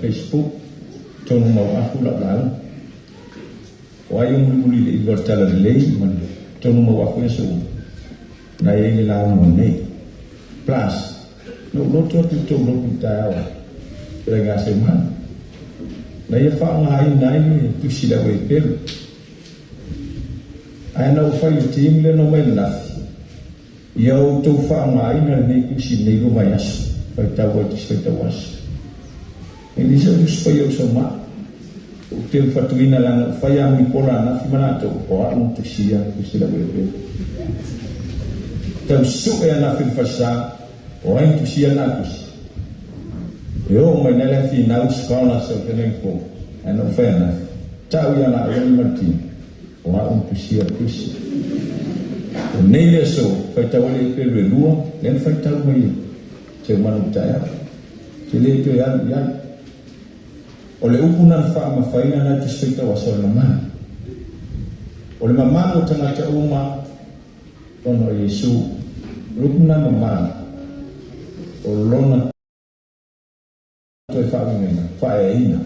Facebook trong màu aku lak lalu, wayang muli di luar jalan lei man trong màu aku esu, nai lawan moni, plus, lo tu tu lo kita awak, dengan seman, nai faham hari nai tu sila wepel, ayana ufai tim le no menas, yau tu faham hari nai tu sila go mayas, pertawa tu pertawas. Ini supaya semua util fatuina lang faya mi pola na fimana to o untuk sia sila bebe tam suka na fil fasha o untuk sia na kus yo menela final sekolah sebenarnya ko ano fena tahu ya na yo marti o untuk sia kus nele so fata wale pelo lua len fata mai cuma utaya sile to ya ole ukunan fama faina na tusita wasona man ole mama tanga cha uma ono Yesu rukna mama olona to famina faina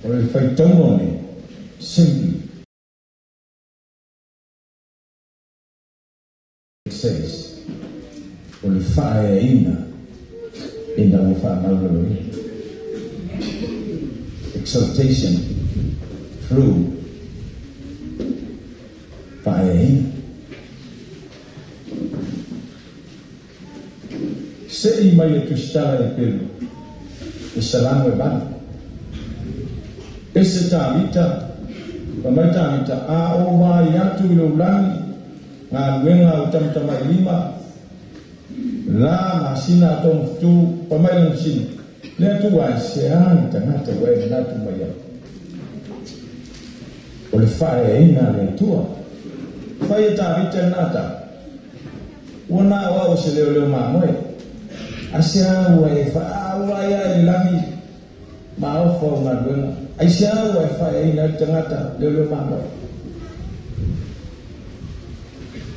ole faitono ni simply it says ole faina in the exaltation through fire. Sei mai tu stare per il salame ban. Esse tamita, pamita a ova ya tu lulan na wenga utamtama lima. La masina tong tu pemain sin le tu wasian tengah terway na tu maya oleh fire ina le tua fire ta vitanata wana wa usele le mamwe asia wa fa wa ya lami mau fo ngadwen aisha wifi ina tengata lelo mama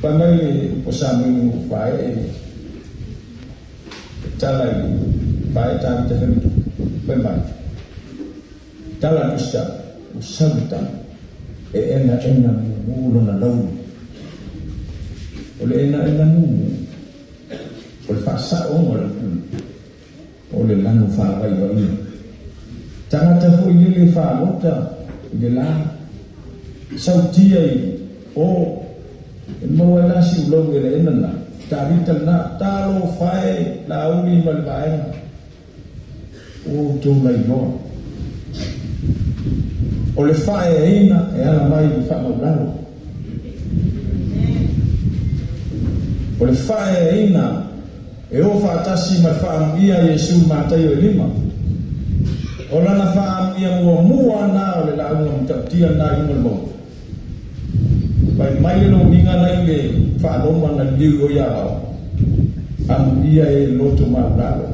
pamali posami fae talai fae tam tehem pemban tala tusta usanta ena mulo na law ole ena mu ole fasa ole lanu fa ai wa ni tangata fu ile fa lota ile la sauti ai o mawala si ulong ile ena tarita na talo fae la uni malbae o to lai no o le fae ina e ala mai fa maulano o le fae ina e o fa tasi ma fa ia Yesu ma tayo lima o lana fa ia mua na o le la una mtatia na imol mo pai mai lo minga na ile fa lo ma na liu ya am ia e loto ma bravo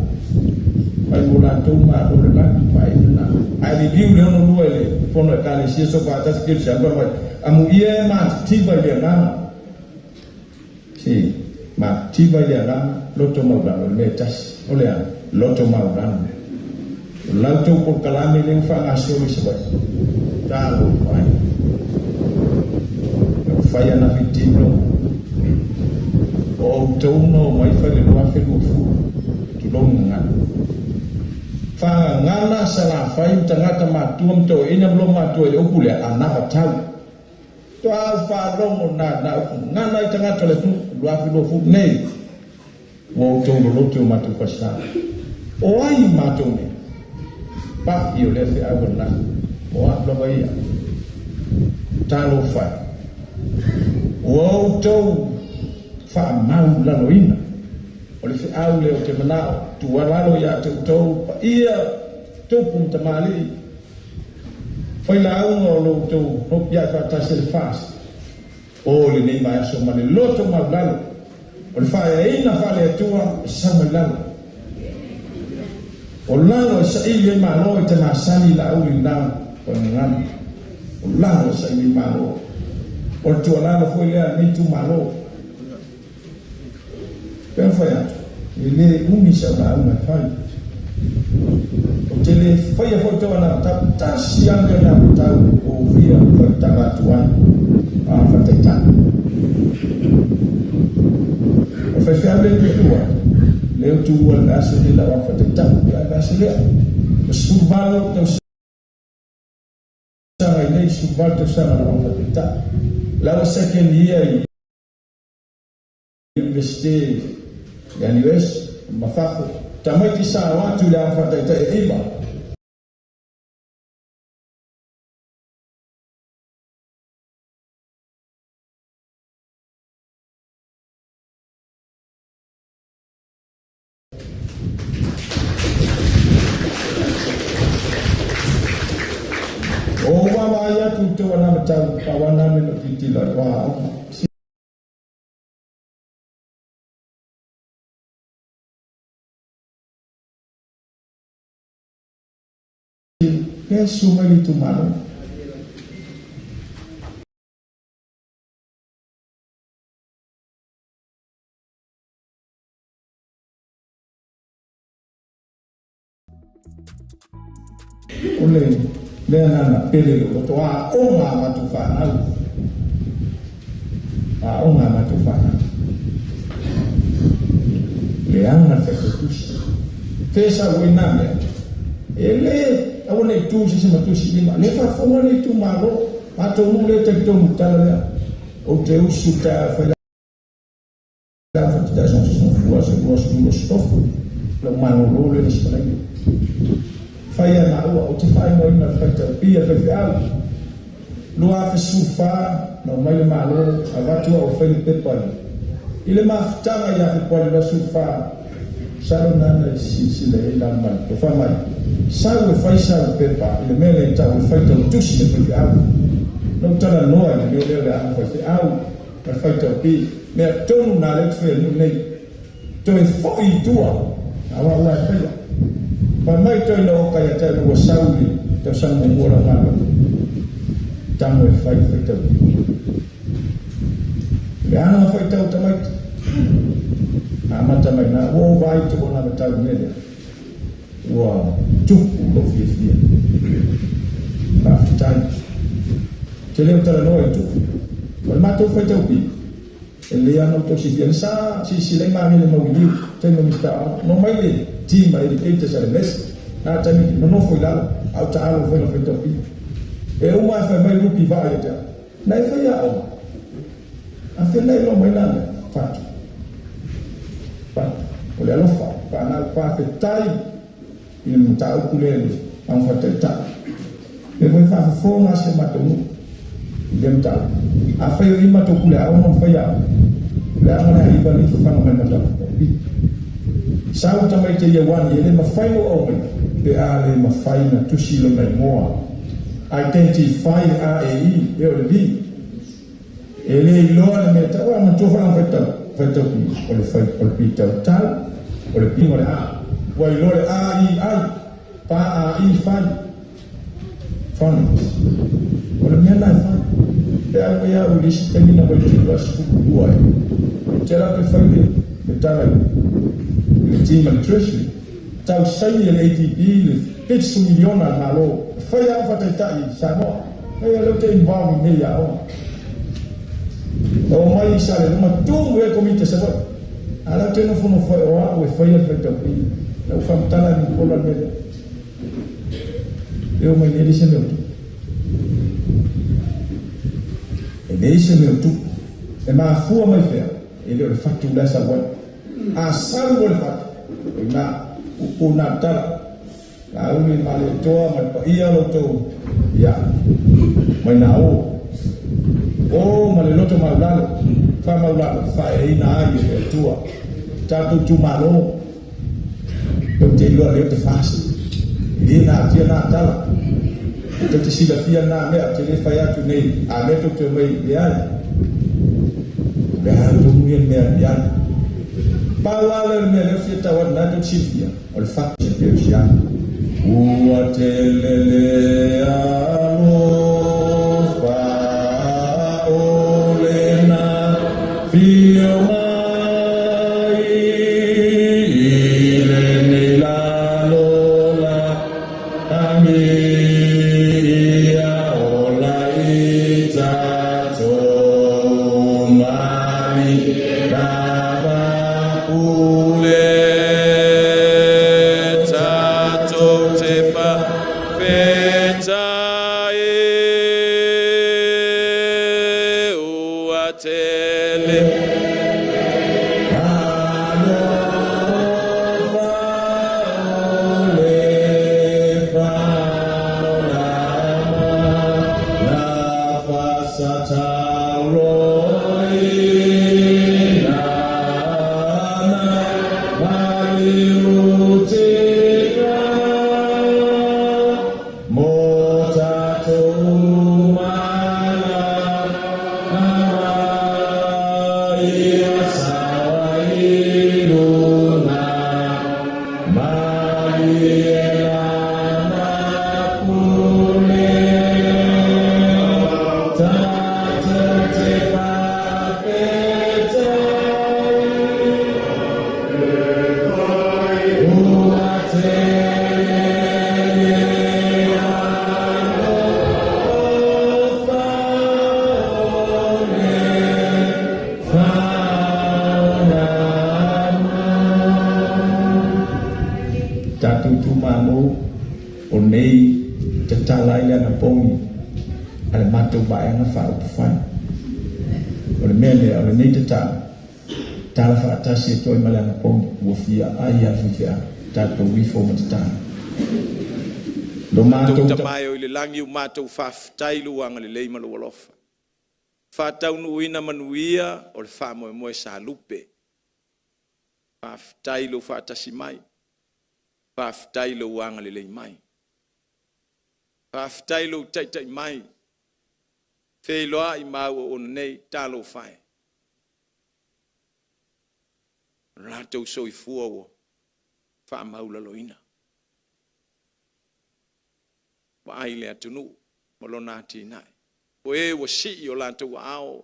pai bola to ma do le na pai na ai liu le no lu ele fono ka le si so pa ta skill sa ba am ia ma ti ba le na si ma ti ba le na loto ma bravo le tas o le loto ma bravo la to ko kalame le fa na so le sa ta lo pai faya na fitino o tono mai fa le wa fe ko fu tu long nga fa ngana sala fai tanga ka ma tuom to ina blo ma to e opule ana ka tau to a fa long na ngana tanga to le tu wa fe lo fu nei wo to lo to ma to pa sa o ai ma to ne pa io le fe a na o a lo ba ia talo fa o to fa mau la loina o le au le o te manao tu wala lo ya te to ia to pun tamali foi la uno lo to hop ya fa ta sel fas o le nei mai so mane loto ma blalo o le fa e ina fa le tua sa ma lalo o lalo sa ile ma lo te ma sani la u na o ngam o lalo sa ile ma lo o tu ala foi le ni tu malo ben foi ele umi sa na uma fai o tele foi a foto na ta siang na ta o via foi ta tuan a fateta o fai fiable de tua le tu na se de la fateta la se le subalo to sa ile subalo to sa na fateta la second year university yani wes mafako tamati saa watu la fata ita iba o baba ya tuto wana mtamu kawana meno kitila wa que sumali tu malo ole le nana pele lo to a onga matufana le anga fetus pesa winame ele awone tu si matu si lima le fa fo le tu malo ato mu le te to mutala o te usuta fa la fatida son fu a se lo stofo lo malo lo le spalai fa ya na o te fa no ina fa ta pia fa fa lo a fa sufa no mai le malo avatu o fa le pepal ile ma tanga ya fa lo sufa salo nana si le la mal to fa mal sao fai sao pepa le mele ta fai to tusi le fa no tala no le le la fa au per fai to pi me tonu na le fe nei to e foi tua awa la fa pa mai to no ka ya ta no sauli to sang mo ora ngalo tamo e fai to le ana fai to tamai amata mai na o vai to na ta nele wa tu lo fia na fitai te le tala no tu ma ma to fai to pi le ana to si dia sa si le ma ni mo wi te no sta no mai le ti mai le te sa le mes na ta ni no foi la au ta alo foi no fai to pi e uma fa mai lu pi va ya ta na fa ya o a fe nei lo mai na fa o le alo fa pa na pa fe tai il mta o kulele an fa te ta e voi fa fo na se ma to dem ta a fa yo ima to kule a no fa ya le a na i va ni fa no mai ta sa ta mai te ye wan ye le ma fa no o mai pe a le ma fa na tu si lo mai mo identify a e i e o le bi e le lo le meta wa ma to fa fa ta o le fa o le pi ta o le pi mo le a wa lo le a i ai pa a i fa fan o le mena fa e a ko ya o le si teni na ba ti ba su ku ai c'era per fare le tale le team nutrition tau sai le ATP le pezzo milione na lo fai a fata tai sa no e lo te involve me ya o mai sa le ma tu e comite se va ala te no fono fai o fai a fata pi o fa tala ni ko la me e o mai ne se no e ne se no tu e ma fu mai fe e le fatto da sa wa a salvo il fatto na una tala la uni male toa ma pa ia lo to ya mai na o male lo to maulalo fa e na ai e tua ta tu malo to te lo le te fasi e na tia na tala to te sila fia na me te le fa ya tu nei a me to te mai ya ya to mien me ya Pawala me le fita wa na to chifia o le fakti pe fia o atelele alo fa o le na fio mai le ne la lola ami o la ita to mai tala fa atasi to malanga pom wofia aya fifia tato wifo matata do mato tamayo ile langi mato faf tailu wanga le leima lo wolofa fa taunu ina manuia o le fa mo sa lupe faf tailu fa atasi mai faf tailu wanga le leimai faf tailu tai mai feiloa I mau o nei talo fai rato so I fua wo fa maula loina wa ai le atunu molona tina o e wo si o la tu ao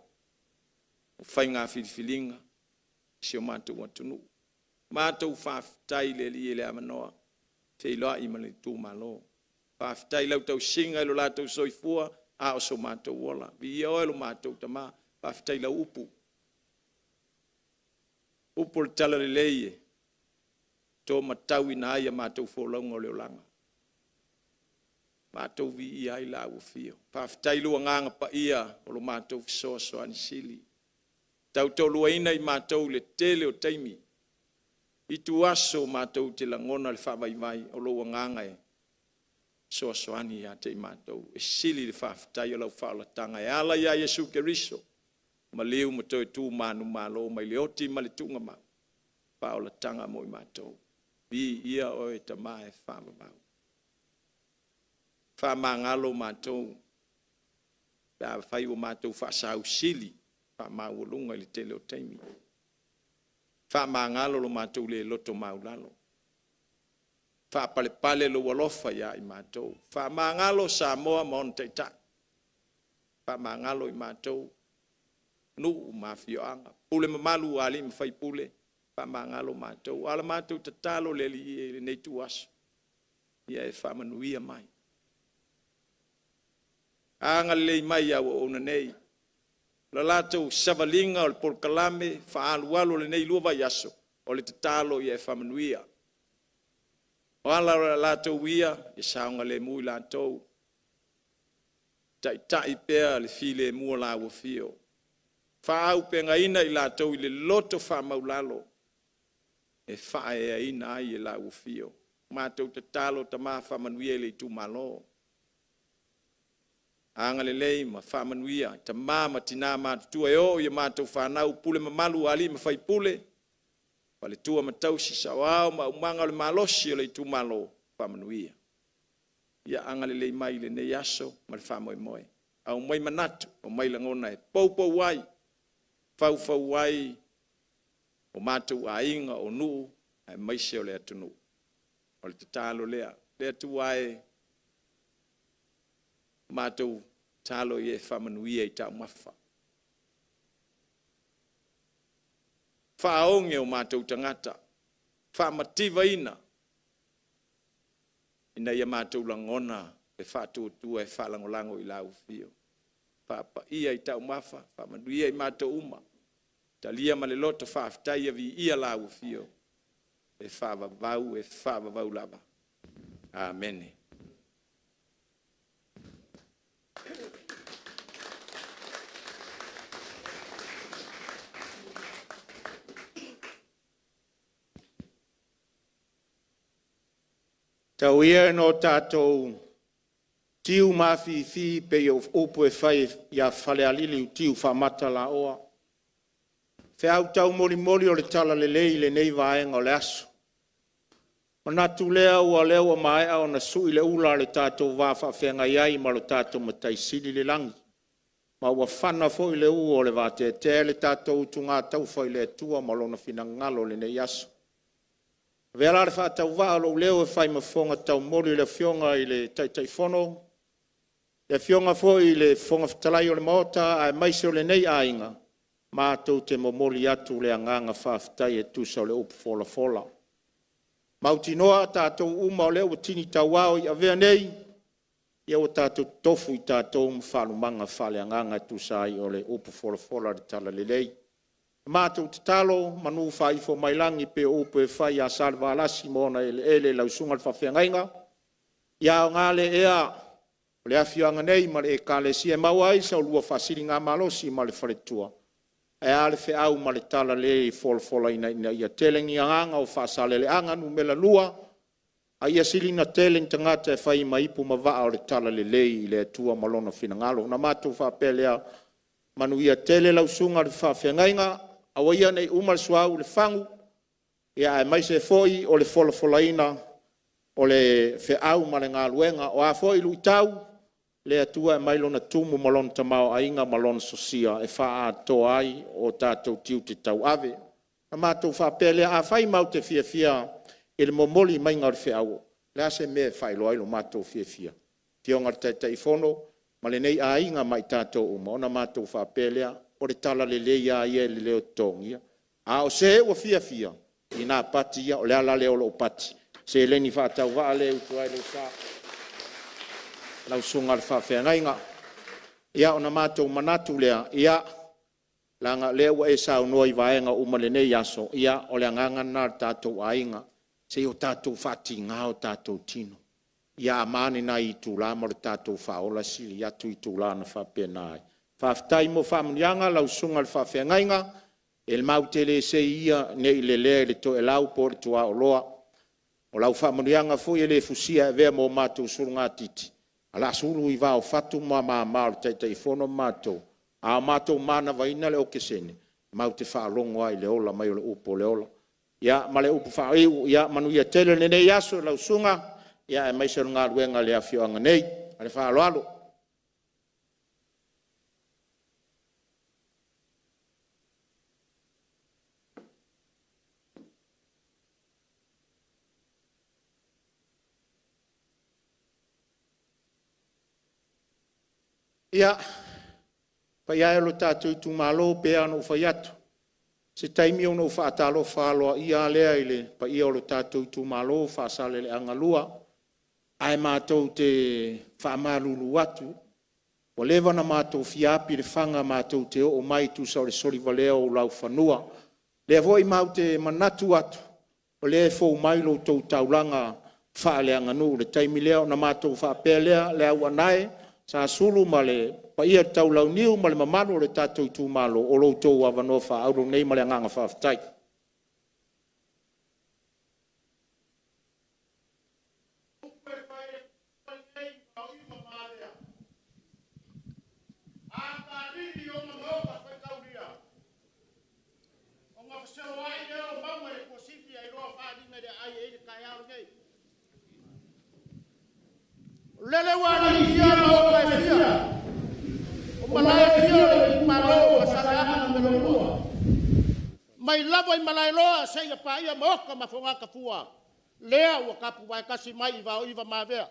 o fai nga filinga si o matu atunu matu fa tai le li le amanoa te lo i mali tu malo fa tai lau tau singa lo la tau soifua a o so matu wola bi o lo matu tama fa tai la upu tala le leie to matau ina ia matu fo longo le langa matou vi ia i la ufio faafetai lua gaga paia o lo matou fesoasoani sili tautoluaina i matou le tele o taimi i tuaso matou te lagona le faavaivai o lou agaga e soasoani iā te i matou e sili le faafetai o lau faaolataga e ala iā iesu keriso ma liu ma toe tu manumālō mai le oti ma le tugamau faaolataga mo i matou vi ia o e tamā e faamamau faamagalo matou pe fai o matou faasausili faamaualuga i le tele o taimi faamagalo lo matou le loto maulalo faapalepale lo alofa ia i matou faamagalo Samoa ma ona taʻitaʻi faamagalo i matou nuu mafioaga pule mamalu ali ma fai pule faamagalo matou ala matou tatalo le alii e lenei tuaso ia e faamanuia mai anga le mai au ona nei la latou savalinga o le polkalame faalualu le nei lua vaiaso o le tatalo ia e famanuia o ala latou ia e saoga lemu i latou taʻitaʻi pea le filemu o lauafio faaupegaina i latou i le loto faamaulalo e faaeaina ai e lauafio matou tatalo tamā faamanuia i le itumālō anga le lei ma faamanuia tamā ma tinā matutua e o ia matou fanau pule mamalu ali ma fai pule pa le tua matausi sauao ma umaga o le malosi o le itumālō faamanuia ia anga le lei mai lenei aso ma le faamoemoe au mai manatu o mai lagona e poupou ai faufau ai o matou aiga o nuu ae maise o le atunuu o le tatalo lea le atua e matou talo ia e faamanuia i taumafa faaoge o matou tagata faamativaina ina ia matou lagona e faatuatua e faalagolago i laufio faapaia i taumafa faamanuia i matou uma talia ma le loto faafetai ia viia laufio e faavavau lava amene. Tau ia no tātou tiu mawhiwhi pe o opo e whai ia whale alili tiu whamata la oa. Whiau tau mori mori o le tala le lei le nei vaenga o le aso. Manatu lea ua leo mai au na sui le ula le tātou wafa whenga iai ma lo tātou matai sili le langi. Ma ua whana fo i le ua o le vate te le tātou tunga tau whai le tua ma lona whina ngalo le nei aso. Vela le whaatau waa lo leo e whai mawhonga tau mori le fionga i le taitai whono. Le fionga fo i le whonga whatalai o le maota ai maise o le nei ainga. Mātou te momoli atu le anganga whaafitai e tusa o le upu fola fola. Mauti noa tātou uma o leo tini tau wao i avea nei. Ia o tātou tofu i tātou mwhalumanga whale anganga e tusa ai o le upu fola fola le tala le lei. Mātou te talo, manu whai fo mailangi pe upu e whai a salva alasi mona ele lausunga le whawhiangainga. Ia o ngale ea, le awhianga nei ma le e kale si e mawai sa o lua whasiri ngā malosi ma le wharetua. E ale fe au ma le tala le fola ina ia telengi anga o whasale le anga nu mela lua. A ia sili na teleng tangata e whai maipu ma waa o le tala le lei le tua malona finangalo. Na mātou whapelea manu ia tele lausunga le whawhiangainga. Awa ia nei umal suau le whangu, ia e maise foi o le fola o le wheau ma le ngā luenga, o a foi lui tau, le atua e mailona tumu malon tamau a inga malon sosia, e wha a to ai o tātou tiu te tau ave. Na mātou whapele a whai mau te fia e le momoli mai ngā le wheau, le ase me whai loa ilo mātou fia. fionga te fono, ma le nei ainga mai tātou uma, ona mātou whapelea, o le tala le leia ia le leo tongia. A o se ua fia, i nā pati ia, o le ala leo lo pati. Se leni whātau waa leo tuai leo sa, lau sunga le whawhea ngainga. Ia ona mātou manatu lea, ia, langa leo e sa unua i vaenga umale nei aso, ia o le anganga nā tātou ainga, se o tātou whati ngā o tātou tino. Ia amane na i tūlā mo le tātou whaola sili, ia tu i tūlā na whapea nai. Whaftai mo whamunianga, lau sunga le whawhea ngainga, e le mautele se ia ne i le lea le to e lau po le tua o loa. O lau whamunianga fui e le fusia e vea mo mātou suru ngā titi. Ala suru i vao fatu ma le teitai fono mātou. A mātou mana vaina le o kesene. Mau te whaalongo ai le ola, mai o le upo le ola. Ia, ma le upo whaaiu, ia manu ia tele ne nei aso lau sunga, ia e maise ngā ruenga le awhioanga nei, a le whaaloalo. Ia, pai ai lo tātou tu malo pe ano fai atu. Se taimi o no whaatalo whaaloa ia lea ile, pa ia o lo tātou tu malo whaasale le angalua, ai mātou te whaamalulu atu, o lewa na mātou fiapi le whanga mātou te o mai tu sa o le sori valea o lau whanua, lea voi mau te manatu atu, o lea e fōu mai lo tau taulanga whaale anganu, le taimi lea o na mātou whaapea lea ua nae, sa sulu ma le pa ia tau lau niu ma le mamano le tātou i tū malo o lo tau awanoa wha auro nei ma le anganga whaafitai. Lele wani ia mo ka fia. O malai fia le malo sa na melua. Mai lava i malai loa se ia pa ia mo ka mafonga ka fua. Lea o ka pu vai kasi mai va iva mavea.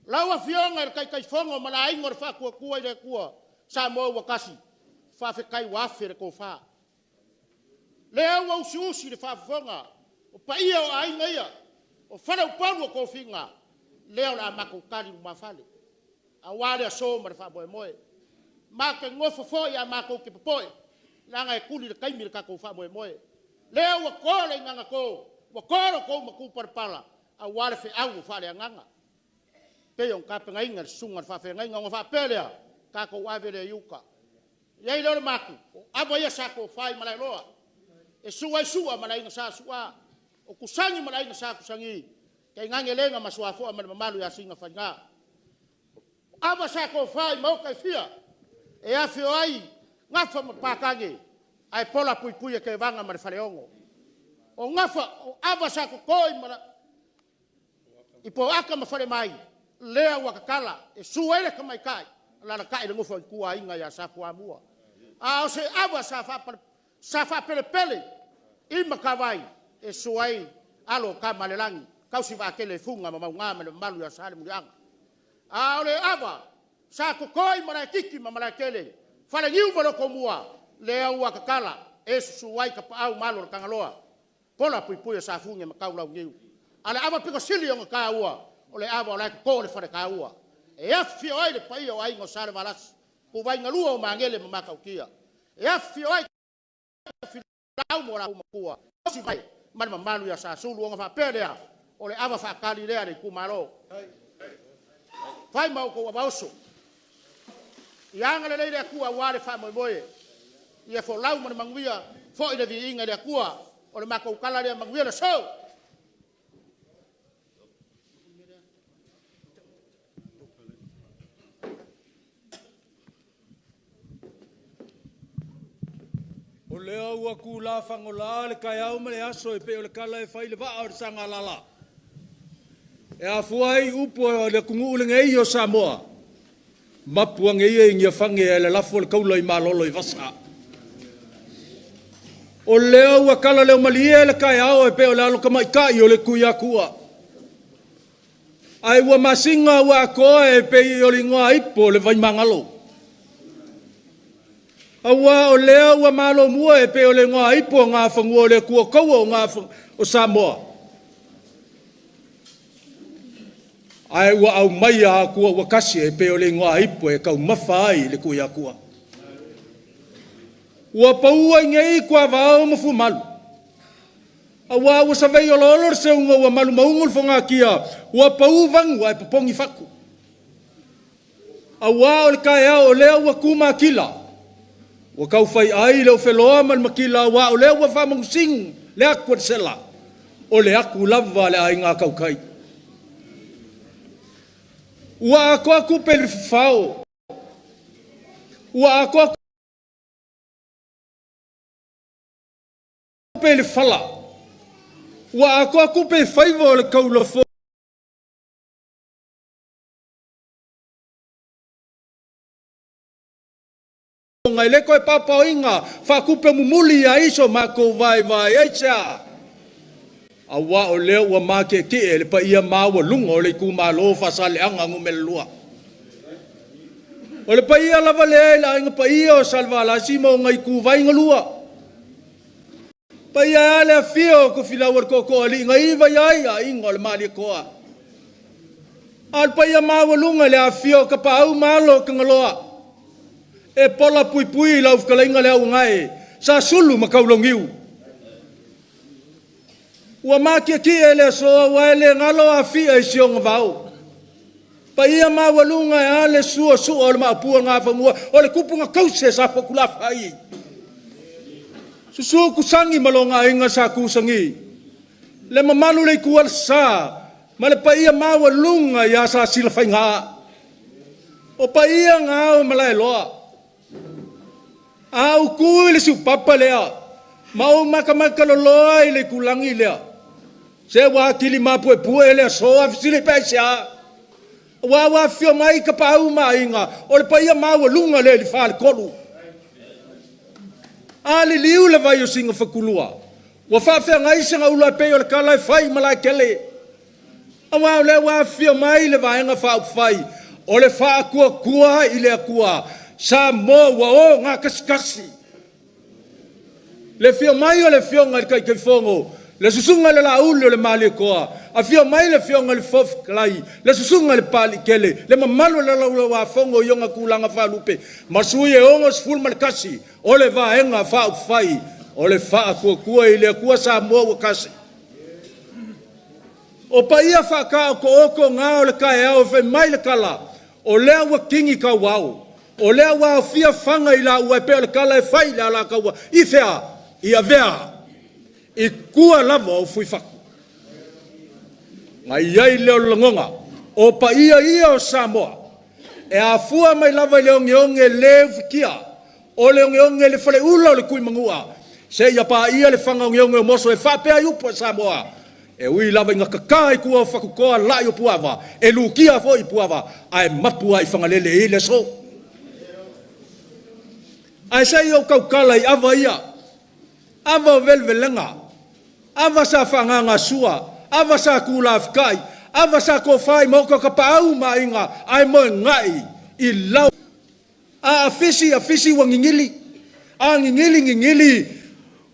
Lawa fionga kai fongo malai ngor fa ku ile ku sa mo wa kasi. Fa fe kai wa fe ko fa. Lea o usi le fa fonga. O pa ia o ai ngai. O fa o pau ko finga. Leo la mako kari mafale. A wale so ma fa boe moe. Ma ke ngofo fo ya mako ke poe. Langa e kuli le kaimi ka ko fa boe moe. Leo wa ko le nganga ko. Wa ko maku par pala. A wale fe au fa le nganga. Pe yon ka penga inga sunga fa fe nganga fa pelea. Ka ko wa vele yuka. Yai le maku. Abo ya sa ko fa malai loa. E suwa malai nga sa suwa. O kusangi malai nga sa kusangi. Kay ngange lenga masuafo ama mamalu ya singa fanga. Aba sa ko fai mau kai fia. E afio ai ngafa mapakange. Ai pola pui ke vanga ma faleongo. O ngafa o aba sa ko koi mara. Ipo aka ma fale mai. Lea wakakala e suele kamai kai. La kai le ngofo kuwa inga ya sa kwa mua. A o se aba sa fa pele. Ima kawai e suai alo kamalelangi. Kausi va kele funga ma ngama le malu ya sale mulianga. A ole ava sa ko koi mara kiki ma mara kele. Fala niu mo ko mua le au akakala e suai ka au malu ka ngaloa. Pola pui sa funga ma kaula niu. Ala ava piko sili nga ka ua. Ole ava ola ko le fale ka ua. E afi oi le pai o ai ngo sale valas. Ku vai ngalua o mangele ma makaukia. E afi oi filau mo ra kuwa. Si vai ma malu ya sa sulu nga fa pelea. O le ava whakali lea ni kumaro. Whai mau ko wabauso. Ianga le leire kua wale wha moe. Ia fo lau mana manguia. Fo ina vi inga lea kua. O le mako ukala lea manguia le sau. O lea ua ku la whangola le kai au mele aso e pe o le kala e whai le waa o le sanga lala. E a fuai upo o le kungu ule ngei o Samoa. Mapua ngei e ngia whange e le lafo le kaula i malolo i vasa. O lea ua kala leo malie le kai au e pe o le alo kamai kai o le kuia kua. Ai ua masinga ua koa e pei o lingoa ipo le vai mangalo. Awa o lea ua malo mua e pei o lingoa ipo ngā whangua le kua kaua o ngā o Samoa. Ai ua au mai a kua ua kasi e pei o lingoa ipo e kau mawhai le kuia kua. Ua paua ngei kua vao mafu malu. Awa ua savei o lolo se unga ua malu maungul whanga kia. Ua pau vangu ai papongi whaku. Awa o le kai au o lea ua kuma kila. Ua kau whai ai leo wheloa man makila awa o lea ua whamang sing le aku sela. O le aku lava le ai ngā kaukai. Ua ako aku pe le whao. Ua ako aku pe le whala. Ua ako aku pe whaiva o le kaulafo. Ngai le koe papa inga, whakupe mumuli a iso mako vai eisa. Awa o leo ua make ki e le pa ia maua lunga o le kuma lo fasale anga ngumele lua. O le pa ia lava le la inga pa ia o salva la sima o ngai ku vai ngalua. Pa ia ale a fio ko filawar ko ali ngai vai ai a inga o le mali koa. Al pa ia maua lunga le a fio ka pa au malo ka ngaloa. E pola pui pui lau whakalainga leo ngai, sa sulu makaulongiu. Ua makia ki e le soa, wa e le ngalo a fia i sionga vau. Pa ia mawalunga e ale sua o le maapua ngā whamua, o le kupunga kause sa whakulafa ai. Susua kusangi malonga inga sa kusangi. Le mamalu le kual sa, ma le pa ia mawalunga ia sa silafai ngā. O pa ia ngā o malai loa. Au kui le siu papa lea. Mau makamaka loloa i le kulangi lea. Se wakili mapue pue lea soa fisile pesia. Wa fio mai ka pau mainga. O le paia maua lunga le li fale kolu. Ali liu le vai o singa whakulua. Wa whawhia ngai singa ula pe o le kalai whai malai kele. Awa le wa fio mai le vaenga whau whai. O le wha kua i le kua. Sa mo wa o ngā kasikasi. Le fio mai o le fio ngai kai fongo. Le susunga le la ulu le mali koa. A fio mai le fio ngai fof klai. Le susunga le pali kele. Le mamalu le la ulu wa fongo yonga kulanga whalupe. Masui e ongos full malkasi. O le va enga wha ufai. O le wha kua i le kua sa mo wa kasi. O pa ia wha ka o ko oko ngā o le kai au fe mai le kala. O lea wa kingi ka wau. O lea wa fia fanga i la ua pe o le kala e whai le ala kaua. I fea, i a vea, i kua lava o fui whaku. Ngai iai leo langonga, o pa ia o Samoa. E a fua mai lava leo ngionge le fikia. O leo ngionge le whale ula o le kui mangua. Se ia pa ia le whanga ngionge o moso e whapea iupo Samoa. E ui lava inga kakai kua o whakukoa lai o puava. E lukia fo i puava. Ai mapua i whangalele i le so. Ai sei o kaukala i ava ia. Ava velvelenga. Ava sa whanganga sua. Ava sa kula afkai. Ava sa ko whai moko ka paau mainga. Ai mo ngai i lau. A fisi wa ngingili. A ngingili.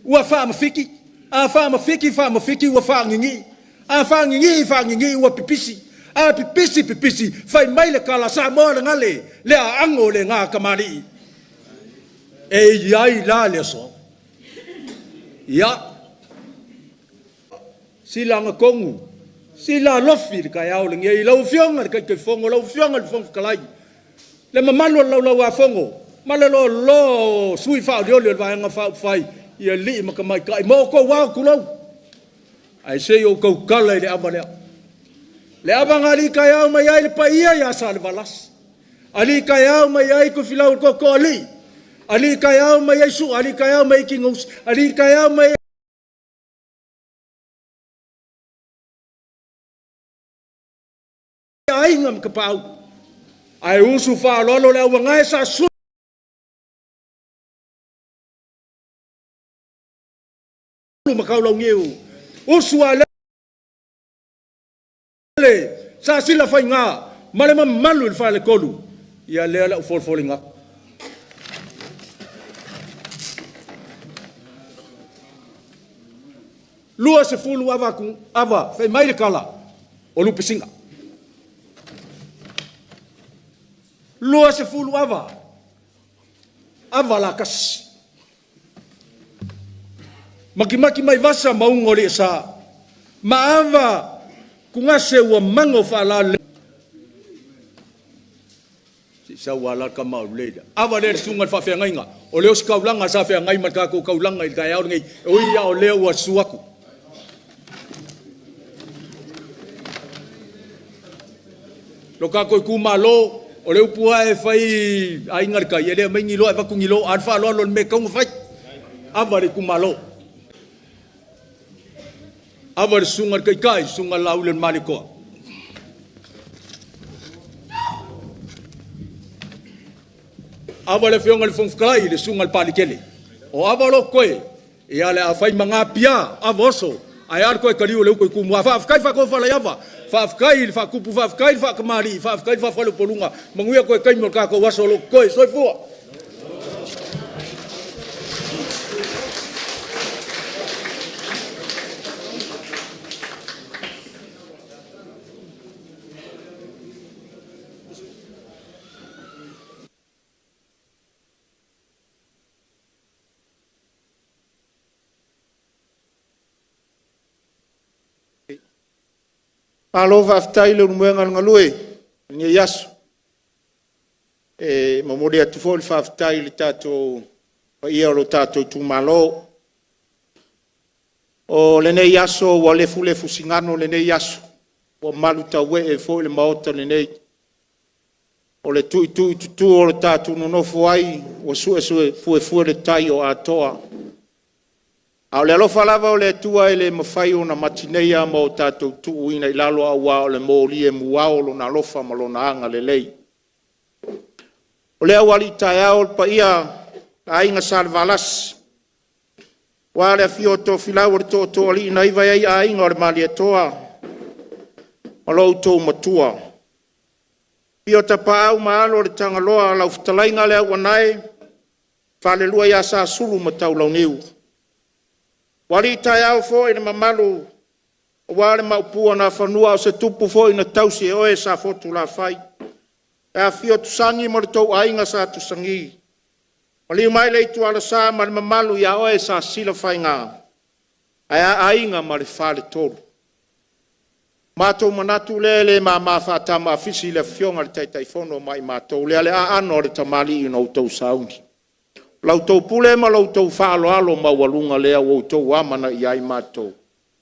Ua wha mawhiki. A wha mawhiki ua wha ngingi. A wha ngingi ua pipisi. A pipisi. Whai mai le kala sa moa le ngale. Lea ango le ngā kamari. E iai la le so. Ia. Sila nga kongu. Sila lofi ka iau le ngai lau fionga ka ke fongo lau fionga le fongo kalai. Le mamalo lau a fongo. Malelo lo sui fa dio le va nga fa fai. Ia li ma ka mai kai mo ko wa ku lau. Ai se o ko kala le abalea. Le abanga li ka iau mai ai le pa ia ya sa le valas. Ali ka iau mai ai ko filau ko ali. Ali kaya mai Yesu, ali kaya mai kingus, ali kaya mai ai ngam kapau. Ai usu fa lolo le wangai sa su. Makau lo ngiu. Usu ale Sa sila fai ngā, male malu il whale kolu. Ia lea la ufol ngā. Lua se fulu ava, fai mai le kala, o lupe singa. Lua se fulu ava la kasi. Maki mai vasa maungo le sa. Maava kungase ua mango whalale. Si sa wala ka mau leida. Ava le sunga whawhia ngainga. O leo si kaulanga sa whia ngai mat kako kaulanga i kai au ngai. O ia o leo ua suaku. Lo kako i kumalo. O leo pua e whai a ingar kai. E leo maingi lo e wakungi lo. Arwha lo alo me kaunga whai. Ava le kumalo. Avar sungar kai sungar laulen malikoa. Avar le fionga le fongkai le sungar palikele. O avalo koe e ale afai manga pia avoso. Ai ar koe kariu le koe kumua fa afkai fa ko fa la yava. Fa afkai fa kupu fa afkai fa kamari fa afkai fa fa le polunga. Manguia koe kai mo ka ko waso lo koe soifua. Alo whaftai le umuenga ngalui, ni yasu. Mamori atu fo le whaftai le tato, ia lo tato tu malo. O le nei yaso, wa lefu singano le nei yaso. Wa malu tawe e fo le maota le nei. O le tu o le tato nonofo ai, wa sue fue le tai o atoa. Au le alofa lava o le tua e le mawhai o na matineia ma o tātou tuu ina i lalo a wā o le mōli e muao lo na alofa ma lo na anga le lei. O le awali tai ao pa ia a inga salvalas. Wā le fio to filau o to ali ina iwa ai a inga o le mali e toa. Ma lo tō matua. Pio ta pa au ma alo le tangaloa lau futalainga le au anai. Whale lua ia sa sulu ma tau lau niu. Wali tai au fo ina mamalu o wale maupua na whanua o se tupu fo ina tausi e oe sa fotu la fai. E a fio tusangi mo le tau ainga sa tusangi. Wali mai le itu ala sa ma le mamalu ia oe sa sila fai ngā. Ai ainga ma le whale tolu. Mātou manatu le ma whata ma fisi le fionga le taitai fono mai mātou le ale a ano le tamali ina o tau saungi. Lau tau pule ma lau tau whaalo ma walunga lea o tau amana i ai mātou.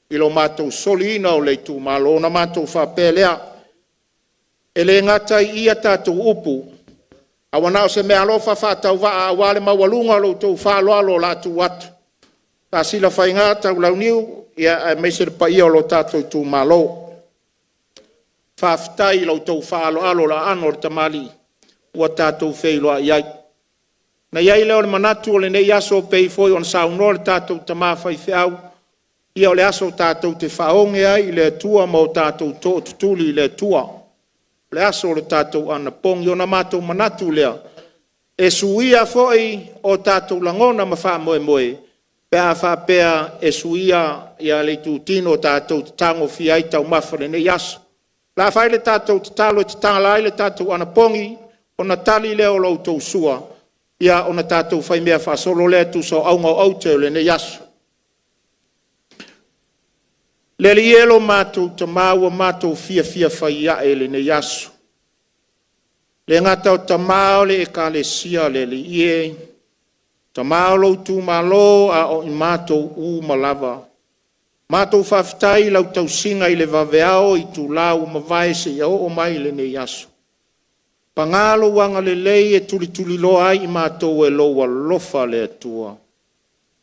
Ilo mātou soli ina o leitu malo na mātou whapelea. E le ngata i ia tātou upu. Awana o se mea alofa whatau waa wale ma walunga lau tau whaalo latu watu. Tā sila whai ngā tau lau niu ia meisere pa ia o lo tātou tu malo. Whaftai lau tau whaalo la anor tamali. Ua tātou wheiloa iai. Na iai leo le manatu o le nei aso pei foi on sauno le tātou tamā whai whiau. Ia o le aso tātou te whaonge ai le tua mo tātou tō tutuli le tua. Le aso le tātou ana pongi o na mātou manatu lea. E suia foi o tātou langona ma wha moe. Pea whapea e suia ia le tūtino tātou te tango fiai tau mawhare nei aso. La whai le tātou te talo te tangalai le tātou ana pongi o na tali leo lau tau sua. Ia ona tātou whai mea whasolo lea tu so aunga au te le ne yasu. Le li elo mātou ta māua mātou fia whai ia e le ne yasu. Le ngata o ta māo le e ka le sia le li ie. Ta māo lau tu mālo a o i mātou u malava. Mātou whaftai lau tau singa i le waweao i tu lau mawai se ia o mai le ne yasu. Pangalo wanga le lei e tuli loa ai mātou e loa lofa le atua.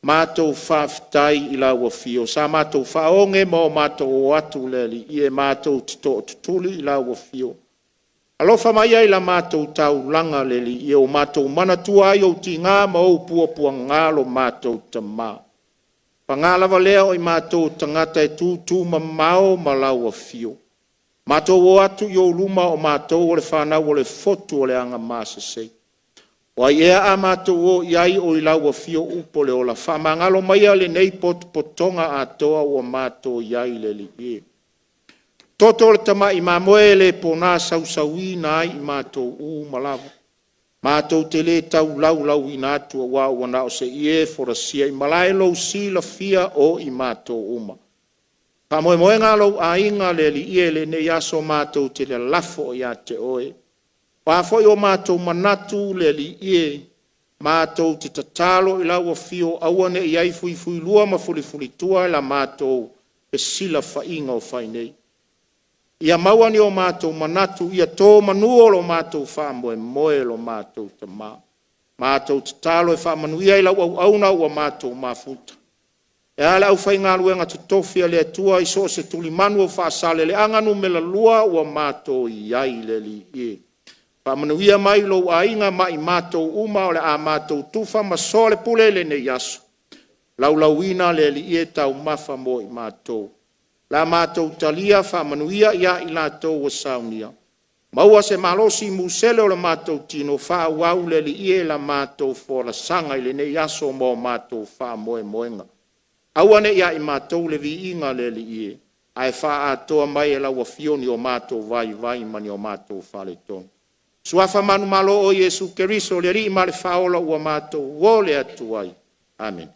Mātou whaftai i la wafio. Sa mātou whaonge mo mātou o atu le li. I e mātou tito tuli i la wafio. Alofa mai ai la mātou tau langa le li. I o mātou manatua ai o ti ngā ma o pua ngalo mātou tamā. Pangalawa lea o i mātou tangata e tū ma mao ma la wafio. Mātou o atu i o luma o mātou o le whanau o le fotu o le anga māsesei. Wa ia a mātou o iai o ilau o fio upo le o la whamangalo mai le nei potonga a toa o mātou iai le li e. Toto le tama i mamoe le pona sausauina ai i mātou u malavu. Mātou te le tau lau i nātua wa wana o se ie forasia i malae lo si la fia o i mātou uma. Pa moe ngā lau a inga le li ie le ne yaso mātou te le lafo o ia te oe. Pa foi o mātou manatu le li ie, mātou te tatalo i lau o fio awane i ai fui lua ma fuli tua la mātou e sila whainga o whainei. Ia mauani o mātou manatu, ia tō manuo lo mātou whamoe moe lo mātou te mā. Mātou te talo e whamanu ia i lau au auna ua mātou mafuta. E ala au whai ngā luenga tu tofia le atua i so se tuli manu o whaasale le anganu me la lua ua mātou i ai le li e. Whamanu ia mai lo a inga mai mātou uma o le a mātou tufa ma so le pule le ne yaso. Lau ina le li e tau mafa mo i mātou. La mātou talia whamanuia ia i lātou o saunia. Maua se malosi musele o la mātou tino wha wau le li ie la mātou fora sanga i le ne yaso mo mātou wha moe moenga. Awane ia i mātou le vi inga le li ie. Ai wha atoa mai e lau a fioni o mātou vai mani o mātou wha le tonu. Suafa manu malo o Yesu Keriso le ri ma le whaola ua mātou wo le atuai. Amen.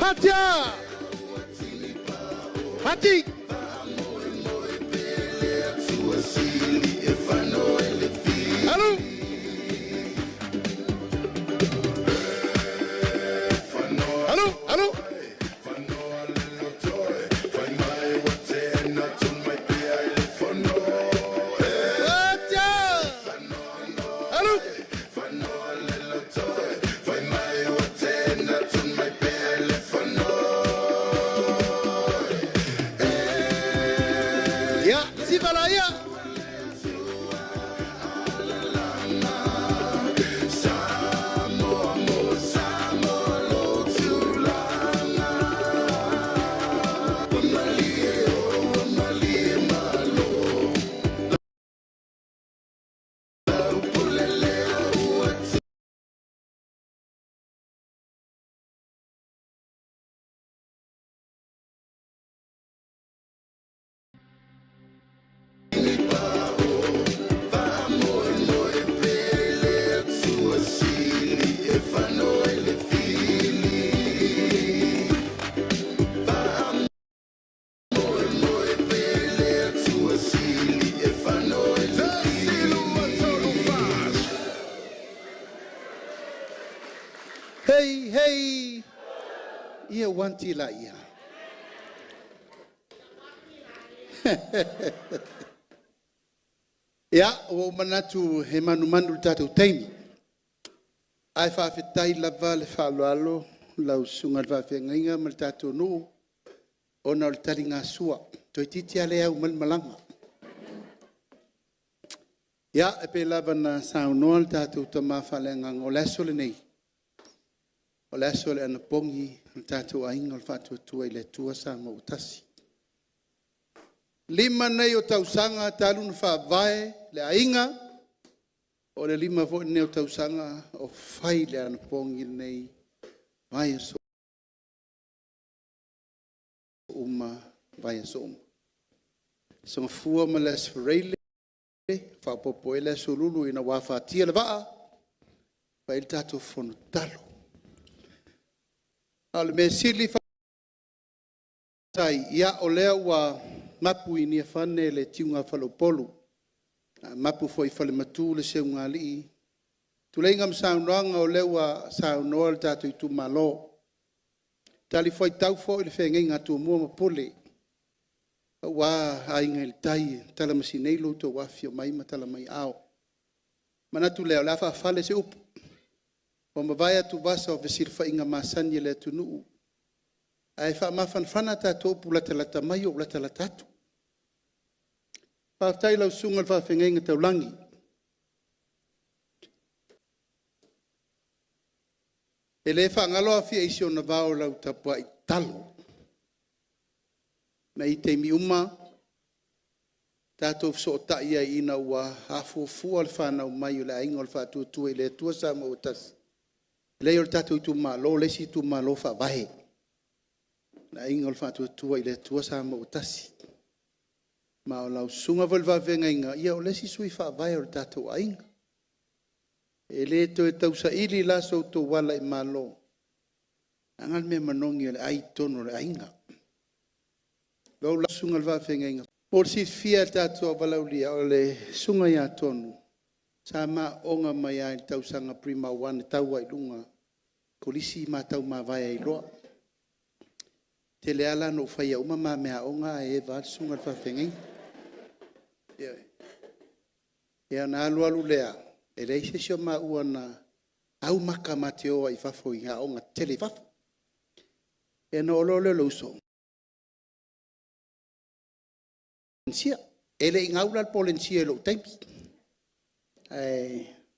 Hatia! Hati! Allô? Allô? Allô? Ya, si kalau ya. nei ia wanti la ia. Ia, o manatu he manu tātou teimi. Ai whawhetai lava le whaaloalo, lau sunga le whawhengainga ma le tātou nuu, ona o le tari ngā sua, toi titi ale au malmalanga. Ia, e pe lava na saunoa le tātou tamawhalenga o leso le nei. O leso le ana pongi, le tātou ainga le whātua tua i le tua sa mo utasi. Lima nei o tausanga talu na whaavae le ainga, o le lima vo nei o tausanga o whai le ana pongi nei, vai so vai so uma. Songa fua ma le sfereile, whapopo e le solulu ina wawhatia le waa, pa il tātou whono talo. Ale me sili tai ia o lea wa mapu i nia whane le tiunga whalopolu. Mapu foi whale matu le seunga li. Tuleinga msaunanga o lea wa saunoa le tātou i tu malo. Tali foi tau fo i le whengenga tu mua mapole. Wa ainga il tai, tala masinei lo to wafio mai matala mai ao. Manatu leo lafa fale se upu. O mawaya tu wasa o vesirfa inga masani le tu nuu. Ai wha mawhanwhana tātou pulata lata mai o lata latatu. Whaftai lau sunga le whawhengenga tau langi. E le whangaloa fia isi o na vao lau tapua i talo. Na i te mi uma, tātou so ta ia ina ua hafufua le whanau mai o le ainga o le whātua i le tua sa mo utasi. Lei o le tātou i tu malo, le si tu malo whawahe. Na inga o le whātua i le tua sa mo utasi. Ma o lau sunga vol wawenga inga, ia o le si sui whawahe o le tātou a inga. E le to e tau sa ili la so to wala i malo. Angal me manongi o le ai tono le ainga. Lau la sunga le wawenga inga. Por si fia tātou a walaulia o le sunga ia tonu. Sa ma onga mai ai tau sanga prima wane tau ai lunga. Kolisi ma tau ma vai ai loa. Te le ala no whaia uma ma mea onga e val sunga le wawenga inga. Ia na alu alu lea. E reise sio ma ua na au maka mate oa i whafo i ngā onga tele whafo. E na olo le lauso. E le ingaula al polensia e lo tempi.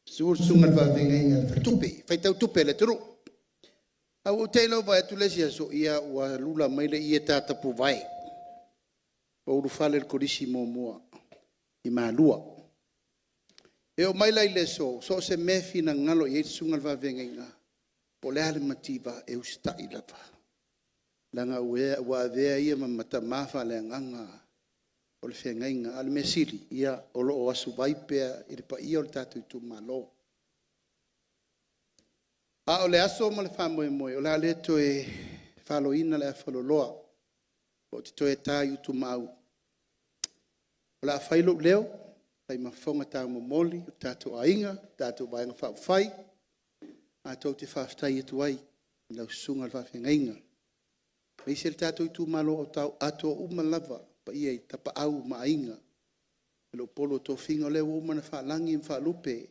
Sur sunga le wawenga inga tupe. Whaitau tupe le turu. Au te ilo vai atu lesia so ia ua lula mai le ia tātapu vai. O urufale le korisi mō mua. I maa lua. E o mai lai le so se mefi na ngalo i sunga le wawenga inga. O le ale mativa e usta i lava. Langa ua avea ia mamata mafa le nganga. O le whenga inga ale mesili. Ia o lo o asu vaipea i ripa ia o le tatu i tu malo. A o le aso ma le whamoe moe. O le aleto e whalo ina le a whalo loa. O te toe tā i utu mau. O le a whailo leo. Pai mafonga tā momoli, tātou ainga, tātou vaenga whawhai, a tau te whawhtai atu ai, lau sunga whawhenga inga. Mei se le tātou i tū malo o tau ato uma lava, pa ia i tapa au ma ainga. Lo polo tō whinga leo uma na whalangi im whalupe.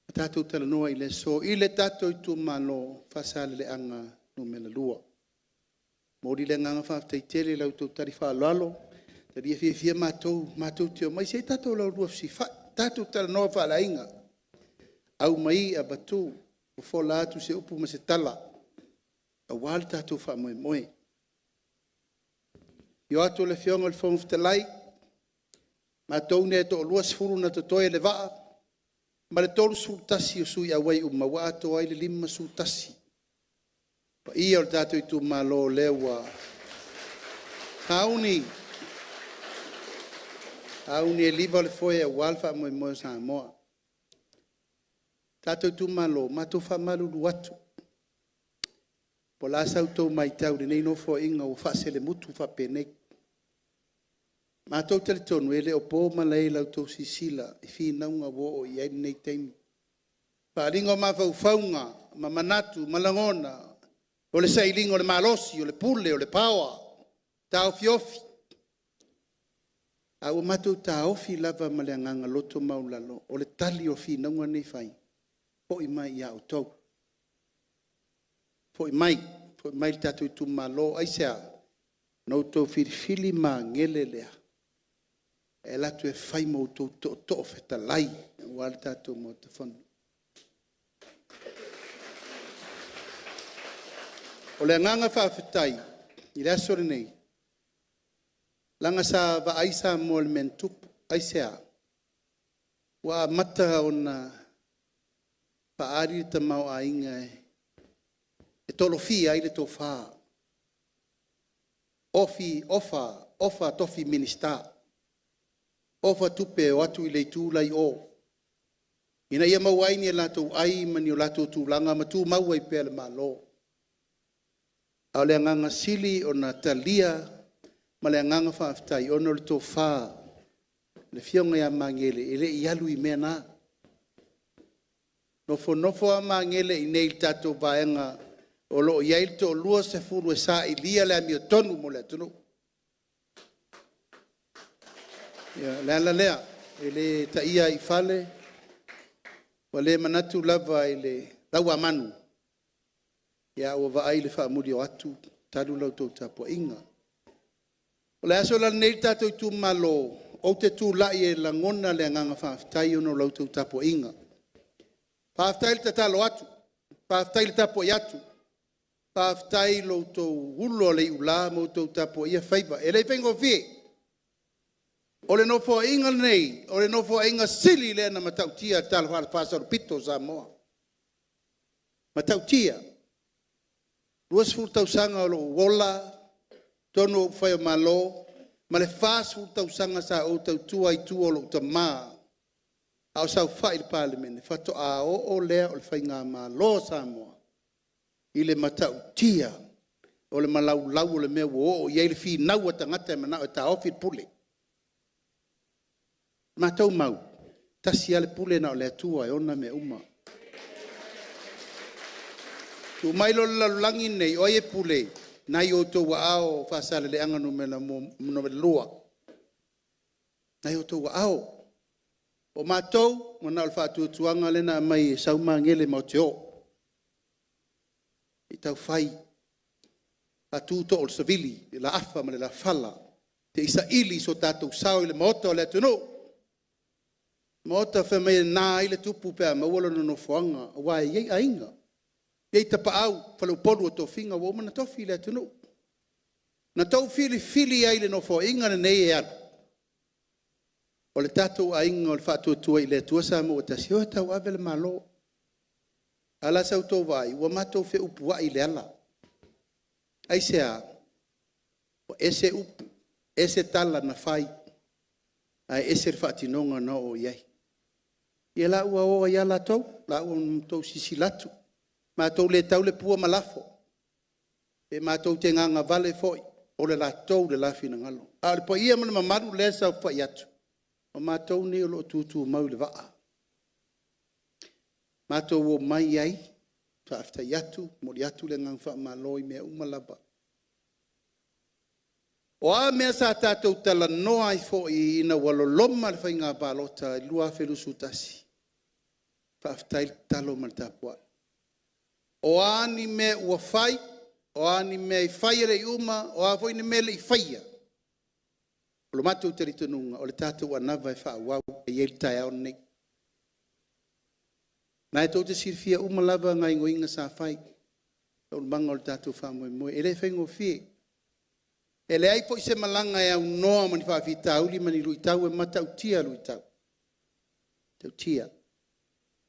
A tātou tala noa i le so, i le tātou i tū malo, whasale le anga no mela lua. Mori le nganga whawhtai tele lau tau tari whalalo, tari e fia mātou teo mai, se tātou lau rua fsi, tātou tala noa whala inga. Au mai a batu, o whola atu se upu ma se tala. A wale tātou wha moe moe. Io atu le fionga le whonga whtalai, mātou ne to lua sifuru na to toe le waa, ma le tolu sultasi o sui awai uma wa ato ai le lima sultasi. Pa ia o tātou i tu malo lewa. Auni e liva le foe a walfa moe moe sa moa. Tātou tu malo, mātou wha malulu atu. Po la sau tau mai tau, nei no fo inga o whase le mutu wha penei. Mātou tele tonu, ele o pō malai lau tau sisila, i whi naunga wo o i aini nei teimi. Paalingo mafaufaunga, mamanatu, malangona, o le sailingo, o le malosi, o le pule, o le pawa, tau fiofi. A o matou taofi lava maleanganga loto maulalo, o le tali o fi naunga nei fai. Po i mai ia o tau. Po i mai le tatu i tu malo, aisea, no tau fili ma ngele lea. E latu e fai mo tau to feta lai, wale tatu mo te whanu. O le nganga whawhetai, i le asore nei, langa sa va aisa mo le mentupu, aisea, wa mata o na paari ta mau a inga e tolo fi ai le tō whā. Ofa tofi minista. Ofa tupe o atu i le tūlai o. Ina ia mau aini e lato ai mani o lato tūlanga ma tū mau ai pēle malo. Au le nganga sili o na talia ma le nganga whaaftai o no le tō whā. Le fionga ia mangele ele i alu i mea nā. Nofo a mangele i nei tato vaenga o lo iai to lua se furu e sa i lia le ami o tonu mo le tunu. Lea, ele ta ia i fale, wa le manatu lava ele lau amanu. Ia o va ai le wha amuri o atu, talu lau tau tapo inga. O le aso la nei tato i tu malo, o te tu lai e la ngona le nganga whaaftai ono lau tau tapo inga. Whaaftai le tatalo atu, whaaftai le tapo i atu. Whaaftai lo tau ulo le ula mo tau tapo ia whaiva. E le whengo fie. O le nofo inga nei, o le nofo inga sili le na matautia talo hala whaasaro pito sa moa. Matautia. Luas furtau sanga o lo wola, tono o whai o malo, ma le whaas furtau sanga sa o tau tua i tua o lo ta maa. Au sau whai le parliament, whato a o lea o le whai ngā malo sa moa. I le matautia, o le malau lau o le mea o iei le fi nau a tangata e manau e ta ofi pule. Matau mau, tasi ale pule na o le atua e ona me uma. Tu mai lo lalulangi nei o e pule, na i o tō wa ao whaasale le anganu me na mo me lua. Na i o tō wa ao. O mātou, mo na o whātua tuanga le na mai sauma ngele mau te o. I tau whai, a tūto o le savili, la afa ma le la fala, te isa ili so tātou sao i le maota o le atunu. Maota wha mei nā i le tupu pēr mawala no foanga, a wai iei a inga. Iei tapa au, whalau polu o tō whinga, wa umana tofi le atunu. Na tau fili ai le no fo inga na nei e anu. O le tātou a inga o le whātua tua i le atua sa mo o tasi, o tau ave le malo. Ala sau tō vai, ua mātou whi upu wa i le ala. Aisea, o ese upu, ese tala na whai, ai ese whaatinonga na o iei. Ia la ua oa ia la tau, la ua tau sisi latu. Mātou le tau le pua malafo. E mātou te nganga vale foi, o le la tau le lafi na ngalo. A le po ia mana mamaru le sa whai atu. O mātou ni o lo tūtū mau le waa. Mātou o mai ai, whaafta iatu, mori atu le ngang wha maloi mea umalaba. O a mea sa tātou tala noa i fo i ina waloloma le whai ngā balota i lua whelu sutasi. Whaafta i talo mal tapua. O a ni mea ua whai, o a ni mea i whai re uma, o a fo i ni mea le i whaia. O lo mātou te ritonunga, o le tātou anawa e wha wau e iei tai au nei. Nā e tō te sirfia umalawa ngai ngoinga sa whai. O le manga o le tātou wha moe moe. E le whaingo fie. E le aipo i se malanga e au noa mani whaafi tauli mani lui tau e matau tia lui tau. Tau tia.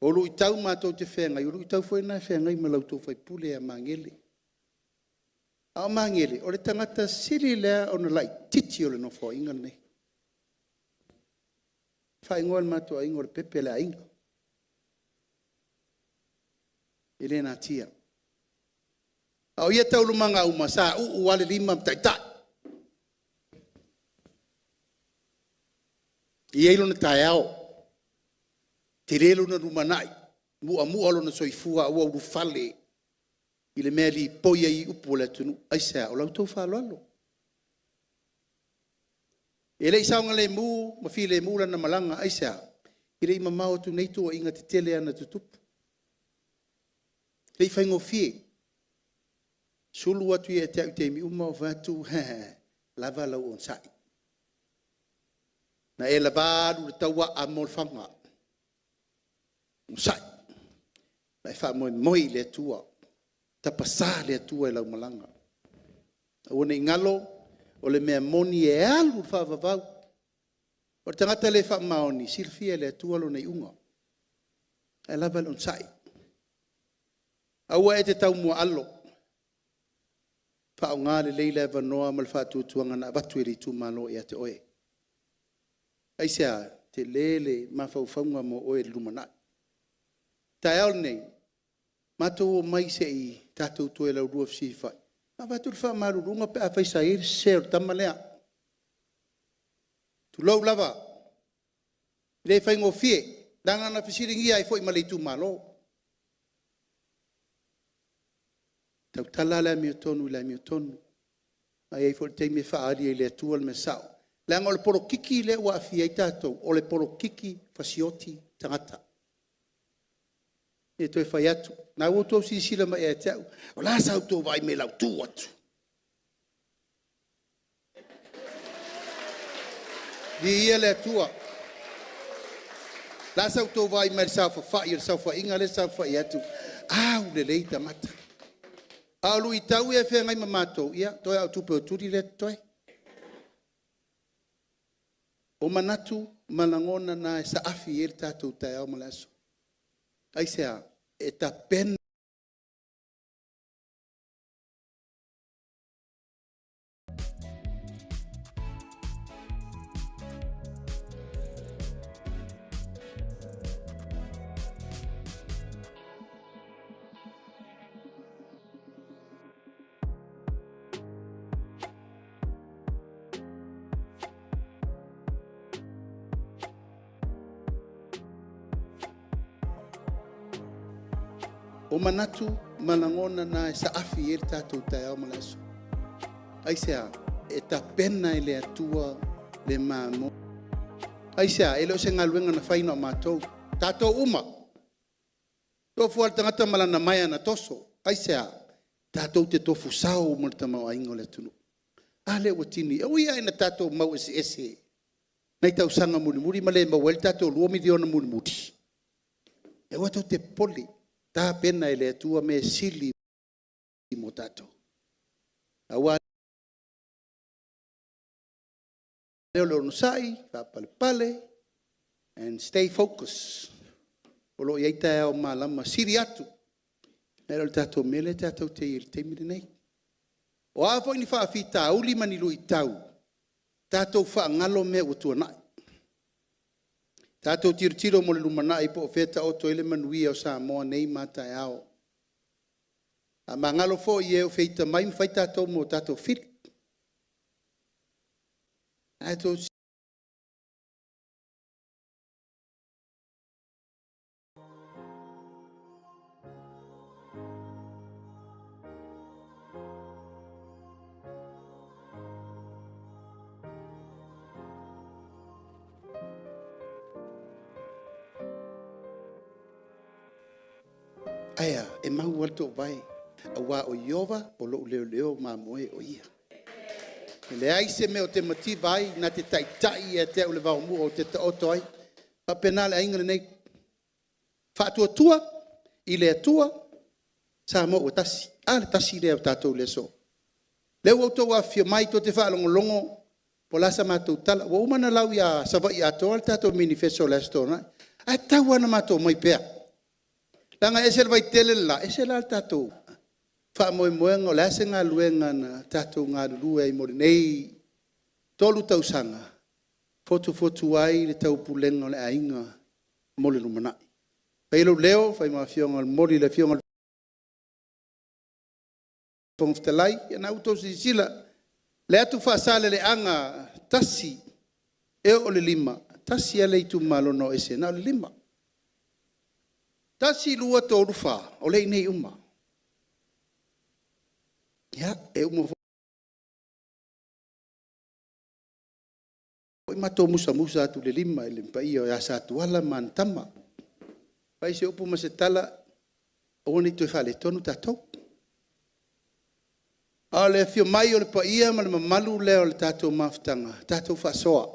O lui tau mātou te whengai. O lui tau fwoi nai whengai malau tō whai pule a mangele. A mangele. O le tangata siri lea o na lai titi o le no fo inga nei. Whaingoa le mātou a ingo le pepe le a inga. Ele na tia. Au ia tau lumanga uma sa u wale lima tai. Ia ilo na tai au. Te relo na rumanai. mua lona soifua ua ulu fale i le mea li poia i upu le tunu aisea o lautou faloalo e le isaunga le mu ma fi le mu lana malanga aisea i le imamao tu nei tu inga te tele ana tutupu le faingo fie sulu atu e te mi uma o vatu lava lau on sai na e la baru le taua a molfanga sai na fa moi le tua tapasa le tua e lau malanga o ne ngalo o le mea moni e alu fa vavau o tangata le fa maoni silfia le tua lo nei unga e lava on sai aua e te tau mua alo fa nga le leila vanoa mal fa tu tuanga na batu ri tu malo e te oe aisia te lele ma fa faunga mo oe lumana tael nei mato mai se i tatu tu e la rua sifa ma batu fa maru runga pe fa sair ser tamalea tu lo lava le fa ngofie danga na fisiringi ai foi male tu malo tau tala la miotonu ai ai fol te me fa ari le tual me sao la ngol poro kiki le wa fi ai tato o le poro kiki fasioti tangata e to fa yatu na wo to si sila ma e tau o la sa to vai me la tu atu di le tua la sa to vai me sa fa inga le sa fa yatu le leita mata alu itau e fe ngai mamato ia toi au tupe turi le toi o manatu malangona na sa afi el tatu tai au malaso ai sea eta pen o manatu malangona na sa afi el tatu tai au malaso ai sea eta pena ele atua le mamo ai sea elo se ngaluenga na faina matou tato uma to fual tangata malana mai na toso ai sea tato te tofu sao mo tama aingo le tunu ale watini o ia ina tato mau ese nei tau sanga muri male ma wel tato luomi diona muri e wato te poli ta pena ele tua me sili motato awa leo no sai va pale and stay focused olo yaita o malama siriatu ero tato mele tato te nei o afo ni fa fita uli mani lui tau tato fa ngalo me o tu na tato tiro mo le lumana i po feta o toile manui o sa mo nei mata ao a mangalo fo ye o feita mai fai tato mo tato fit ato aya e mau alto vai awa o Iova o lo leo ma moe o ia le ai se me o te mati vai na te tai e te o le va mu o te oto ai pa penale ainga nei fa tua i le tua sa mo o tasi ale tasi le tato le so le o to wa fi mai to te fa longo po la sa mato tala o mana lau ya sa va ya to tato manifesto la stona a tawana mato mai pe langa esel vai tele la esel al tato fa mo moengo la senga luenga na tato nga lue i nei tolu tau sanga fotu ai le tau pulengo le ainga mo le lumana pelo leo fai ma fionga al mori le fionga pongftelai na auto sila le atu fa sale le anga tasi e o le lima tasi ale tu malo no ese na le lima Tasi lua tō ruwha, o lei nei uma. Ia, e uma o mato musa atu le lima le pai o ya sa tuala man tama. Pai se upu masetala o ni to fale tonu tatou. Ale fio mai o le pai ma le malu le o le tatou maftanga, tatou fa soa.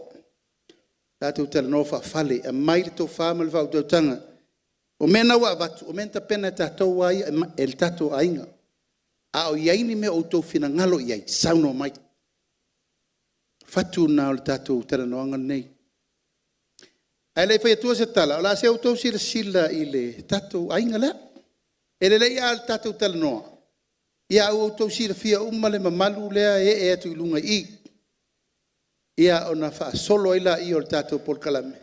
Tatou tele no fa fale e mai le to fa mal va o tanga. O mena wa batu, o menta pena tatou ai el tatou ainga. A o yaini me o to fina ngalo yai sauno mai. Fatu na o le tatou talanoaga nei. Ai lei fai atua se tala, o la se outou sila i le tatou aiga lea. E le lei a le tatou talanoa. Ia au outou sila fia uma le mamalu lea e atu i lunga i. Ia ona faasolo ai la i o le tatou polkalame.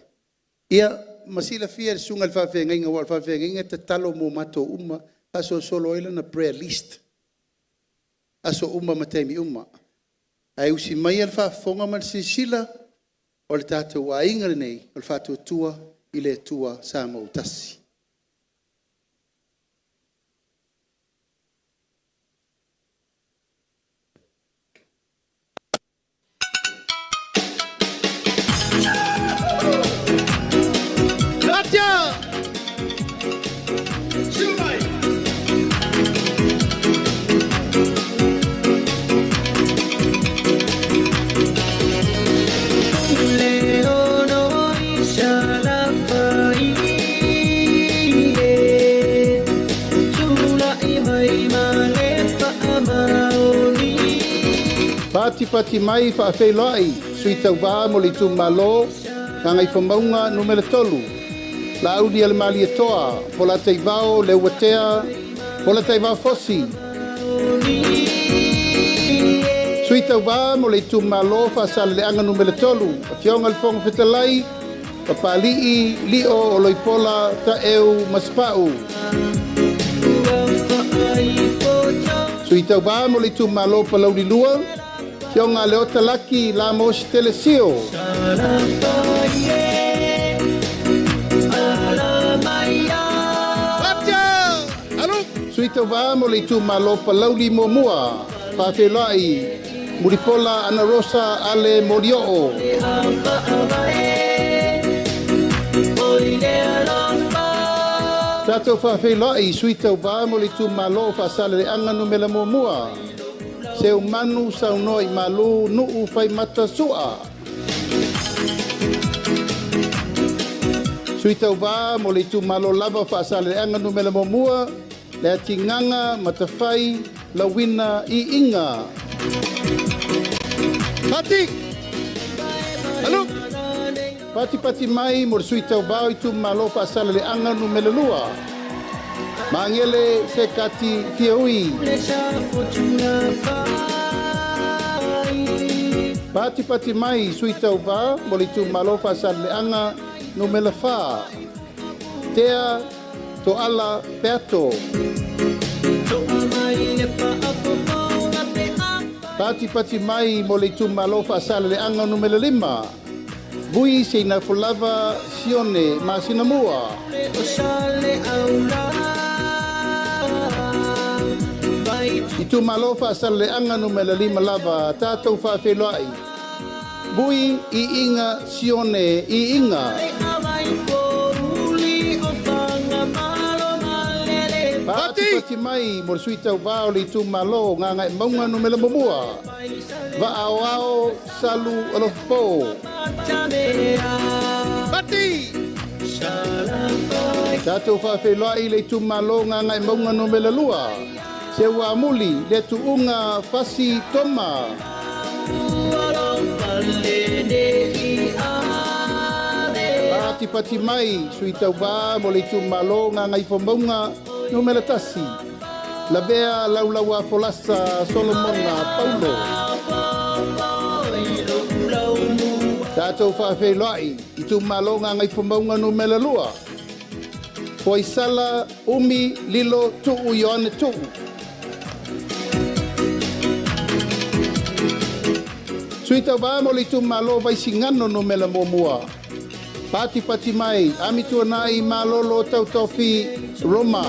Ia masila fia le sunga le faafeagaiga ua le faafeagaiga te talo mo matou uma aso solo ai lana prayer list. Aso uma ma taimi uma. Ai usi mai al whaafonga man sila o le tātou ainga nei o le whātua tua i le tua sa mautasi. Pati mai whaafeiloi, sui tau wā mo le tu malo, ngā ngai whamaunga numera tolu. La audi al mali atoa, po la tei vao, le watea, po la tei vao fosi. Sui tau wā mo le tu malo, whaasale le anga numera tolu, a fionga le fonga whitalai, papalii, lio o loipola, ta eu maspau. Sui tau wā mo le tu malo palauri lua, Kionga leo talaki la moshi telesio. Suita wa mo le tu malopa lauli mo mua. Whawhelai, muripola ana rosa ale morioo. Tato whawhelai, suita wa mo le tu malopa sale le anganu mela mo mua. Se o manu sau noi malu nuu fai mata sua. Suita uwa mo le tu malo lava whaasale anga numela mo mua, le ati nganga matawhai la wina I inga. Pati! Halo! Pati mai mo le suita uwa I tu malo whaasale le anga numela lua. Mangele se kati fiaui. Pati mai suita uva mo le tu malo whaasale anga no mela wha. Tea to ala peato. Pati mai mo le tu malo whaasale anga no mela lima. Bui se na fulava sione ma sinamua. I tu malo whaasale anga no mela lima lava tātou whaawheloai. Bui I inga sione I inga. Pati mai mo suita wao le tu malo ngā ngai maunga no mela mamua. Va ao salu alopo. Pati! Tātou whaawheloai le tu malo ngā ngai maunga no mela lua. Se wa muli le tu unga fasi toma. Pati mai suita wa mo le tu malo nga ngai fomaunga no mela tasi. La bea laulawa folasa Solomona Paulo. Tātou whawhelai I tu malo nga ngai fomaunga no mela lua. Poisala umi lilo tuu Ioane tuu. Suita wa mo le tu malo vai singano no mela momua. Pati mai, ami tua nai malolo tau tofi, Roma.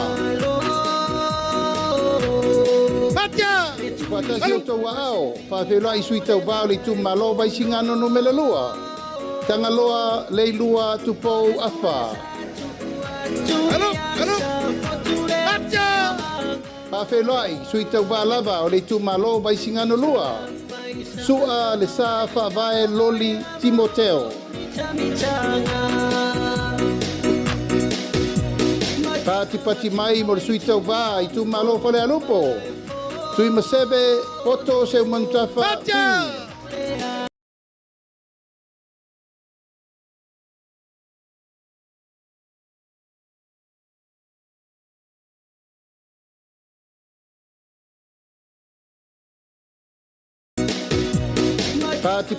Patia! Fatasi o tau ao, whawhelua i sui tau bao le tu malo vai singano no melalua. Tangaloa leilua tupou afa. Alo! Patia! Whawhelua i sui tau bao lava o le tu malo vai singano lua. Sua le sa whawai loli Timoteo. Pati mai mo le sui tau ba i tu malo fale alupo. Sui masebe poto se umanutafa. Patia!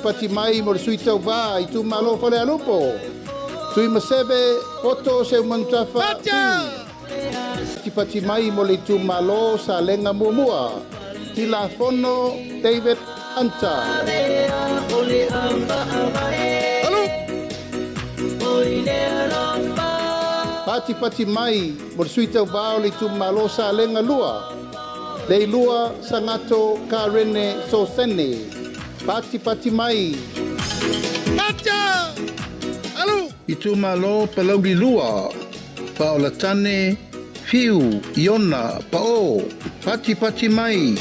Pati mai mo le sui tau ba i tu malo fale alupo. Sui masebe poto se umanutafa. Patia! Pati mai mo le tu malo sa lenga muamua. Tila fono David Anta. Alo! Pati mai mo le sui tau ba o le tu malo sa lenga lua. Le lua sangato ka rene so sene. Pati mai. Patia! Alo! I tu malo palau di lua. Paola tane. Fiu, Iona, Pao, Pati mai.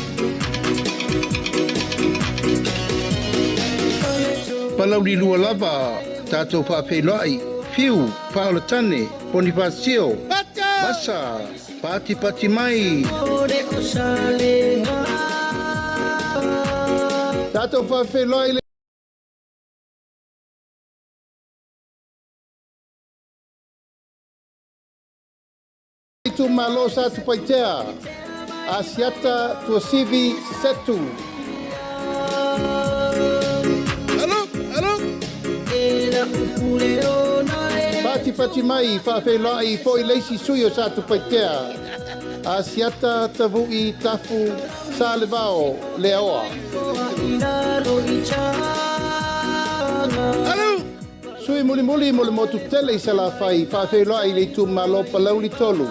Palau di lua lava, tato whawhelai. Fiu, Paola tane, Bonifacio, Patia! Basa, Pati mai. Tato whawhelai. Tu malo sa tu paitea. Asiata tu sivi setu. Alo! Pati mai whawhelai foi leisi suyo sa tu paitea. Asiata tavu i tafu sa levao leoa. Alo! Sui muli mo le motu tele i sala fai whawhelai le tu malo palau li tolu.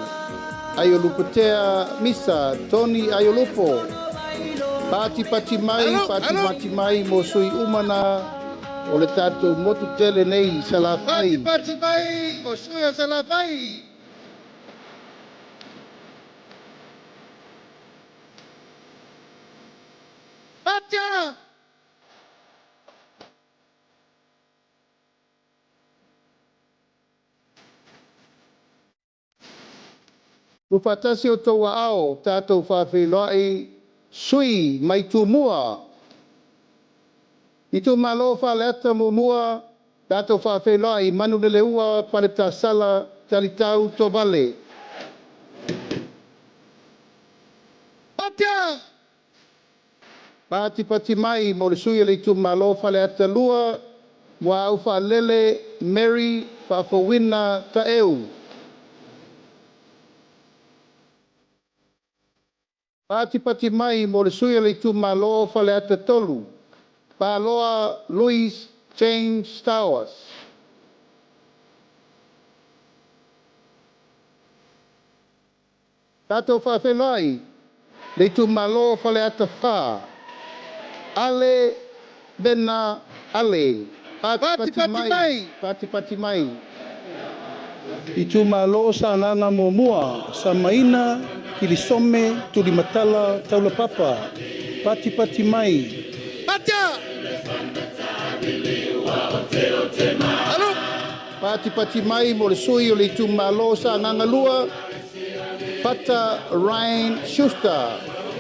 Ayoluputea misa Tony Ayolupo. Pati mai mo sui umana o le tatu motu tele nei salafai. Pati mai mo sui salafai. Patia! Ufatasi o toa ao tatou whawhelai sui mai tu mua. I tu malo whaleata mua tatou whawhelai manu le leua paleta sala talitau to vale. Patia! Pati mai mo le sui le tu malo whaleata lua wa au whalele Mary whawhawina ta eu. Pati mai mo le sui le tu malo whaleata tolu. Paloa Louis James Towers. Tato whawhelai, le tu malo whaleata wha. Ale bena ale. Pati mai. I tu malo sa nana mua, sa maina, kilisome, tulimatala, taula papa. Pati mai. Patia! Alo! Pati mai mo le sui o le tu malo sa ngangalua. Pata Ryan Schuster.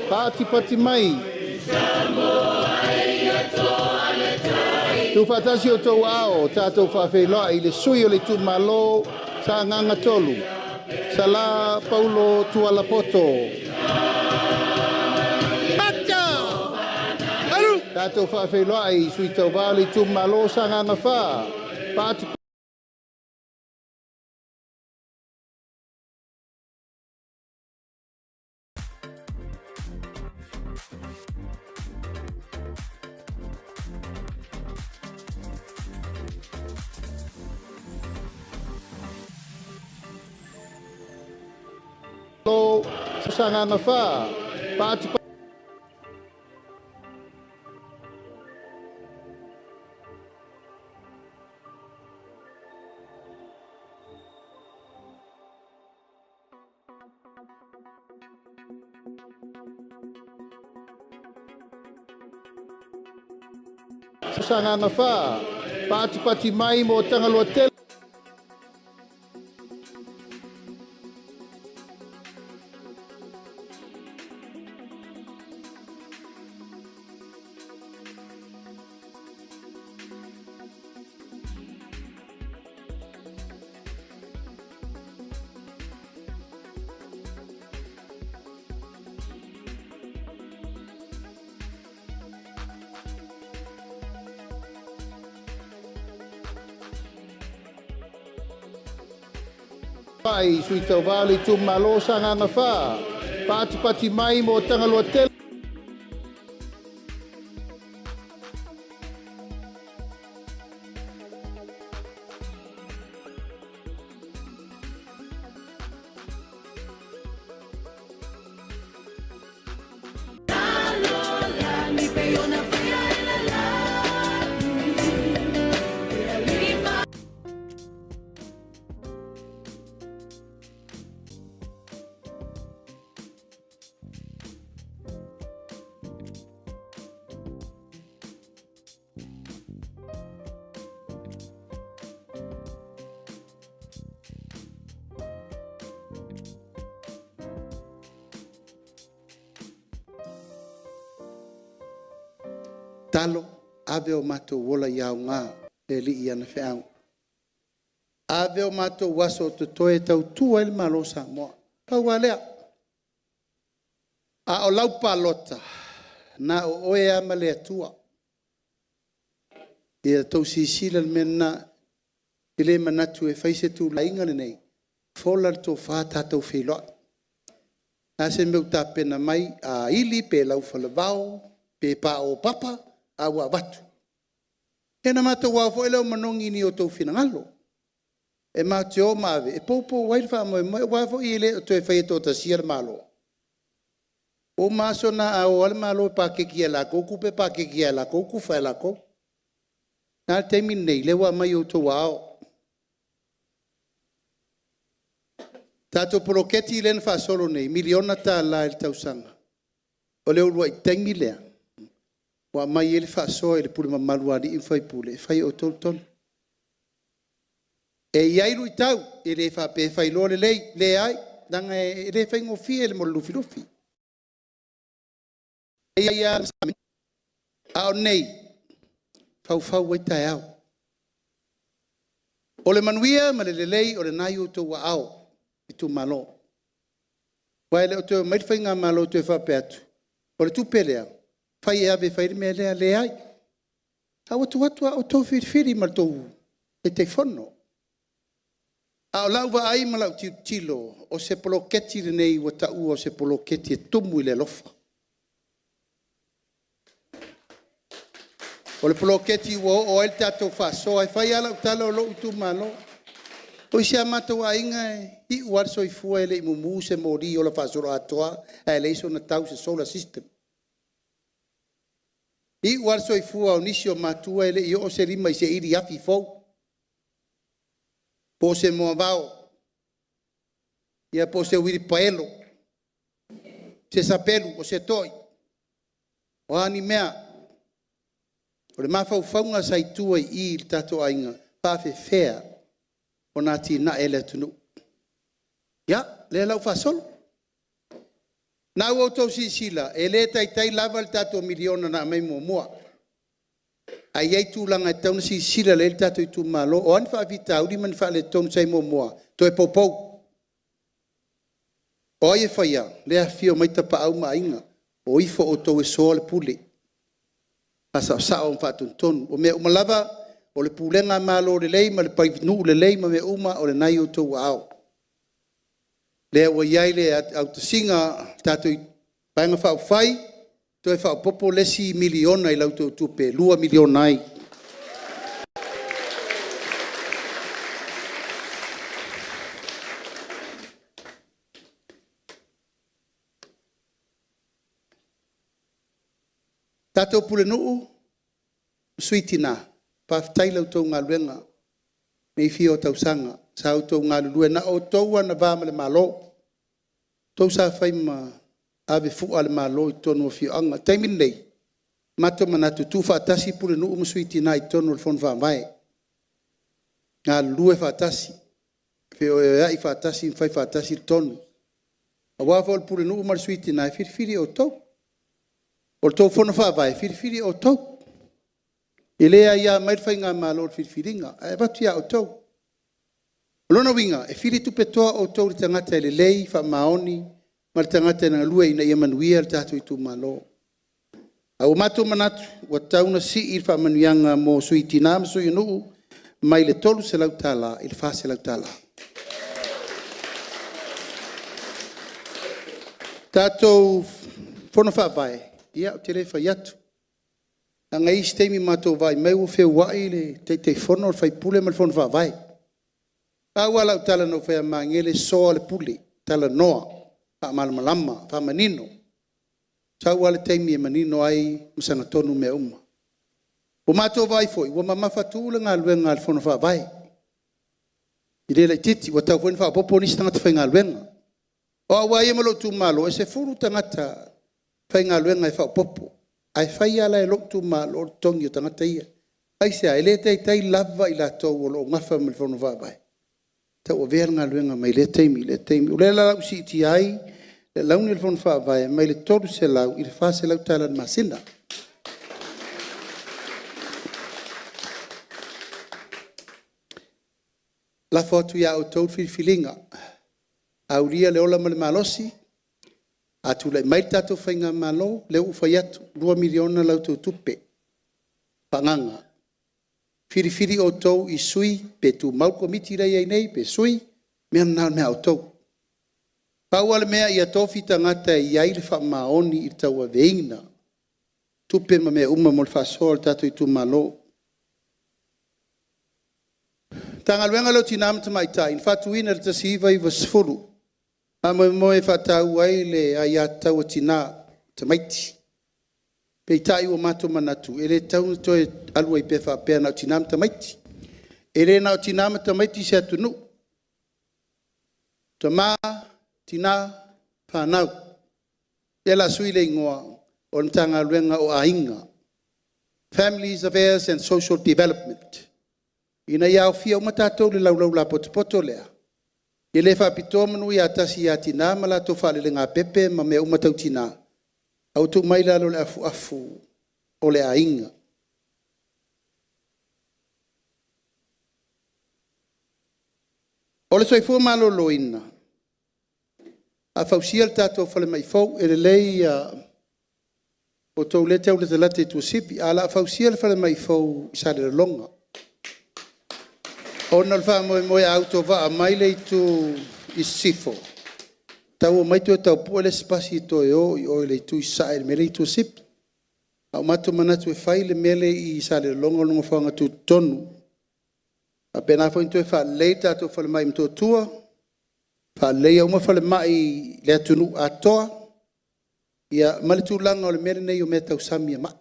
Pati mai. Tu fatasi o tau ao, tātou whawhelai, le sui o le tu malo sa nganga tolu. Sala Paulo Tualapoto. Patia! Alo! Tātou whawhelai, sui tau wale tu malo sa nganga wha. Pati Sanga na fa. Paatu pa. Sanga na fa. Paatu pati mai mo tanga lotel. Pai sui tau vale tu malo sanga na fa. Paatu pati mai mo tanga lotel. Talo ave o mato wola iau ngā e li i ana whiau. Ave o mato waso te toe tau tua ili malo sa moa. Pau alea. A o laupa lota na o oe ama lea tua. Ia tau sisila mena ile manatu e faise tu lainga nei. Folar to fata tau whiloa. Ase meu ta pena mai a ili pe lau falavao pe pa o papa. Awa watu. Kena mata wafo ele o manongi ni o tau finangalo. E mate o mawe. E popo waifa mo e wafo ile o toi whai to ta siar malo. O maso na a o al malo pa ke kia la koku pe pa ke kia la koku whai la koku. Nā teimi nei lewa mai o tau ao. Tato poroketi len fa solo nei. Miliona ta la il tau sanga. O leo lua i tengi lea. Wa mai ele fa so ele pule mamalu ali infai pule fai o tolton e iairu itau ele fa pe fai lo le le ai danga ele fai ngo fi ele mo lu filofi e ia a nei fau wai tai au o le manuia ma le lei o le nai o to wa au i tu malo wa ele o to mai fai nga malo to fa pe atu o le tu pelea fai ave fai me le ai. A watu o tō whiri ma tō e te whono. A o lau wa ai ma lau tilo o se poloketi nei wa tau o se poloketi e tumu i le lofa. O le poloketi o el tato whaso ai fai ala utala o lo utu malo. O isi amata wa inga i uarso i fua ele i mumu se mori o la whasoro atoa e leiso na tau se solar system. I warso i fua o nisi o matua ele i o se rima i se iri afi fau. Po se moa vao. Ia po se wiri paelo. Se sapelu o se toi. O ani mea. O le mawhau whaunga saitua i il tato ainga. Pawhe fea. O nā tina ele tunu. Ia, le lau whasolo. Nā o tau si sila, e le tai lava le tato miliona na mai mua. Ai ai tūlanga e tauna si sila le tato i tū malo, o an whaavita uri man wha le tonu sai mua. To e popou. O ai e whaia, le a fio mai tapa au mainga, o ifo o tau e soa le pule. Asa o sao on whaatun tonu. O mea umalava, o le pulenga malo le lei, ma le paivinu le lei, ma me uma o le nai o tau au. Le wa iai le au te singa tato i paenga whao whai, to e whao popo lesi miliona i lauto tupe, 2 miliona ai. Tatou pule nuu, suitina, paftai lau tau ngā luenga, nei fi o tau sanga, sa tau ngā luenga, o tau ana vāma le malo, tau sa fai ma ave fu ale malo i tonu o fi anga, taimin nei, mato manatu tu fatasi pule nuu musuitina i tonu o fon vāmai, ngā lue fatasi, fe o i fatasi, fai fatasi tonu, a wafo al pule nuu musuitina, firifiri o tau, o tau fono whawai, firifiri o tau. I lea ia mai whai ngā mālo whiriwhiringa, e watu ia o tau. Lona winga, e whiri tupe toa o tau li tangata ele lei, wha maoni, ma li tangata na lua ina ia manuia li tātou i tu mālo. A o mato manatu, wa tauna si i wha manuianga mo sui tina, ma sui nuu, mai le tolu se lau tāla, i le wha se lau tāla. Tātou fono whawai, ia o te le whai atu. Na ngai steimi mato vai mai o fe wai le te fono fai pule mal fono va vai. A wala tala no fe mangele so le pule tala noa pa mal malama fa manino. Sa wala teimi manino ai msanga tonu me uma. O mato vai foi o mama fatula ngal wen ngal fono va vai. Ile le titi o ta fono fa popo ni stanga fa ngal wen. O wa ye malo tu malo se furu tangata fa ngal wen ngai fa popo. Ai fai ala e loktu ma lo tongi o tangata ia. Ai se ai le tai lava i la tau o lo ngafa me fono va vai. Ta o ver nga luenga mai le teimi. O le la usi iti ai, le launi il fono va vai, mai le toru se lau, i le fa se lau tala na masina. La fotu ia o tau filinga. Auria le ola male malosi, atu le mai tato whainga malo, leo ufai atu, 2 miliona lau tau tupe. Panganga. Firifiri o tau i sui, pe tu mau komiti rei ai nei, pe sui, mea mea o tau. Pau ale mea ia tofi tangata i aile wha maoni i tau a veina. Tupe ma mea uma mol fasol tato i tu malo. Tanga luenga lo tinam tamai tai, fatu ina rita siva i vasfuru. Amo moe whatau ai le aia tau o tina tamaiti. Pei tai o mato manatu. E le tau toe alua i pefa pēr na o tinam tamaiti. E le na o tinam tamaiti se atunu. Tama, tina, whanau. E la sui le ingoa o ntanga luenga o ainga. Families, Affairs and Social Development. Ina iau fia umatatou le laulau la potopoto lea. I le whapitoa manu i atasi i atina, ma la to whale le ngā pepe, ma mea umatau tina. Au tu mai lalo le afu o le ainga. O le soifua malo loina. A fausia le tato whale mai fau, e le lei o tau le tau le talate tu sipi, a la fausia le whale mai fau i sa le longa. Ona le wha auto wa a mai le tu i sifo. Tau o mai tu tau pua le spasi to e o le tu i sae me le tu sip. Au mato manatu e whai le mele i sa le longa whanga tu tonu. A pena fo into e wha le tato whale mai mto tua. Wha le au ma whale mai le atunu atoa. Ia male tu langa o le mele nei o me tau sami a maa.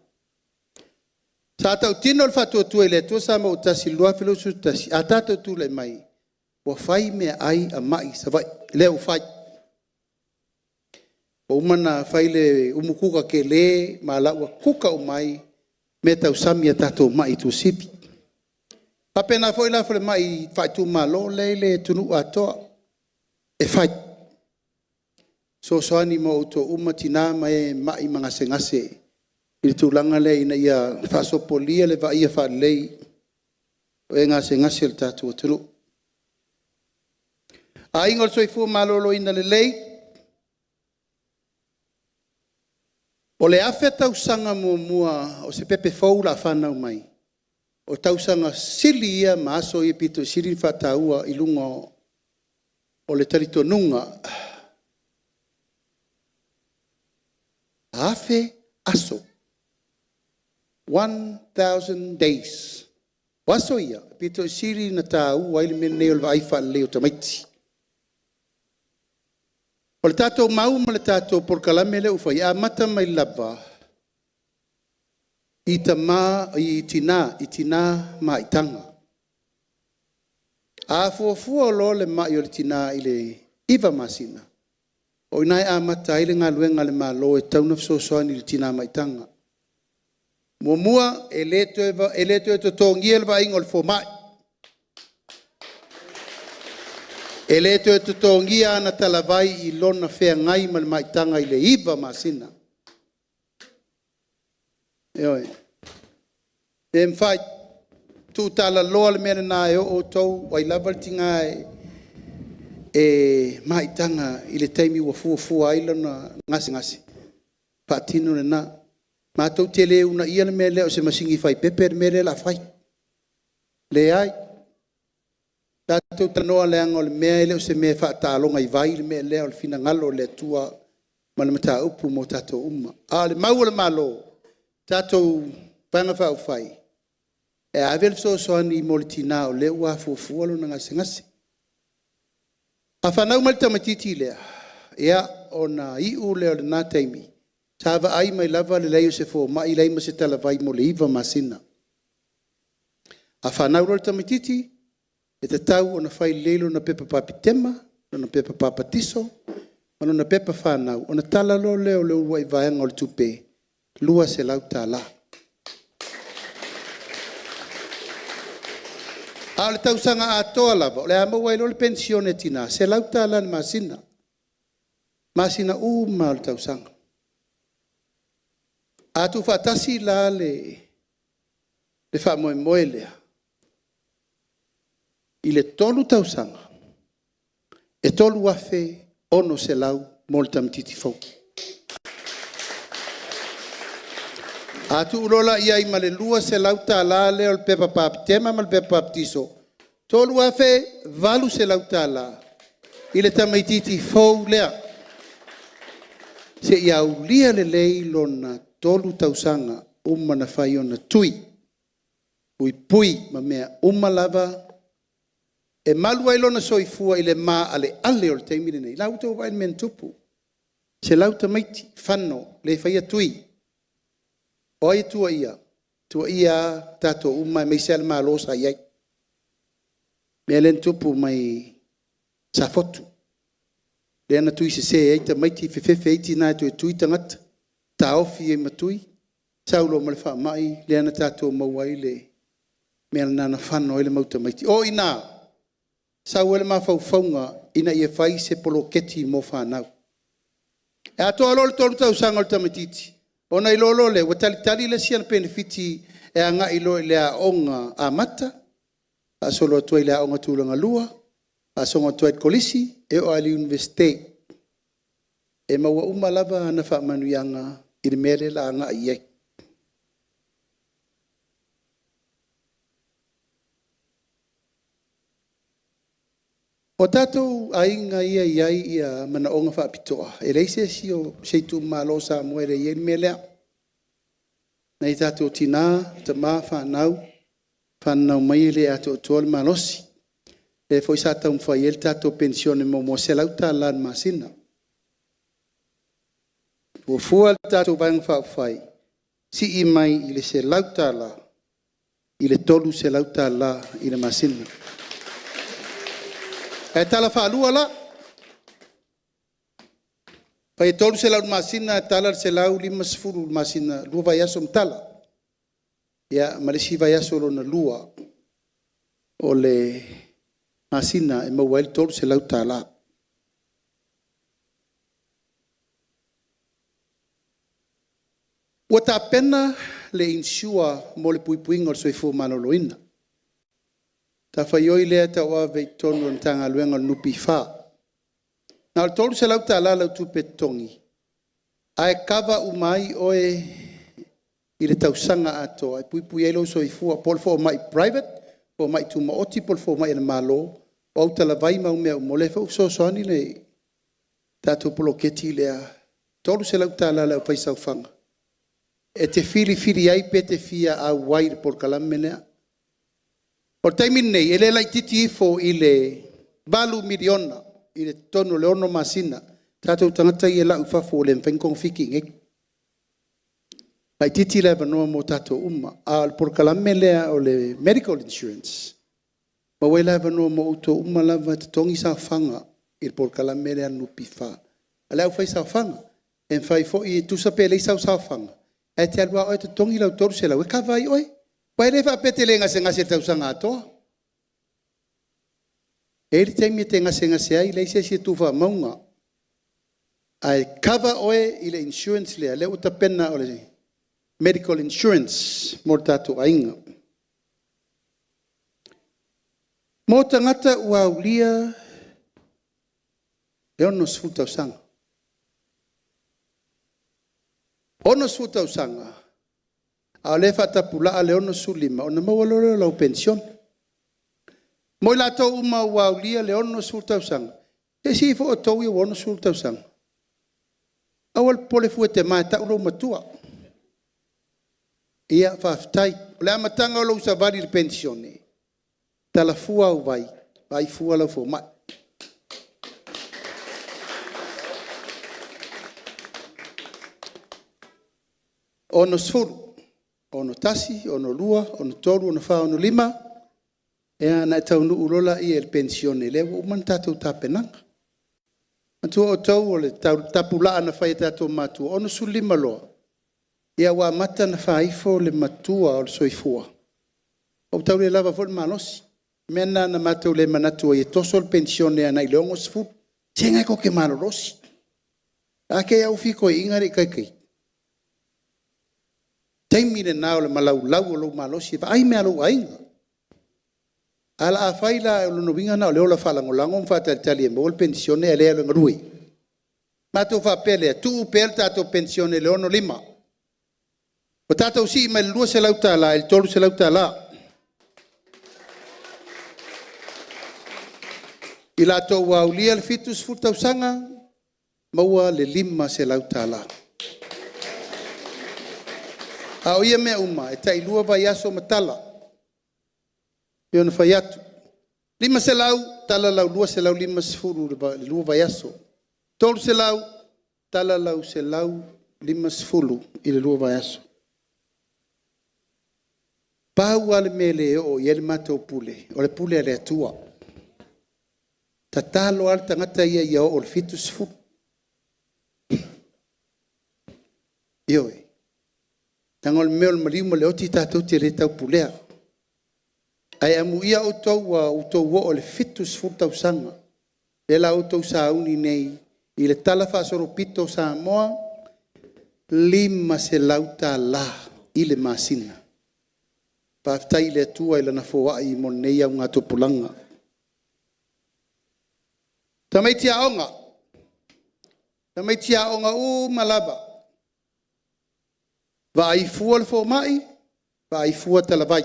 Sa tau tino le fatua tua le tua sa mau tasi lua filo su tasi. A tato tu le mai. Wa fai mea ai a mai sa vai. Leo fai. Wa umana fai le umukuka ke le. Ma la wa kuka o mai. Me tau sami a tato mai tu sipi. Papena foi la fai mai fai tu malo le tunu atoa. E fai. So soani mo uto umatina mai mangase ngase. I tūlanga le ina ia whasopolia le wa ia wha lei o e ngase ngase le tātua turu. A ingol soifua malolo ina le lei o le awhe tausanga mua o se pepe fau la whanau mai o tausanga sili ia maaso i pito siri whataua i lunga o le tarito nunga awhe aso 1,000 days. Waso ia, pito siri na tau, waili mene o lwa aifa leo tamaiti. O le tatou mau ma le tatou por kalame le ufa, ia mata mai lava. I tina maitanga. A fuafua lo le mai o le tina i le iwa masina. O inai a mata i le ngā luenga le malo e tauna fisosoani le tina maitanga. Mua e leto e to tongi el vai ngol fo mai. E leto e to tongi ana talavai I lona fea ngai mal maitanga I le iwa masina. Eoi. E mwhai, tu tala loa le mena nā e o tau, wai lawal tinga e maitanga I le taimi wa fua ailana ngasi. Patino le nā. Mātou te le una ia le mele o se masingi fai pepe le mele la fai. Le ai. Tātou tanoa le anga o le mea ele o se mea wha tālonga I vai le mea lea o le fina ngalo le tua ma le mata upu mo tātou umma. A le mau le malo. Tātou panga wha fai. E avel soani mo le tina o le ua fuafua lo na ngasi. A whanau malta matiti lea. Ea o na iu leo le nā taimi. Tava ai mai lava le leo se fo mai lei ma se tala vai mo le iwa masina. A whanau lo le tamatiti. E te tau o na whai lelo na pepa papitema. Na pepa papatiso. Ono na pepa whanau. O na tala lo leo leo wai vaenga o le tupe. Lua se lau tāla. A le tausanga atoa lava. O le ama wai lo le pensione tina. Se lau tāla ni masina. Masina uma o le tausanga. A tu whatasi la le wha moe lea. I le tolu tausanga. E tolu afe ono se lau mo le tamatiti fau. A tu ulola ia I male lua se lau tāla le o le pepa papitema ma le pepa papitiso. Tolu afe valu se lau tāla. I le tamatiti fau lea. Se ia ulia le lei lona tolu tausanga umma na whai ona tui. Pui ma mea umma lava. E malua ilona soifua I le maa ale o le teimine nei. Lau tau vai men tupu. Se lau tamaiti whanno le whaia tui. O ai tua ia. Tua ia tato umma mai se ale maa losa iai. Mea len tupu mai sa fotu. Le ana tui se ai tamaiti fefefe eiti nai tu e tui tangata. Ta ofi e matui, saulo ma le wha mai, le ana tātou mauai le mea nana whanno ele mauta maiti. O ina, sau ele mawhauwhaunga ina ia whai se poloketi mo whanau. E atoa lolo tolu tau sanga o le tamatiti. O nei lolo le, wa talitali le siana benefiti e anga ilo le a onga a mata, a solo atua i le a onga tūlanga lua, a songa atua i kolisi, e o ali universite. E maua uma lava ana wha manuianga I le mere la anga iei. O tātou ainga ia iai ia mana onga wha apitoa. E reise si o seitu malo sa moere iei me lea. Nei tātou tina, ta maa whanau mai le ato toa le malosi. E foi sa tau mwhai el tātou pensione mo se lau tā lan masina. O fual tātou vang whai. Si I mai I le se lau tāla. I le tolu se lau tāla I le masina. E tala whaalua la. Pai tolu se lau masina, tala se lau 5 masina. Lua vai aso mtala. Ia, marisi vai aso lo na lua. O le masina e mawai tolu se lau tāla. Ua tā pena le insua mo le puipuinga o soifu manoloina. Ta whaioi lea ta oa vei tonu an tanga luenga nupi wha. Nā le tolu se lau tā la lau tupe tongi. Ae kawa umai oe I le tausanga atoa. E puipui elo soifu a polfo mai private, po mai tu maoti polfo mai na malo. O au tala vai mau mea umolefa so soani le tātou poloketi lea. Tolu se lau tā la lau paisau whanga. E te fili ai pe te fia a wair por kalammenea. O taimin nei, ele lai titi ifo I le balu miliona, I le tono le ono masina, tātou tangata I e lau fafo le mwhenkong fiki ngek. Ai titi leva no mo tato uma. Al por kalame lea o le medical insurance. Ma wai leva no mo uto uma lava te tongi sa fanga. Il por kalame lea nupi fa. Alea ufai sa fanga. En fai fo i tu sape le sa fanga. E te alua oe te tongi lau toru se lau. E ka vai oe. Pai le fa pete le ngase ngase tau sanga atoa. E ri taimi te ngase ai le se tu fa maunga. Ai cover oe i le insurance lea. Le uta pena o le medical insurance mo tatu ainga. Mo tangata ua ulia le ono sfuta usanga. Ono sfuta usanga. A le fata pula le ono sulima. Ona mawalore lau pension. Mo la to uma ua ulia le ono sfuta usanga. E si fo o tau i ono sfuta usanga. Awal pole fuete mai ta ulo matua. Ia whaftai. O le amatanga o lau savari le pensione. Tala fua au vai. Vai fua lau fo mai. Ono sfuru. Ono tasi, ono lua, ono toru, ono wha, ono lima. Ea na tau nu urola i el pensione. Lewa uman tatou tapenanga. Antua o tau o le tapulaa na whai tatou matua. Ono su lima loa. Ia wa mata na whaifo le matua o le soifua. O tau le lava fo le malosi. Mena na matau le manatua i toso le pensione ana i leongo sfu. Senga ko ke malorosi. Ake au fiko i ingari kai kai. Taimi le nao le malau lau o lo malosi. Ai mea lo ainga. Ala a faila o no vinga na o leo la falango lango mfata tali e mo le pensione e lea lo ngarui. Matou fa pele tu pel tatou pensione le ono lima. O tatou si ma lua se lau tala, il tolu se lau tala. I la tau waulia le fitus futau sanga, maua le lima se lau tala. A o ia mea uma, e tai lua vai aso matala. E ona fai atu. Lima se lau, tala lau lua se lau lima se furu, lua vai aso. Tolu se lau, tala lau se lau lima se fulu, i le lua vai aso. Pau ale mele o i ele matou pule, o le pule ale atua. Tatalo al tangata ia o le fitu sifu. Ioi. Tangol meo le marimu le oti tatou te re tau pulea. Ai amu ia o tau o le fitu sifu tau sanga. E la o tau sauni nei, i le tala whaasoro pito sa moa, lima se lauta la i le masina. Paftai le tua i lana foa i mon nei au ngā topulanga. Tamaitia onga. Tamaitia onga o malaba. Va ai fua le fo mai, va ai fua talavai.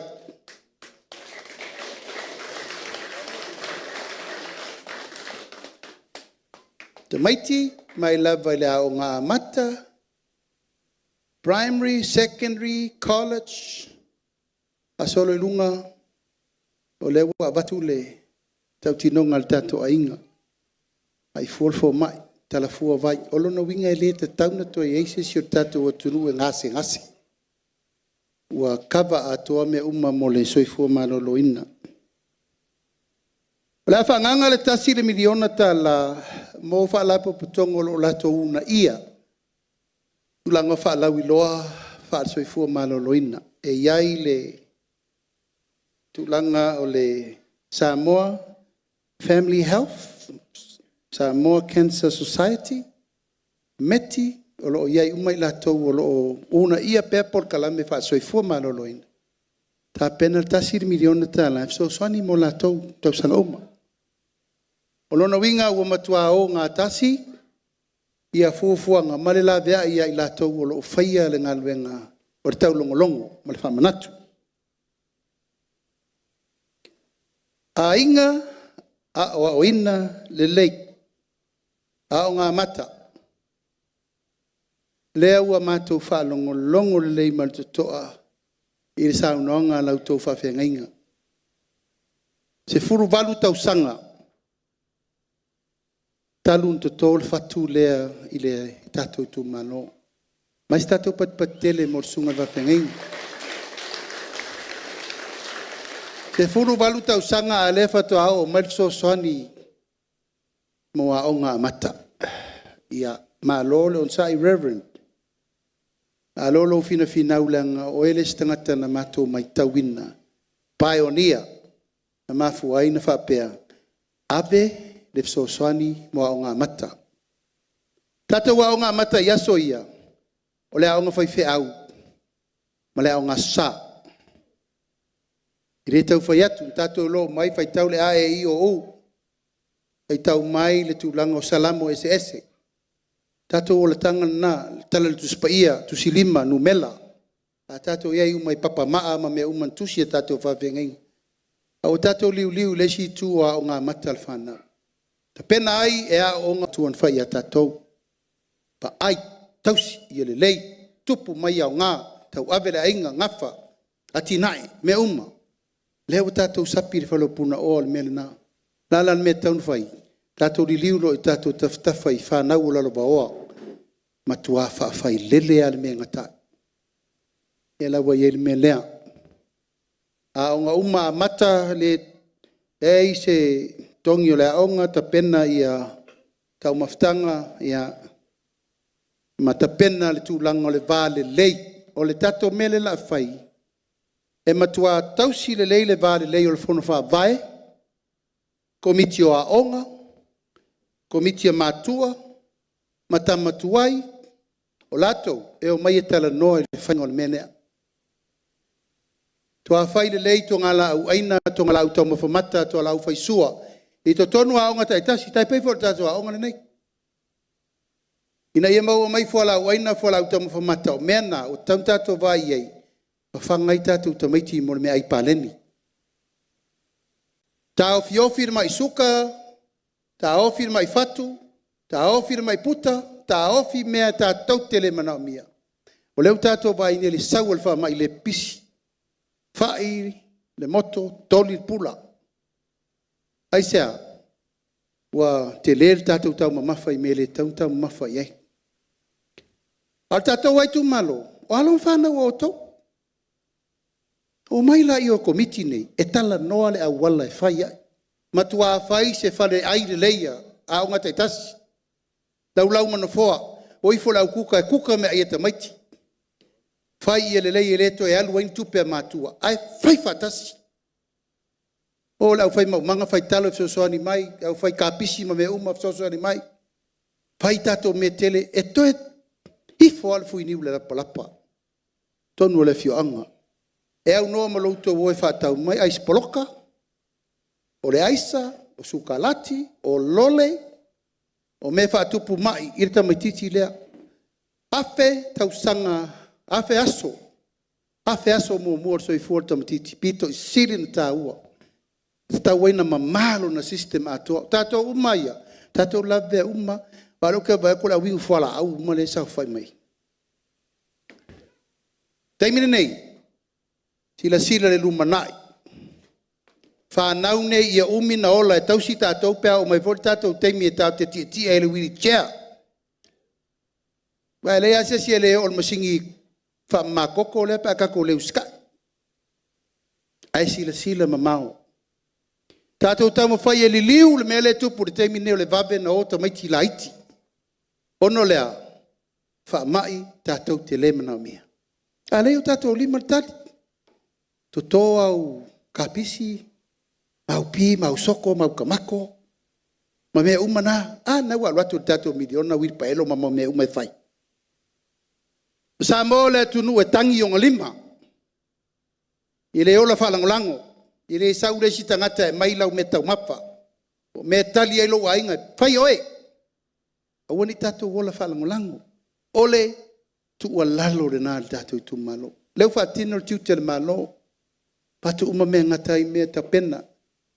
Tamaiti mai lava le onga mata, primary, secondary, college, asolo lunga o le wa batu le tau tinonga le tato ainga. Ai fo mai tala fua vai o lono winga le te tauna to e ese si o tato o tunu e ngase ngase. Ua kava atoa me uma mo le soifua malolo ina. La whanganga le tasi le miliona tala mo whaalapo putongo lo lato una ia. Ulanga whaalawi loa whaal soifua malolo ina. E iai le tulanga o le Samoa Family Health, Samoa Cancer Society, Meti, o lo iai umai latou o lo una ia pepor kalame wha soifua malolo ina. Ta pena tasi le miliona tala, so swani mo latou tau sanga uma. O lona winga ua matua o ngā tasi, ia fuafuanga male la vea ia i latou o lo whaia le ngaluenga o le tau longolongo, ma le whamanatu. A inga, a o ina le lei, a o ngā mata. Lea ua mātou whaalongolongo le lei mal tutoa i le saunoanga lautou whawhengainga. Se furu valu tau sanga, talun to tol fatu lea i le tatou tu mano. Mas tatou patele mo sunga va fengai. Te furu balu tau sanga alefa to ao mal so soni mo a onga mata. Ia ma lolo on sai reverend. A lolo fina ulanga o ele stangata na mato mai tawina. Pioneer na mafu aina fa pea. Ave le so soni mo a onga mata. Tata wa onga mata yaso ia. O le aonga fai fe au. Ma le aonga sa. I re tau fai atu, tātou lo mai fai tau le ae i o o. Fai tau mai le tūlanga o salamo ese ese. Tātou o le tanga na, tala le tuspaia, tusilima, numela. A tātou iai umai papa maa ma mea uman tusi a tātou whawengeng. A o tātou liu le si tū a o ngā mata al whanau. Ta pena ai e a o ngā tuan fai a tātou. Pa ai tausi i le lei, tupu mai au ngā, tau avele ainga ngafa, ati nai, mea uma. Leo tātou sapi le whalopuna o le mele nā. Lalan me taun whai. Tātou li liulo i tātou taftafa i whanau o laloba oa. Matua whai lele a le me ngata. E lawa i le me lea. A onga uma mata le e se tongi o le aonga ta pena i a tau maftanga i a mata pena le tūlanga o le vale lei. O le tātou mele la whai. E matua tausi le leile vale lei o le fono wha vai, komiti o aonga, komiti a matua, matamatuai, o lato e o mai e tala noa le whainga o le menea. Tua whai le lei to ngala au aina, to ngala au tau mawhamata, to ngala au whai sua. I to tonu aonga tai tasi, tai peifo le tātou aonga le nei. Ina ia mau o mai fuala au aina, fuala au tau mawhamata, o mena, o tau tātou vai ei. Whangai tātou tamaiti mo le mea ai pāleni. Tā ofi mai suka, tā ofi mai fatu, tā ofi mai puta, tā ofi mea tātou tele manao mia. O leu tātou vai ne le sau alfa mai le pisi. Whai, le moto, toli pula. Ai sea, wa te lere tātou tau mamawhai me le tau mamawhai ei. Al tātou ai tu malo, o alon whanau o tau. O mai la i o komiti nei, e tala noa le awala e whai ai. Matua whai se whale aire leia, a o ngatai tasi. Lau mana foa, o ifo lau kuka e kuka me ai e tamaiti. Whai i le leia leto e alu ain tupe a matua, ai whai whatasi. O lau whai mau manga whai talo e fsosoani mai, au whai kapisi ma me uma fsosoani mai. Whai tato me tele, e toe ifo alfu iniu le lapalapa. Tonu le fio anga. E au noa ma loutou o e whatau mai, ai spoloka, o le aisa, o sukalati, o lole, o me whatupu mai, irita mai titi lea. Afe tau sanga, afe aso mo muor so i fuorta mai titi, pito i siri na tā ua. Tau waina mamalo na sistema atua. Tātou umaia, tātou lave uma, waloka vai kula wingu fuala au uma le sa whai mai. Taimine nei, sila le lumanai. Whanau nei ia umi na ola e tausi tātou pēa o mai fori tātou teimi e tātou te tia e le wiri chair. Vai le asesi e le o masingi whamakoko le pēa kako le uska. Ai sila mamao. Tātou tau mawhai e li liu le mele tupu le teimi neo le vabe na o ta maiti la iti. Ono lea whamai tātou te le mana o mia. A leo tātou lima tali. Toto au kapisi, mau pi, mau soko, mau kamako, ma mea umana, na ua luatu tato miliona wirpa elo ma mea umai fai. Sa mo le tunu e tangi o lima, i le ola whalangolango, i le saure si tangata e mailau me tau mapa, o me tali e lo ainga, fai oe, a wani tato ola whalangolango, ole tu ua lalo re nā tato i tu malo, leu whaatino tiu te malo, patu uma mea ngatai mea ta pena.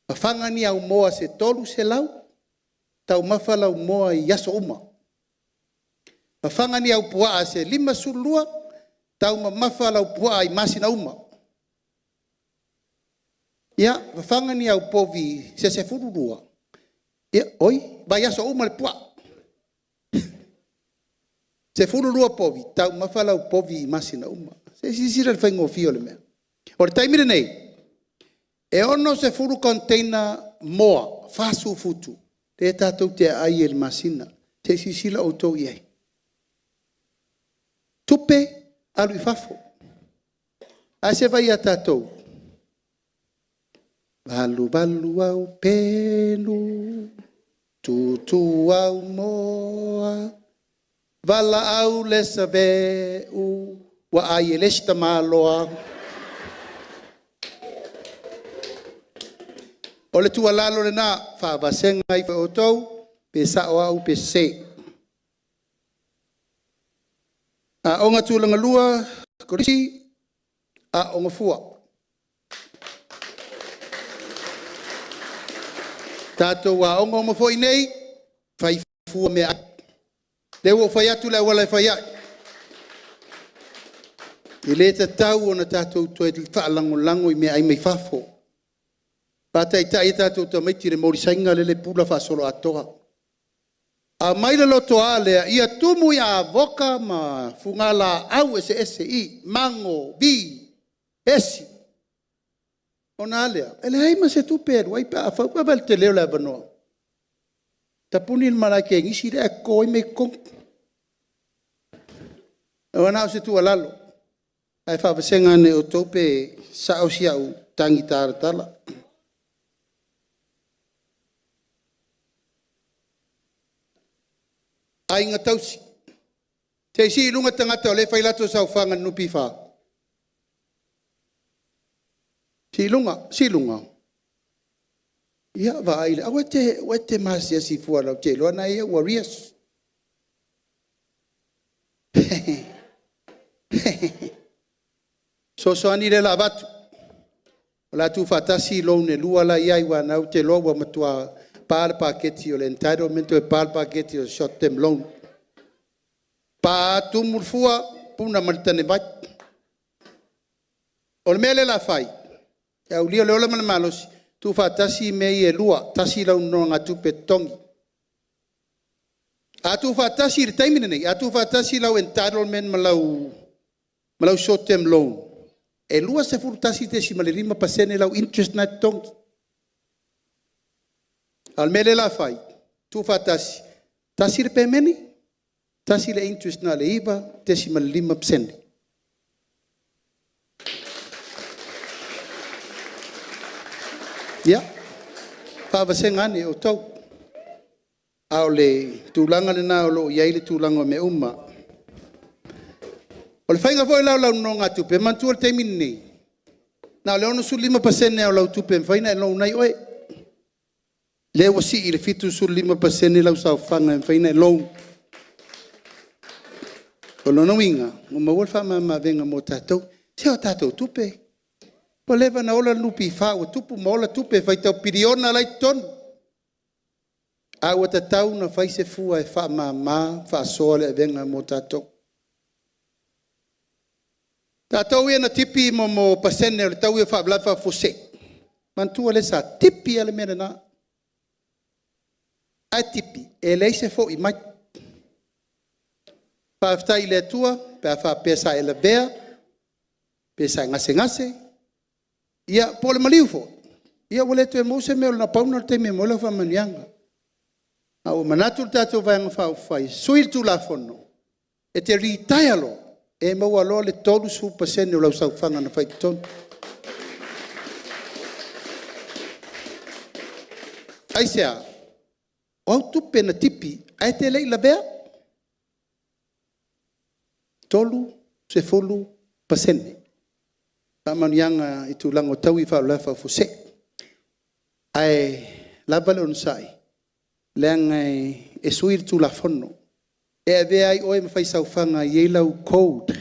Whangani au moa se tolu se lau, tau mawhala au moa i yaso uma. Whangani au puaa se 5 sulua, tau mawhala au puaa i masina uma. Ia, whangani au povi se fururua. Ia, oi, ba yaso uma le puaa. Se fulu lua povi, tau mawhala u povi i masina uma. Se sisira le whaingo fio le mea. O le taimire nei, e ono se fulu container moa, fasu futu, te tātou te ai e le masina, te sisila o tau iei. Tupe alu i fafo. A se vai a tātou. Valu au penu, tutu au moa, vala au lesa veu, wa ai lesta maloa. O le tua lalo le na, whaavasenga i o tau, pe sa o au pe se. A onga tūlanga lua, korisi, a onga fua. Tātou a onga fo nei, whai fua mea. Leo o whai atu leo wala whai ai. I le ta tau o na tātou toi whaalango lango I mea ai mei whafo. Pata I tai tātou ta maiti re mori sainga le pula whasolo atoa. A maila loto alea, ia tumu ia avoka ma fungala au ese I, mango, bi, esi. Ona alea, ele haima se tuperu, ai pa afau, pa bel te leo la vanoa. Tapuni il malaki e ngisi rea koi me kong. Wana au se tu alalo. Ai whapasenga ne o tope sa au si au tangi tāratala. Ai ngā tausi. Te isi ilunga tangata o le whailato sa ufanga nupi wha. Si ilunga. Ia wa aile. Awa te maasi asi fua lau te loa na ia warriors. So ani le la batu. La tu fatasi lo ne lua la ia iwa na te loa wa matua pal paketi o le entitlement o pal paketi o short term loan. Pa tu murfua puna maltane vai. O le mele la fai. E au lia le ola mana malosi. Tu fatasi mei e lua. Tasi lau no ngā tupe tongi. A tu fatasi le taimine nei. A tu fatasi lau entitlement malau short term loan. E lua se furu tasi te si male 5% lau interest na tongi. Al mele la fai. Tu fatasi. Tasi le pemeni. Tasi le interest na le iba. Te si male 5%. Ya. Whaavasengane o tau. Ao le tūlanga le nā o lo iai le tūlanga me uma. O le whainga fo lau no ngā tupe. Mantua le teimini nei. Nā le ono su 5% au lau tupe. Mwhaina e lau nai oe. Le wasi I le fitu su 5% lau sa whanga. Mwhaina e lau. O lo winga. O mawal wha ma venga mo tātou. Se o tātou tupe. O lewa na ola lupi wha o tupu ma ola tupe whai tau piriona lai tonu. A ua tatau na whai se fua e wha wha soa le venga mo tātou. Tātou ia na tipi mo pasene o le tau ia wha blafa fose. Mantua le sa tipi ale mena na. A tipi e leise fo I mai. Whaaftai le atua, wha pesa e la vea, pesa ngase. Ia pole maliu fo. Ia wale tu e mose meo na pauna te me mola fa manianga. A o manatu tātou vai ngā whai. Sui tu la fono. E te ritaya lo. E maua lo le tolu su pasene o lau sau whanga na whai tonu. Ai sea. O au tupe na tipi. Ai te lei la bea. Tolu se folu pasene. Manianga I tulango tau I whao lafa fuse. Ai labale on sai. Leanga e suir tu la fono. E ave ai oe mawhai sau whanga I lau code.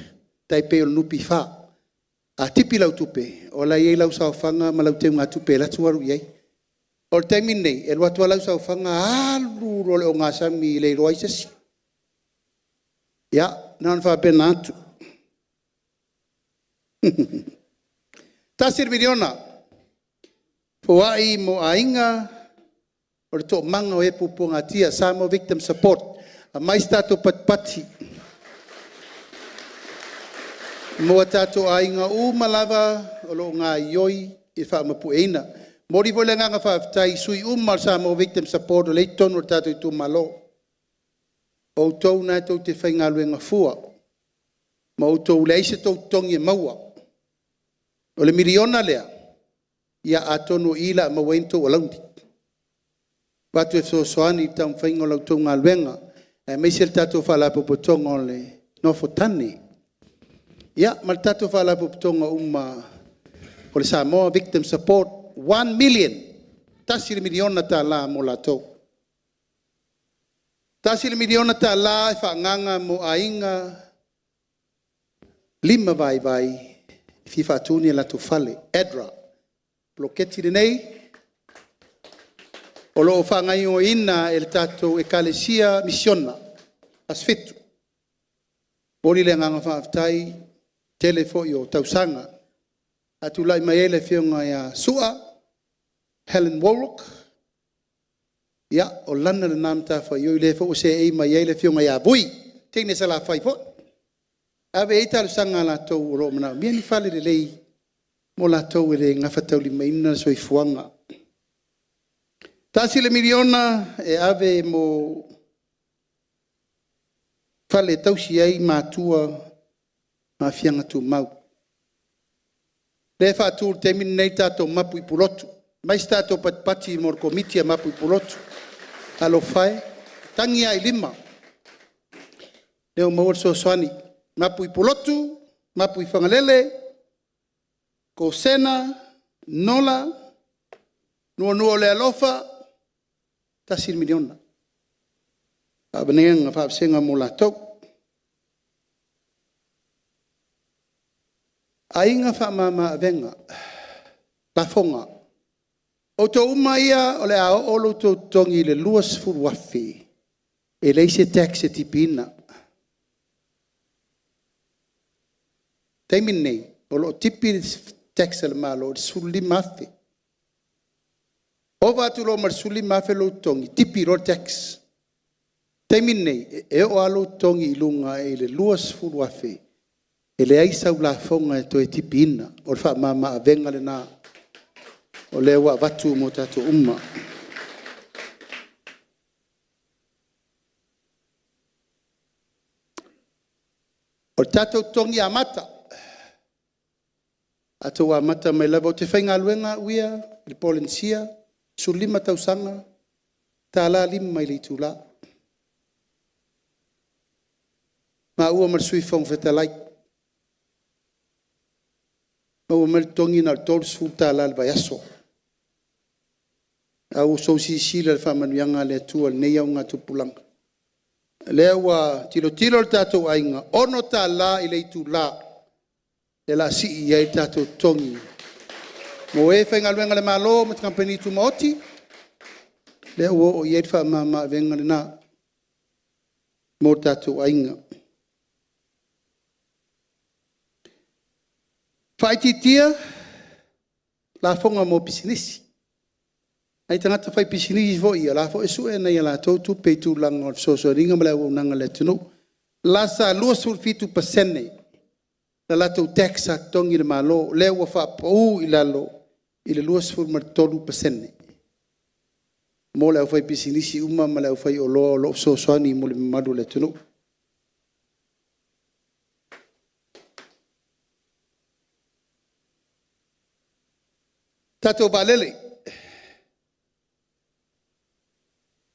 Tai pe o nupi wha. A tipi lau tupe. O la I lau sau whanga ma lau te ngā tupe la tuaru iei. O le taimin nei. E lua tua lau sau whanga alu role o ngā sami I le roa isasi. Ia. Nan wha pena atu. Tasir miliona. Fuai mo ainga. O le to manga o e pupunga tia. Samo victim support. A mais tato patpati. Mo tato ainga malava o lo ngā ioi I whaamapueina. Mori vole nganga whaaftai sui sa mo victim support o leiton o tato I tu malo. O tau nā tau te whainga luenga fua. Ma o tau leise tau tongi maua. O le miliona lea. Ia atono ila ma wento o laundi. Watu e soani tau whainga o lau tau ngā luenga. E meisel tato whalapo potonga o le nofo tani. Ia, ma tato whalapo potonga o le Samoa Victim Support 1 million. Tasi le miliona ta la mo la tau. Tasi le miliona ta la e whaanganga mo ainga 5 vai fi fatuni la tufale Edra. Bloketi de nei. O lo whaangai o ina el tato e kalesia misiona. Asfitu. Bori le nganga whaaftai telefo I o tausanga. Atulai mai ele fionga ia Sua, Helen Warwick. Ia, o lana le namta wha ioi le fo o se ei mai ele fionga ia Vui. Tene sa la whai fo. Ave e talu sanga la tau o romana. Mia ni whale le lei mo la tau e le ngawhatau li maina so I fuanga. Tasi le miliona e ave mo whale tausi ai mātua ma fianga tu mau. Le whātur te min nei tātou mapu I pulotu. Mais tātou patpati mor komitia mapu I pulotu. Alo whae. Tangi ai 5. Leo mawar so soani. Mapu I pulotu. Mapu I whangalele. Ko sena. Nola. Nua le alofa. Tasir miliona. Abanenga whaapsenga mo la tau. Ainga whaamama venga, la fonga. O to umaia o le ao olo to tongi le luas furuafi, e leise tax e tipina. Teimin nei, o lo tipi tax le malo, suli mafi. O vatu lo mar suli mafi lo tongi, tipi ro tax. Teimin nei, e o alo tongi ilunga e le luas furuafi. E le aisa ula fonga e to e tipina. O le wha mama a venga le nā. O le wa watu mo tato umma. O tato tongi a mata. Ato a mata mai lava o te whainga luenga uia. Le polensia. Su 5 tausanga. Tā la 5 mai le tula. Ma ua marsui fong fetalai. O mer tongi na tol sulta la vai aso. Au so si sila fa manuanga le tu al nei nga tu pulang. Le wa tilo tato ainga ono ta la ile tu la. E la si ia tato tongi. Mo e fa ngalwenga le malo mo company tu moti. Le o ia fa mama venga na. Mo tato ainga. Whaititia, la fonga mo pisinisi. Ai tangata whai pisinisi vo ia, la fo esu e nei la tautu peitu langa o soso ringa mala o nanga le tunu. La sa lua sulfitu pasene, la lato taxa tongi le malo, le ua wha pou ilalo, ile lua sulmar tolu pasene. Mo le au whai pisinisi uma mala au whai o lo soso ani mo le madu le tunu. Tato valele.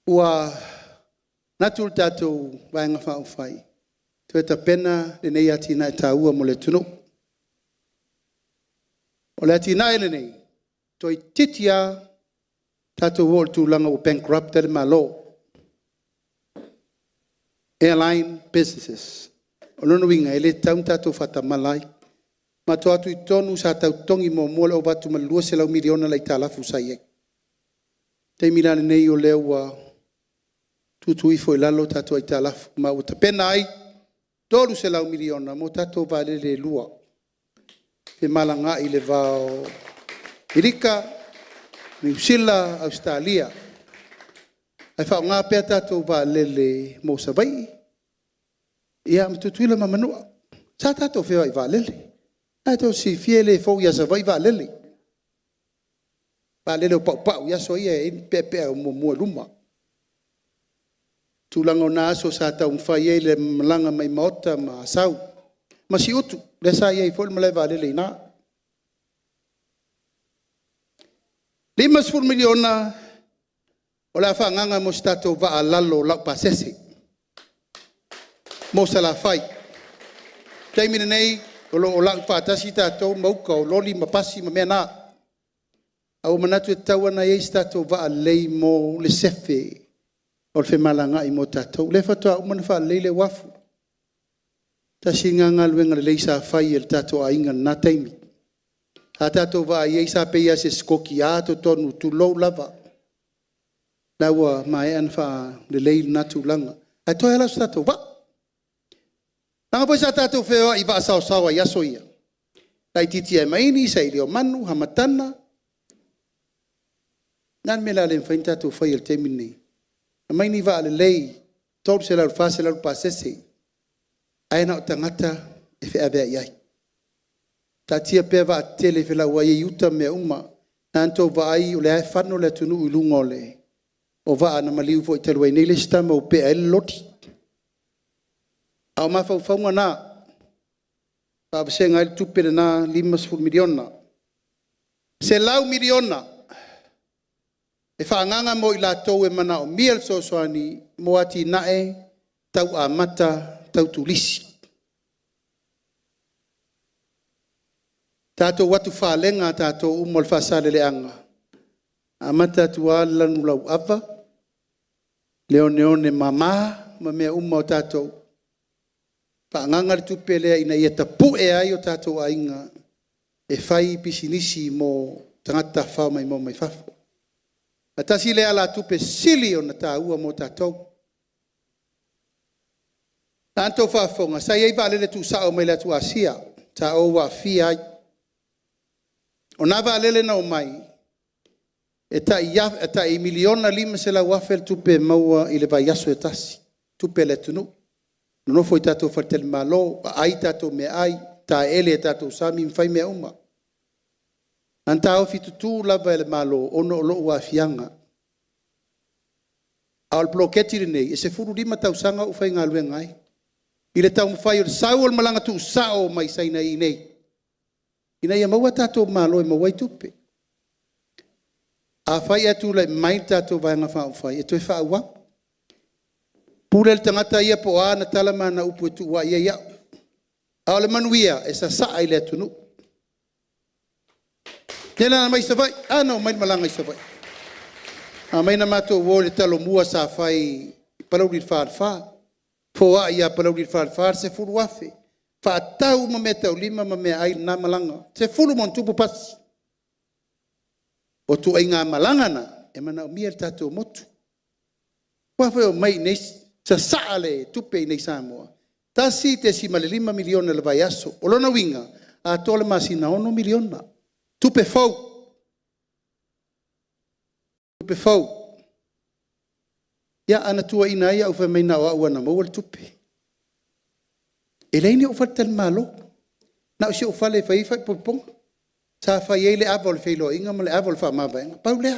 Ua natul tato vaenga whaufai. Tue ta pena le nei ati na ta ua mo le tunu. O le ati na ele nei. Toi titia tato wol tu langa o bankrupted malo. Airline businesses. O lono winga ele taun tato fata malai. Ma to atu I tonu sa tau tongi mo mole o watu ma lua se lau miliona lai talafu sa iek. Te milane nei o leo wa tutu ifo I lalo tatu ai talafu. Ma o ta pena ai, toru se lau miliona mo tatu vale le lua. Pe malanga I le vao Irika, New Zealand, Australia. Ai whao ngā pēr tatu vale le mo sa vai. Ia mtutuila ma manua. Sa tatou whea i wālele. Ai tau si fiele fo ia sa vai wālele. Wālele o pau ia so ia e pepe o mua luma. Tūlanga o nā aso sa tau mwhai e le malanga mai maota ma sau. Ma si utu, le sa ia i fo le malai wālele i nā. 5 miliona o la whaanganga mo stato wa lalo lau pasese. Mo sa la whai. Taimina nei, o lo o lau whaatasi tātou mauka o loli mapasi ma mea nā. Au manatu e tawana e stato wa lei mo le sefe o le whemalanga i mo tātou. Le whatua umana wha lei le wafu. Tasi nganga luenga le leisa whai e le tātou a inga nā taimi. A tātou wa i eisa peia se skoki a to tonu tu lou lava. Laua mai an wha le leil natu langa. Ai toi ala tātou wa. Nanga poisa tātou whea i wa asao sawa i aso ia. Lai titi e maini sa i leo manu hamatana. Nan me la le mwhain tātou whai al temine. A maini wa ale lei. Tolu se lau whase lau pasese. Aina o tangata e whea bea iai. Ta tia peva tele fela wa ye yuta me uma nanto va ai o le fano le tunu ulunga le o va na maliu fo te lo nei le sta mo pe el loti au ma fa fa na pa se ngai tu pe na 5 miliona se lau miliona e fa nganga mo ila to e mana o miel so soani mo ati nae tau amata tau tulisi. Tātou watu whalenga tātou umol whasale leanga. Amata tua lanu lau awa. Leone mama ma mea uma o tātou. Whaangangari tupelea ina ia tapu e ai o tātou ainga. E whai pisinisi mo tangata whao mai mo mai whafo. Atasi lea la tupe sili o na tā ua mo tātou. Tātou whafonga. Sa iei waalele tu sao mai la tu asia. Tā o wa fia ai. O nava alele na o mai, e ta i miliona 5 se la wafel tupe maua i le vai aso e tasi, tupe le tunu. Nono foi tatou whartele malo, ai tatou me ai, ta ele e tatou sami mwhai mea uma. Anta au fitutu lava ele malo, ono o loo wa fianga. Al bloketi nei, e se furu 5 tau sanga ufai ngā lue ngai. I le tau mwhai o le sau al malanga tu sao mai saina i nei. Ina ia maua tātou malo e maua i tupe. A whai atu lai mai tātou vaenga whao whai. E toi whao wa. Pule le tangata ia po a na talama na upu e tu wa ia iau. A le manuia e sa saa i le atunu. Nena na mai sa vai. No, mai malanga i sa vai. A mai na mato wo le talo mua sa whai palau li wha. Po a ia palau li wha se furu wafe. Whaatau ma mea tau 5 ma mea ai nā malanga. Se fulu mon tupu pasi. O tu ai ngā malanga na, e mana o mia tātou motu. Whawhai o mai nei, sa saale tupe i nei Samoa. Tasi te si male 5 miliona le vai aso. O lona winga, a tole masina 1 miliona. Tupe fau. Tupe fau. Ia ana tua ina ia uwha mai na o aua na maua le tupe. E leini o whatel malo. Na o si o whale whai popong. Sa whai e le avol whailo inga ma le avol wha mawaenga. Pau lea.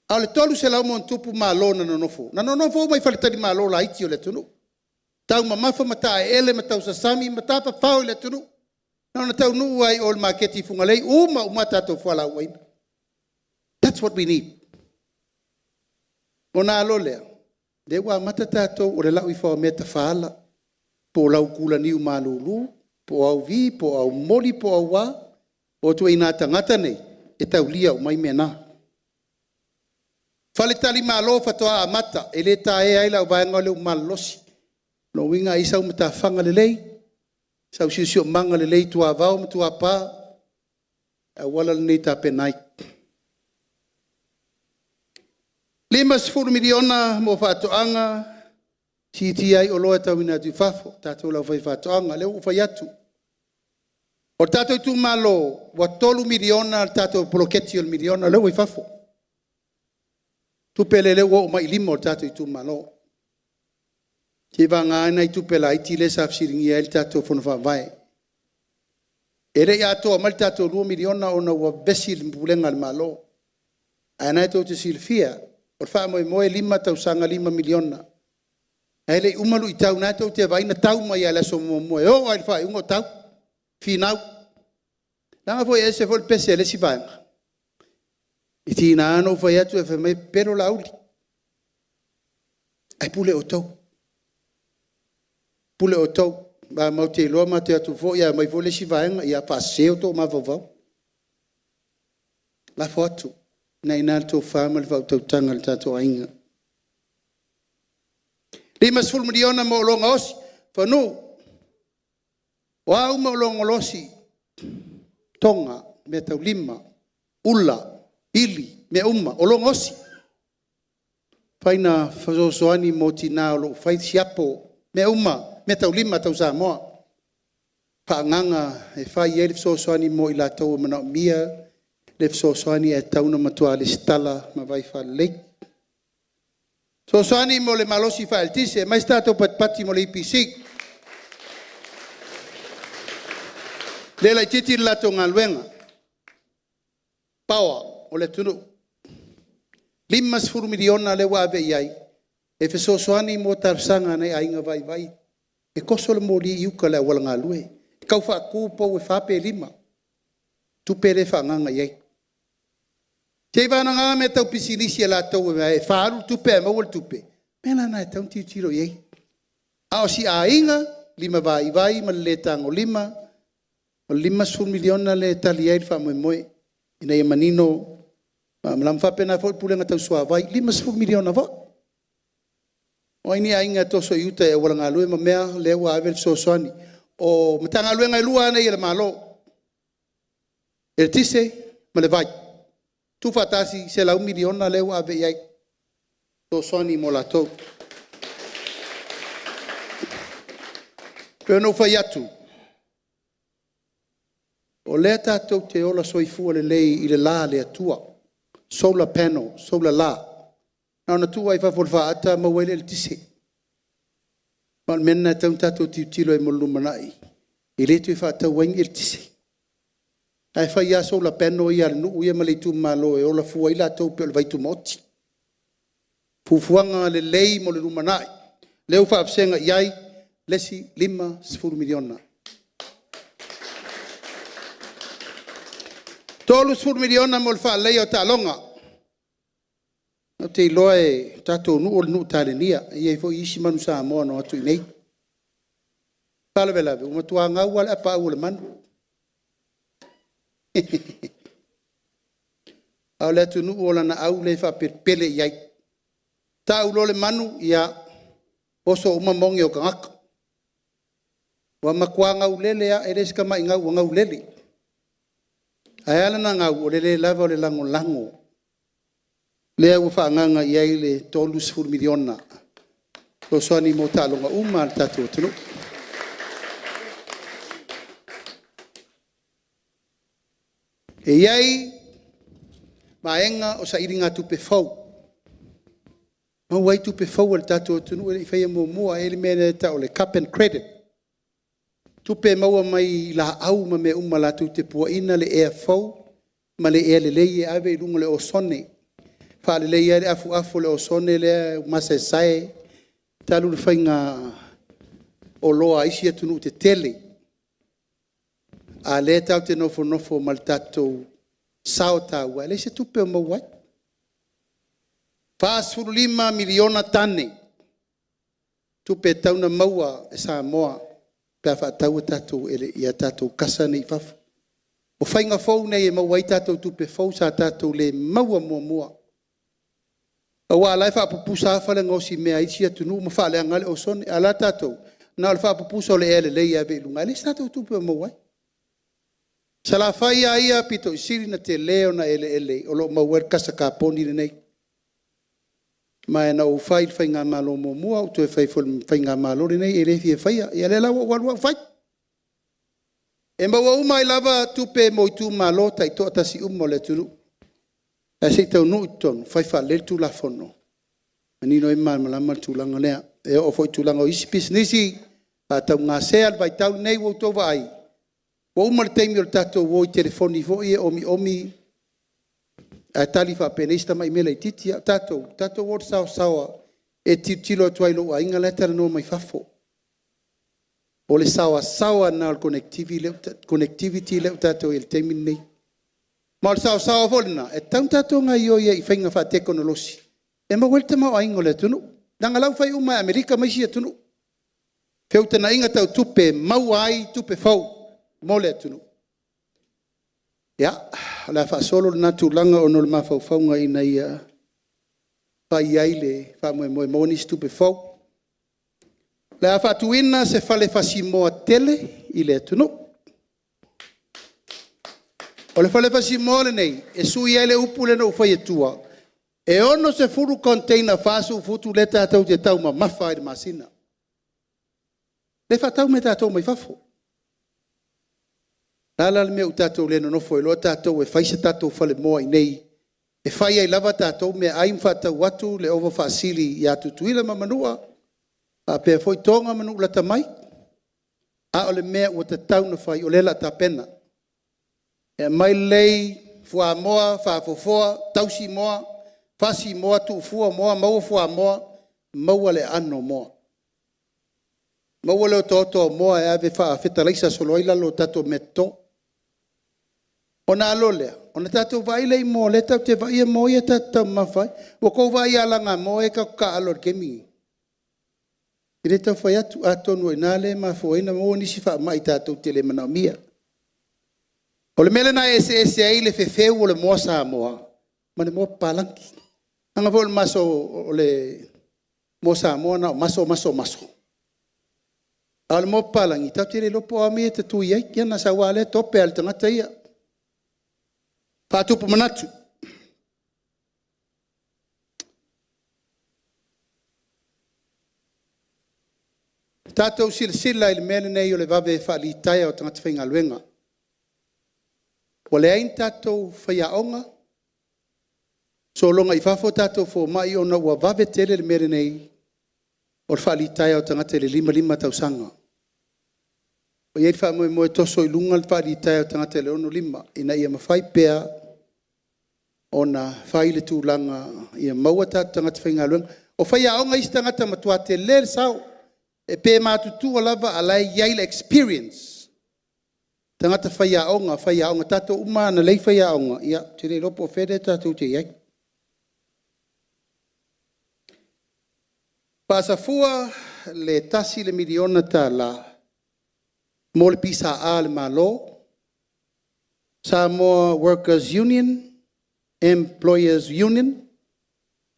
Ao le tolu se lau mon tupu malo na nonofo. Na nonofo mai whale tani malo la iti o le tunu. Tau mamafa mata ele ma tau sasami ma tapa whao le tunu. Na tau nuu ai o le maketi fungalei. Uma umata tau whala uaina. That's what we need. O nā alo lea. Dewa mata tātou o le lau i whao meta whaala. Po lau kula niu malulu, po au vi, po au moli, po au wa, o tu ina tangata nei, e tau lia o mai mena. Whale tali malo fatoa a mata, e le ta e aila o vaenga leo malosi. No winga isa o mata whanga le lei, sau siusio manga le lei tua vau, tua pa, a wala le nei ta penai. 5 miliona mo fatoanga, Titi ai o loa tau ina tu fafo, tātou lau whai whatoanga, leo ufai atu. O tātou tu malo, wa 3 miliona, tātou poloketi o miliona, leo i fafo. Tu pele leo o mai 5 o tātou tu malo. Te vanga na itu pela iti le sa fsiringi el tato fono fa vai. Ere ya to mal tato 2 miliona ona wa besil mbulenga malo. Ana to te silfia. Por fa mo 5 miliona. Ele umalu itau na to te vai na tau mai ala so mo o ai fa ungo tau. Finau. Nanga foi ese foi pese le si vai. Iti na ano foi atu e fa mai pero lauli. Ai pule o tau. Pule o tau. Ba mau te loa ma te atu fo ia mai fo le si vaenga ia paseo to ma vavau. La foto. Na ina to fama le vau tau tanga le tato ainga. 5 miliona mo longa osi. Whanu. Wa uma longa losi. Tonga. Me tau 5. Ula. Ili. Me uma. O longa osi. Paina whasosoani mo tina o lo whai siapo. Me uma. Me tau 5 tau Samoa. Paanganga e whai e le whasosoani mo i la tau mana mia. Le whasosoani e tauna matua le stala ma vai wha leik. Whasosoani mo le malosi wha el tise. Mai stato pati mo le IPC. Le lai titi la to ngaluenga. Pawa o le tunu. 5 miliona le wawe iai. E whasosoani mo tarsanga nei ainga vai vai. E koso le mori iuka le awala ngā lue. Kau wha kūpau e whape 5. Tupere wha nganga iei. Te wana ngā me tau pisinisi e la tau e whaaru tupe e mawal tupe. Mena na e tau tiro iei. Ao si a inga, 5 vai vai, ma le tango 5. Ma 5 miliona le tali ei wha moe moe. Ina ia manino. Malam whape na fo pulenga tau sua vai. 5 miliona vo. O ini ainga toso iuta e wala ngā lue ma mea lewa avel so soani. O matanga lue ngai lua nei e le malo. E le tise ma le vai. Tu fatasi se la 1 miliona lewa ave iai. So soani mo la tau. Peo no fai atu. O lea tātou te ola soifua le lei i le la le atua. Solar panel, solar la. Na tu ai fa folfa ata ma wele le tise. Ma menna tau tato tilo e molu manai. Ile tu fa ta wang il tise. Ai fa ya so la penno ia nu ia mali tu malo e ola fu ila to pe vai tu moti. Fuanga le lei mo le manai. Leu fa absenga iai lesi 5 miliona. Tolu 4 miliona mo fa lei o ta longa. No te loe tato nu o nu talenia ia fo isi manu sa mo no atu nei. Pala vela uma tua nga wala pa wala man. Ala tu nu ola na au le fa pele iai. Ta ulo le manu ia poso uma mongi o kangak. Wa makwanga ulele ya eres kama inga nga ulele. Ayala na nga ulele lava le lango lango. Lea ufa nganga iai le tolu 4 miliona. Lo soani mo talonga uma al tatu tunu. E iai maenga o sa iringa tupe fau. Ma wai tupe fau al tatu tunu e whaia mua ele mene ta o le cap and credit. Tupe maua mai la au ma me la tu te pua ina le ea fau ma le ea le leie ave ilunga le o sone. Fale le ia afu le o sone le masa sai talu le fainga o loa isi atu nu te tele a le tau te nofo mal tatou sao tau le se tupe o mawai Fas 5 miliona tane tupe tau na maua e Samoa pe fa tau tatou ele ia tatou kasa nei fafu o fainga fou nei e mawai tatou tupe fou sa tatou le maua mua Wa lai fa pupusa fa le ngosi mea isi atu nu ma fa le ngale o son ala tatou na fa pupusa le ele le ia be lunga le tatou tupe mo wai sala fa ia pito siri na te leo na ele o lo ma wer kasa ka poni nei ma na o fai nga malo mo mua o to fai nga malo nei ele fi fa ia le la wa fai e ma wa mai lava tupe mo tu malo tai to tasi mo le turu Asi tau no ton fai fa le tu la fono. Ani no e mal malama tu langa lea. e o foi tulanga o isi pisnisi a tau ngā sea vai tau nei wo tō vai o umar teimi o tato wo i telefoni fo i omi a tali fa penista mai mele titi tato wo sawa e titilo tuailo a inga letara no mai fafo o le sawa na connectivity le tato il teimi nei ma le sawa volna e tau tato nga io i whainga fa teknolosi e ma welta ma o inga le tunu nanga lau fai uma Amerika mai si tunu feu tana inga tau tupe mau ai tupe fau mole tunu ya la fa solo na tulanga ono le mafau fau nga ina ia pai aile fa mo moni tupe fau la fa tuina se fale fasimo tele ile tunu o le fale fasimo le nei e sui ele upule no fai tua e ono se furu container fasu futu leta tau te tau ma mafa i masina le fa tau me tatou mai fafo lala le me utatou le no foi lo tatou e fai se tatou fale moa i nei e fai ai lava tatou me ai mfa tau watu le over fasili ya tutuila mamanua a pe foi tonga manu la tamai a ole me o te tau na fai o le la tapena e mai lei fua moa fa fofoa tausi moa fasi moa tu fua moa mau fua moa mau le ano moa mau le toto moa e ave fa fetalaisa solo ila lo tato metto ona lole ona tato vai le mo le tato te vai mo ia tato mafai o ko vai ala nga mo e ka alor kemi ire ta fa ya tu ato no inale ma fo ina mo ni sifa mai tato tele mana mia o le mele na ese ai le fefeu o le mo sa moa mane mo palanki anga vol maso ole mosa mona maso al mo palangi tatire lo po ami te tu ye yana sa wale tope al tanga ia fatu pomanatu tato silsila il mele nei le vave fa li taia o tanga tfinga luenga ole ein tato fa ya onga so longa I fafo tato fo mai ona ua vave tele le mere nei o le whaalitai au tangata le 5 tausanga. O iei wha moe toso I lunga le whaalitai au tangata le 5 ina ia mawhai pea ona whai le tūlanga ia maua tato tangata whainga luenga. O whai aonga isi tangata matua te le sao e pe mātutua lava alai iei le experience. Tangata whai aonga tato uma na lei whai aonga. Ia, tere lopo where tato te iei. Pasafua le tasi le miliona ta la mo le pisa a le malo Samoa Workers Union Employers Union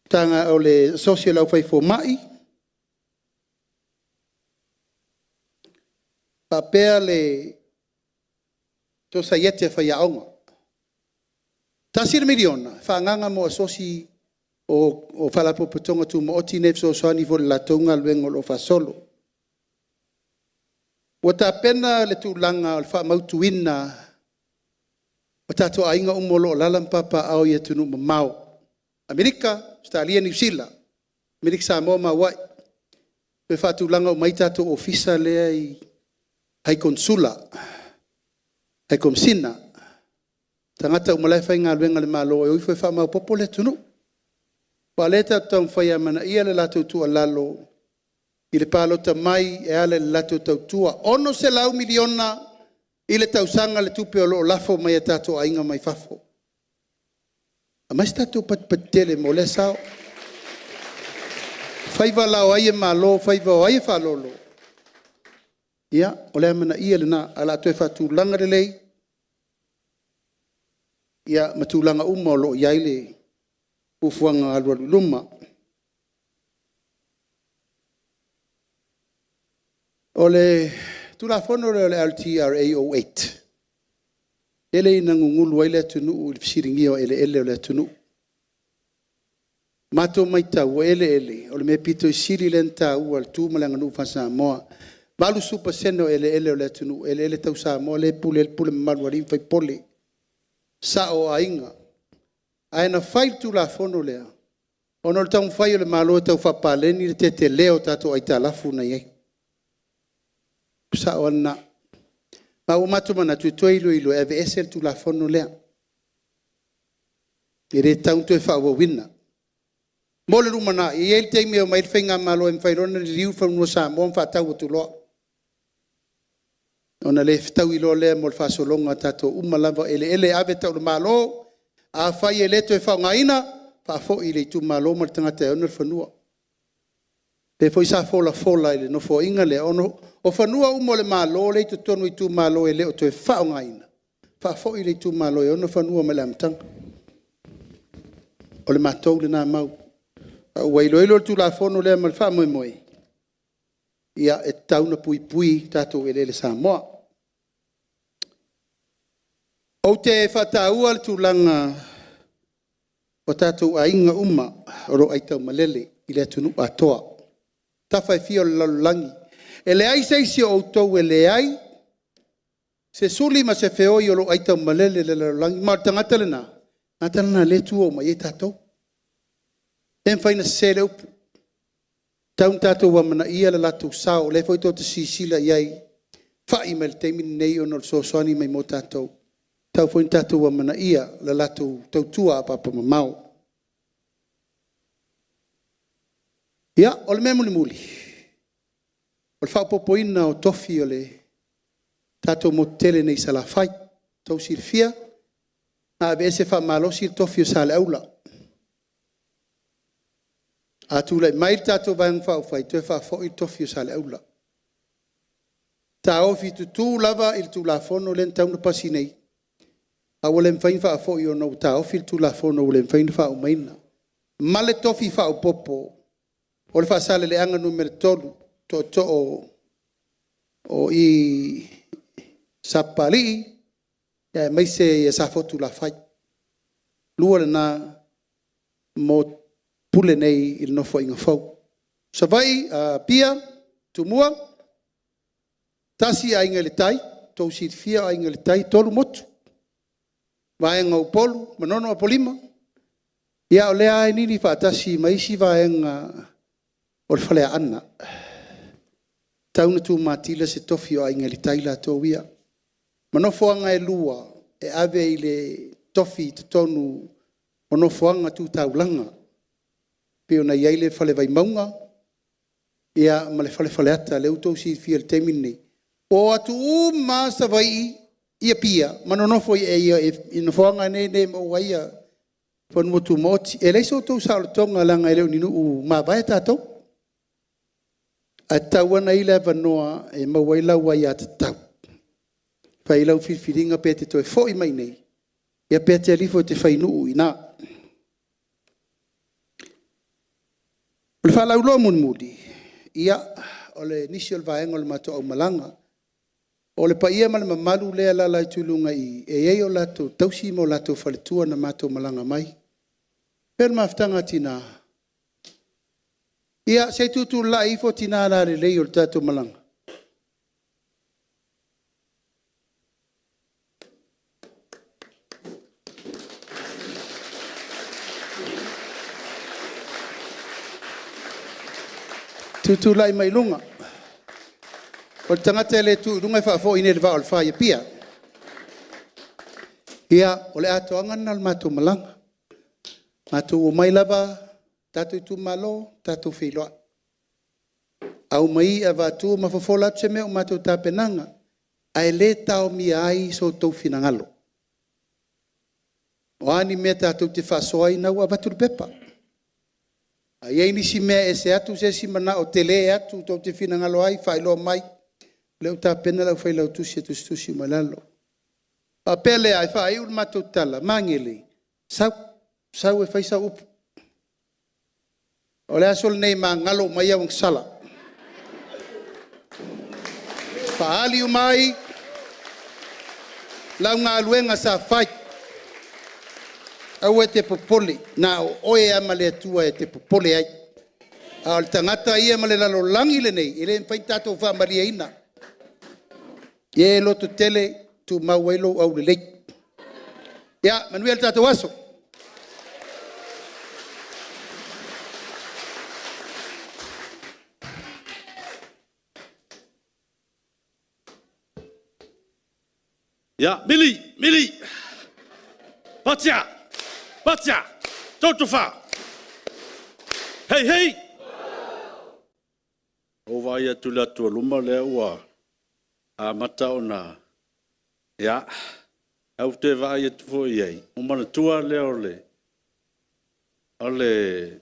tanga o le social au fai fo mai papea le to sayete fai aonga tasi le miliona fa nganga mo sosi o fala po potonga tu mo oti nef so soani vo la tonga luengo lo fa solo. Wata pena le tu langa o fa mautuina. Wata to ainga umolo lalam papa au ye tunu mau. Amerika, Australia, New Zealand. Amerika Samoa ma wai. Pe fa tu langa o maita to ofisa le ai konsula. Ai komsina. Tangata umalai fa inga luenga le malo e uife fa mau popole tunu. Paleta tau whaia mana ia le lato tua lalo. I le palota mai e ale le lato tau tua. Ono se lau miliona i le tau sanga le tupe o loo lafo mai a tato a inga mai fafo. A mai tato patele mo le sao. Whaiva lau aie malo, whaiva o aie whalolo. Ia, o le mana ia le na ala atoe whatu langa le lei. Ia, matu langa uma o loo iai le. Ufuanga alwa luma. Ole tulafono le LTRA 08. Ele ina ngungulu ele tunu ulfsiringia ele le tunu. Mato maita ele ole me pito siri lenta u al tu malanga nu fasa mo. Balu super seno ele le tunu ele tausa mo le pule malwari fai pole. Sa o ainga. Aina fai tu la fono lea. Ono le tau whai o le malo tau whapaleni le te leo tato ai talafu na iei. Sa o ana. Ma o matu mana tuitoi ilo eve esel tu la fono lea. I re tau tu e whawawina. Mole rumana, i el te meo mai whainga malo e mwhairona li riu whanua sa mo whatau o tu loa. Ona le tau ilo lea mo le whasolonga tato umalava ele ave tau le malo a whai e leto e whaungaina whafo i le tu malo mo le tangata e ona le whanua. Le foi sa fola ile no fo inga le ono o whanua umo le malo le tu tonu i tu malo e le o to e whaungaina. Whafo i le tu malo e ona whanua me le amtanga. O le matou le nā mau. Ua ilo tu la fono le mal fa moi moi. Ia e tauna pui tatou e le Samoa. O te whataua le tūlanga o tatou ainga uma ro ai tau malele i le tunu atoa. Tawhai fio le lalulangi. E le ai seisi o tau e le ai se suli ma se feoi o lo ai tau malele le lalulangi. Ma tangata le nā. Ngata na le tu o mai e tatou. Ten whaina se le upu. Taun tatou wa mana ia le latu sao. Le foi tō te sisila iai. Whai me le teimi nei o nol soani mai mo tatou. Tau foi tatou wa mana ia le latu tautua a papa mamau. Ia, o le mea muli. O le whaupopoina o tofi o le tatou mo tele nei sa la whai. Tau sirfia. A vese fa malosi il tofi o sa le aula. A tu le mai tatou vang fa o fai te fa fo il tofi o sa le aula. Ta ofi tu lava il tu la fono len tau na pasi nei. A wole mfain fa fo i o no ta ofi il tu la fono wole mfain fa o maina. Male tofi fa o popo. O le fa sale le anga numero tolu. To o i sapali. Ya mai se sa fotu la fai. Lua le na mo pule nei il no fo inga fau. Sa vai pia tumua tasi a inga le tai, tau sirfia a inga le tai, tolu motu. Vaenga upolu, manono a polima. Ia o lea e nini fa tasi maisi vaenga o le falea ana. Tauna tu matila se tofio a inga le tai la tau ia. Manofoanga e lua e ave i le tofi te tonu manofoanga tu taulanga. Peo na iai le fale vai maunga. Ia ma le fale ata le utou si fia le temini. O atu sa vai ia pia. Manonofo e ia e nofoanga ne mo waia. Pon motu moti. E leiso utou sa o tonga langa e leo ninu u ma vai tatou. A tauana i le vanoa e mawaila waia tatau. Pai lau whiwhiringa pe te toe fōi mai nei. Ia pe te alifo te whainuu i nā. O le whalau loa munmuli. Ia, o le nisi o le vaenga o le mato au malanga. O le paia ma le mamalu lea la lai tulunga i e ei o lato tausi mo lato whaletua na mato malanga mai. Pera maftanga tina. Ia, se tutu la ifo tina la le lei o le tato malanga. Tutu lai mai lunga. O tangata le tu lunga fa fo ine le va al fa ia pia. Ia o le ato angan al matu malanga. Matu o mai lava tatu tu malo tatu filoa. Au mai ava tu ma fofola tse me o matu tapenanga. Ai le tau mi ai so tau finangalo. O ani me tatu te fa soai na ua batur pepa. Ai ni si me ese atu se si mana o tele atu to te fina ngalo ai fai lo mai le ta pena la fai lo tu si malalo a pele ai fai un matutala mangeli sau e fai sa up o le asol nei mangalo mai au sala fa ali mai la nga luenga sa fai au e te popoli, na oe amale tua e te popoli ai. Al tangata ia male lalo langi le nei, ele mwhai tatou wha maria ina. Ie loto tele tu mauelo au le lei. Ia, manuel tatou aso. Ya, mili. Patia. Totofa. Hey. O vai atu la tua luma le ua. A mata ona. Ya. Au te vai atu fo iei. O mana tua leo le. Ale.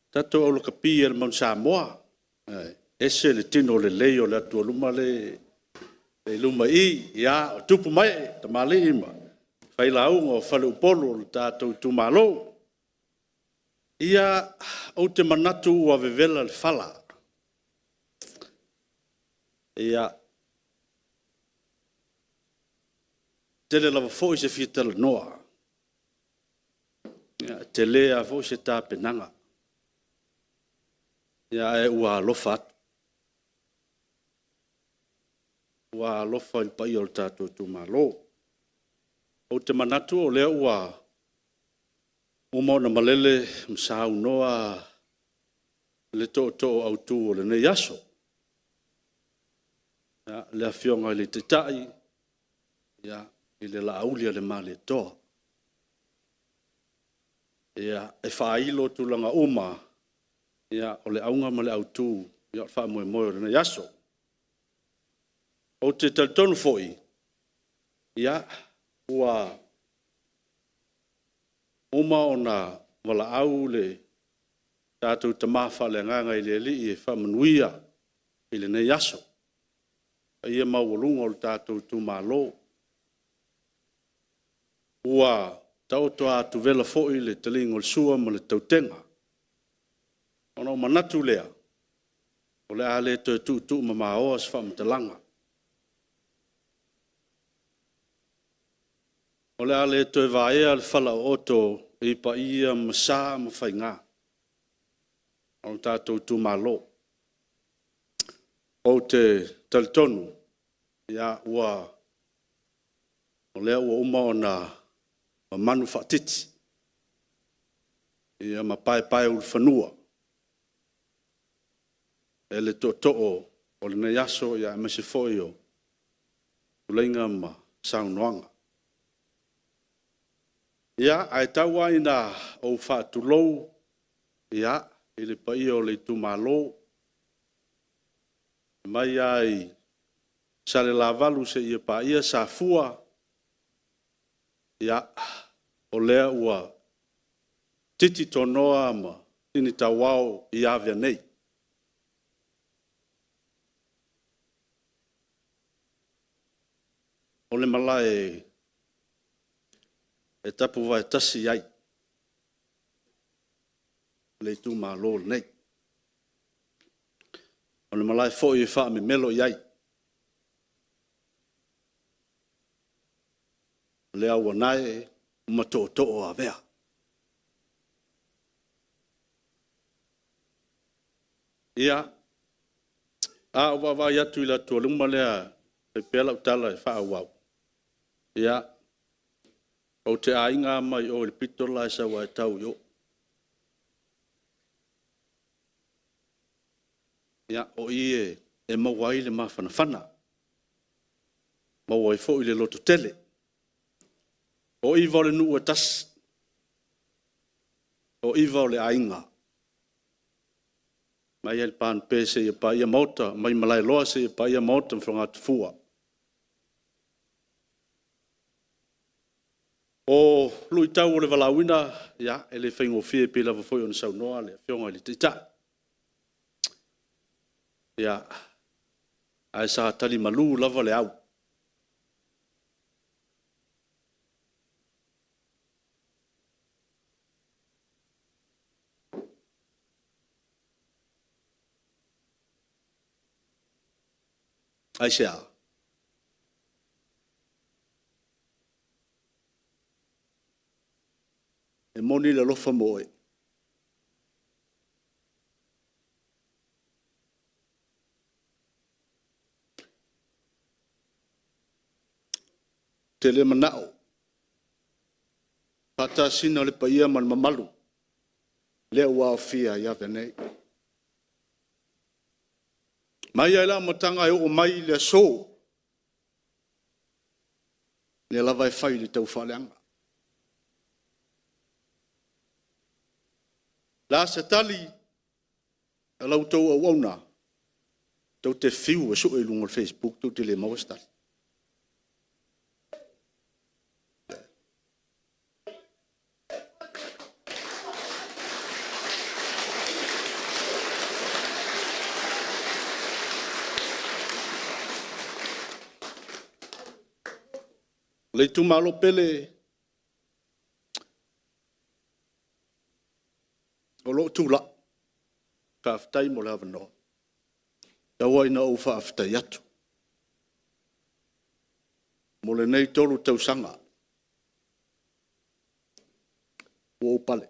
Tato o lo kapi el man Samoa. Ese le tino le leo le atu luma le. Le luma i. Ya. Tupu mai. Tamale ima. Fai launga o fale upolo le tato tumalo. Ia o te manatu ua vevela le fala. Ia tele lava fo se fitala noa. Ia te lea fo se tāpenanga. Ia e ua alofa atu. Ua alofa il pai o le tātou tumalo. O te manatu o lea ua na malele msau noa le to au tu le ne yaso. Ya le afionga le tetai ya ile la aulia le male to. Ya e failo tu langa uma ya ole aunga male au tu ya fa mo le ne yaso. O te talton foi ya ua uma ona wala au le tātou tamafa le nganga i le li e whamanuia i le nei aso. Ia mawalunga o le tātou tūmalo. Ua tautoa atu vela fo'i le talinga o le sua ma le tautenga. Ona o manatu lea. O le ale tu ma maoa se whamatalanga. O le ale to vaea le fala oto e pa ia masa ma whainga. O tātou tūmalo. O te talitonu, ia ua, o lea ua uma o na manu whaatiti. Ia ma pai ul whanua. E le o le nei aso ia mese foi o ulenga ma saunoanga. Ia, ai taua ina o whaatulou, ia, i le pai o le tumalo, mai ai, sa le lavalu se ia pa ia sa fua, ia, o lea ua, titi tonoa ma, tini tawao i avia nei. O le malae, e tapu vai tasi ai. Le tu malo nei. O le malai fo i wha me melo iai. Le awa nai ma to a vea. Ia. A wa vai atu i la tua luma lea e pela utala e wha awau. Ia. O te ainga mai o le pitola e sa wa e tau yo. Ia, o ie e mawai le mawhanawhana. Mawai fo i le loto tele. O iwa le nuu e tas. O iwa le ainga. Mai el pan pe se ia pa ia mauta, mai malai loa se ia pa ia mauta mwhanga tufua. O lui tau o le walawina, ia, e le whaingo fie pila wa foi o na saunoa le whionga i le tita. Ia, ai sa tali malu lava le au. Ai sea. E moni le lofa moe. Te le manao. Pata sina le paia man mamalu. Le ua fia ia venei. Mai ai la matanga e o mai le so. le lava e fai le tau whaleanga. La se tali, a lau tau au auna, tau te whiu e so e lunga Facebook, tau te le mawastari. Le tu malo pele o lo tu la ka ftai mo la no ta wa ina o fa ftai atu mo le nei tolu tau sanga o pale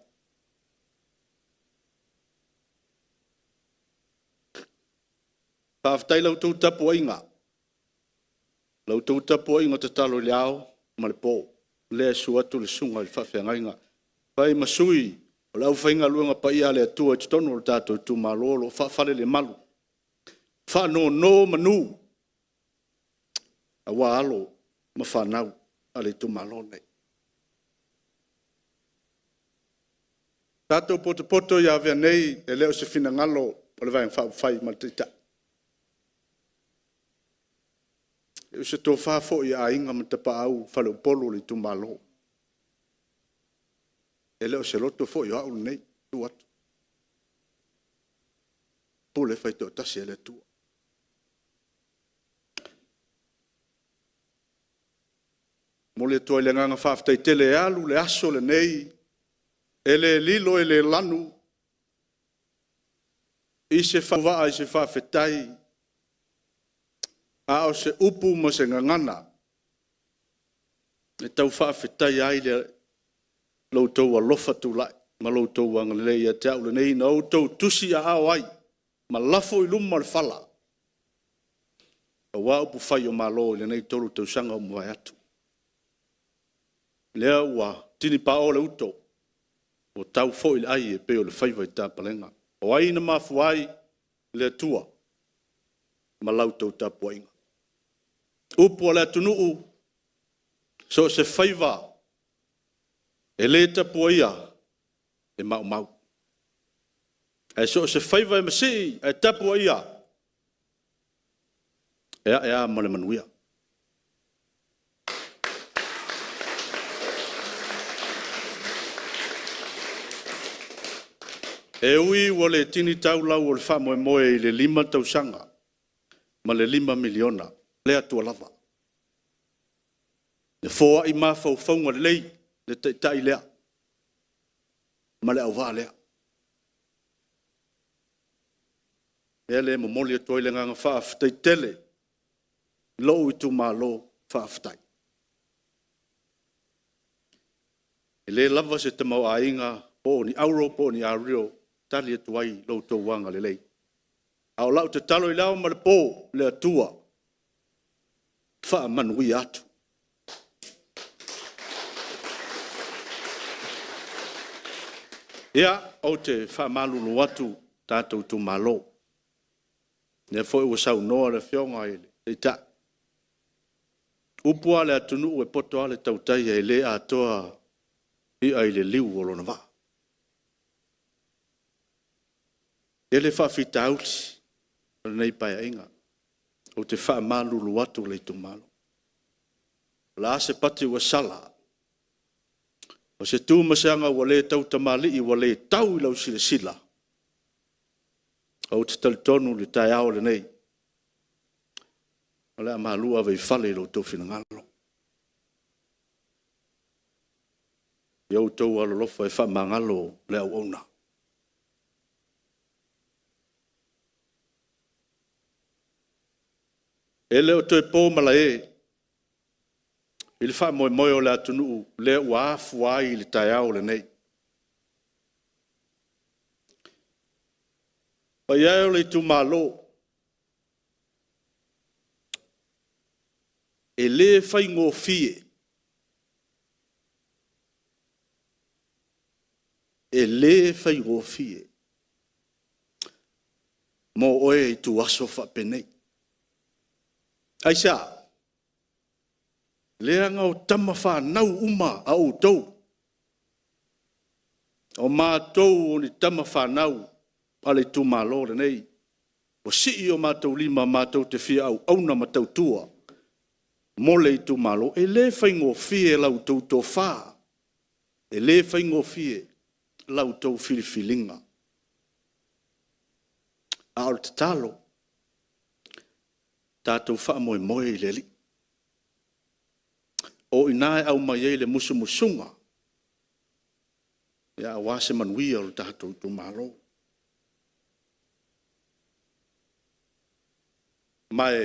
fa ftai lo tu tapu inga lo tu tapu inga te talo liao ma le po le su atu le sunga le fa fenga inga pai masui o lau whainga luenga pa ia le atua te tono o tātou tu malolo, whawhare le malu. Whanau no manu. A wā alo ma whanau a le tu malone. Tātou poto ia vea nei e leo se fina ngalo o le vaeng whai ma te ta. E se tō whafo i a inga ma te pa au whale polo le tu malo. E leo se loto fo i au nei tu atu. Pule fai tō tasi e le tua. Mo le tua i le nganga whaftai tele alu le aso le nei. E le lilo e le lanu. I se whawaa i se whawhetai. A o se upu mo se ngangana. E tau whawhetai ai le lo tau alofa tu lai, ma lo tau angalei a te au le nei, na o tau tusi a au ai, ma lafo i luma le fala. A wā upu whai o malo le nei tolu tau sanga o mwai atu. Lea ua, tini pa o le uto, o tau fo il ai e peo le whaiwai tā palenga. O ai na mafu ai le tua, ma lau tau tā puainga. Upu o le atunuu, so se whaiwa, e le tapu ia, e mau mau. E so se whaiva e masi, e tapu ia. Ea male manuia. E ui wa le tini tau lau o le wha moe i le 5 tausanga, ma le 5 miliona, le atua lava. Le fōa i maa whaunga le lei, le tai lea, ma le au wā lea. E le momoli atua i le nganga whaaftai tele, lou i tu maa lo whaaftai. E le lava se te mau ainga, po ni auro, po ni ario, tali atua i lou tau wanga le lei. Au lau te talo i lau ma le po, le atua, wha manui atu. Ia, o te whamalulu atu tātou tu malo. Ne foi ua sau noa le whionga ele, te ta. Upua le atunu e poto ale tautai e le atoa i ai le liu o lona wā. E le whawhita auti, nei pai inga, o te whamalulu atu le tu malo. La se pati ua sala, o se tū masanga wa le tau tamali i wa le tau i lau sila sila. O te talitonu le tai ao le nei. O le amalua vei fale i lau tau fina ngalo. Iau tau alo lofa e wha mangalo le au ona. E leo toi pō mala e. I le wha moe o le atunu le ua afu ai le tai au le nei. Pa iau le tu malo. E le whai ngō fie. E le whai ngō fie. Mo oe i tu aso wha penei. Aisa. lea ngau tama whanau uma au tau. O mātou o ni tama whanau ale tu malo le nei. O si o mātou lima mātou te fia au auna mātou tua. Mole tu malo e le whaingo fie lau tau tō wha. E le whaingo fie lau tau filifilinga. A o te talo. Tātou wha moe moe i leli. O inae au mai e le musu musunga. Ia wase manuia o tātou tu malo. Mai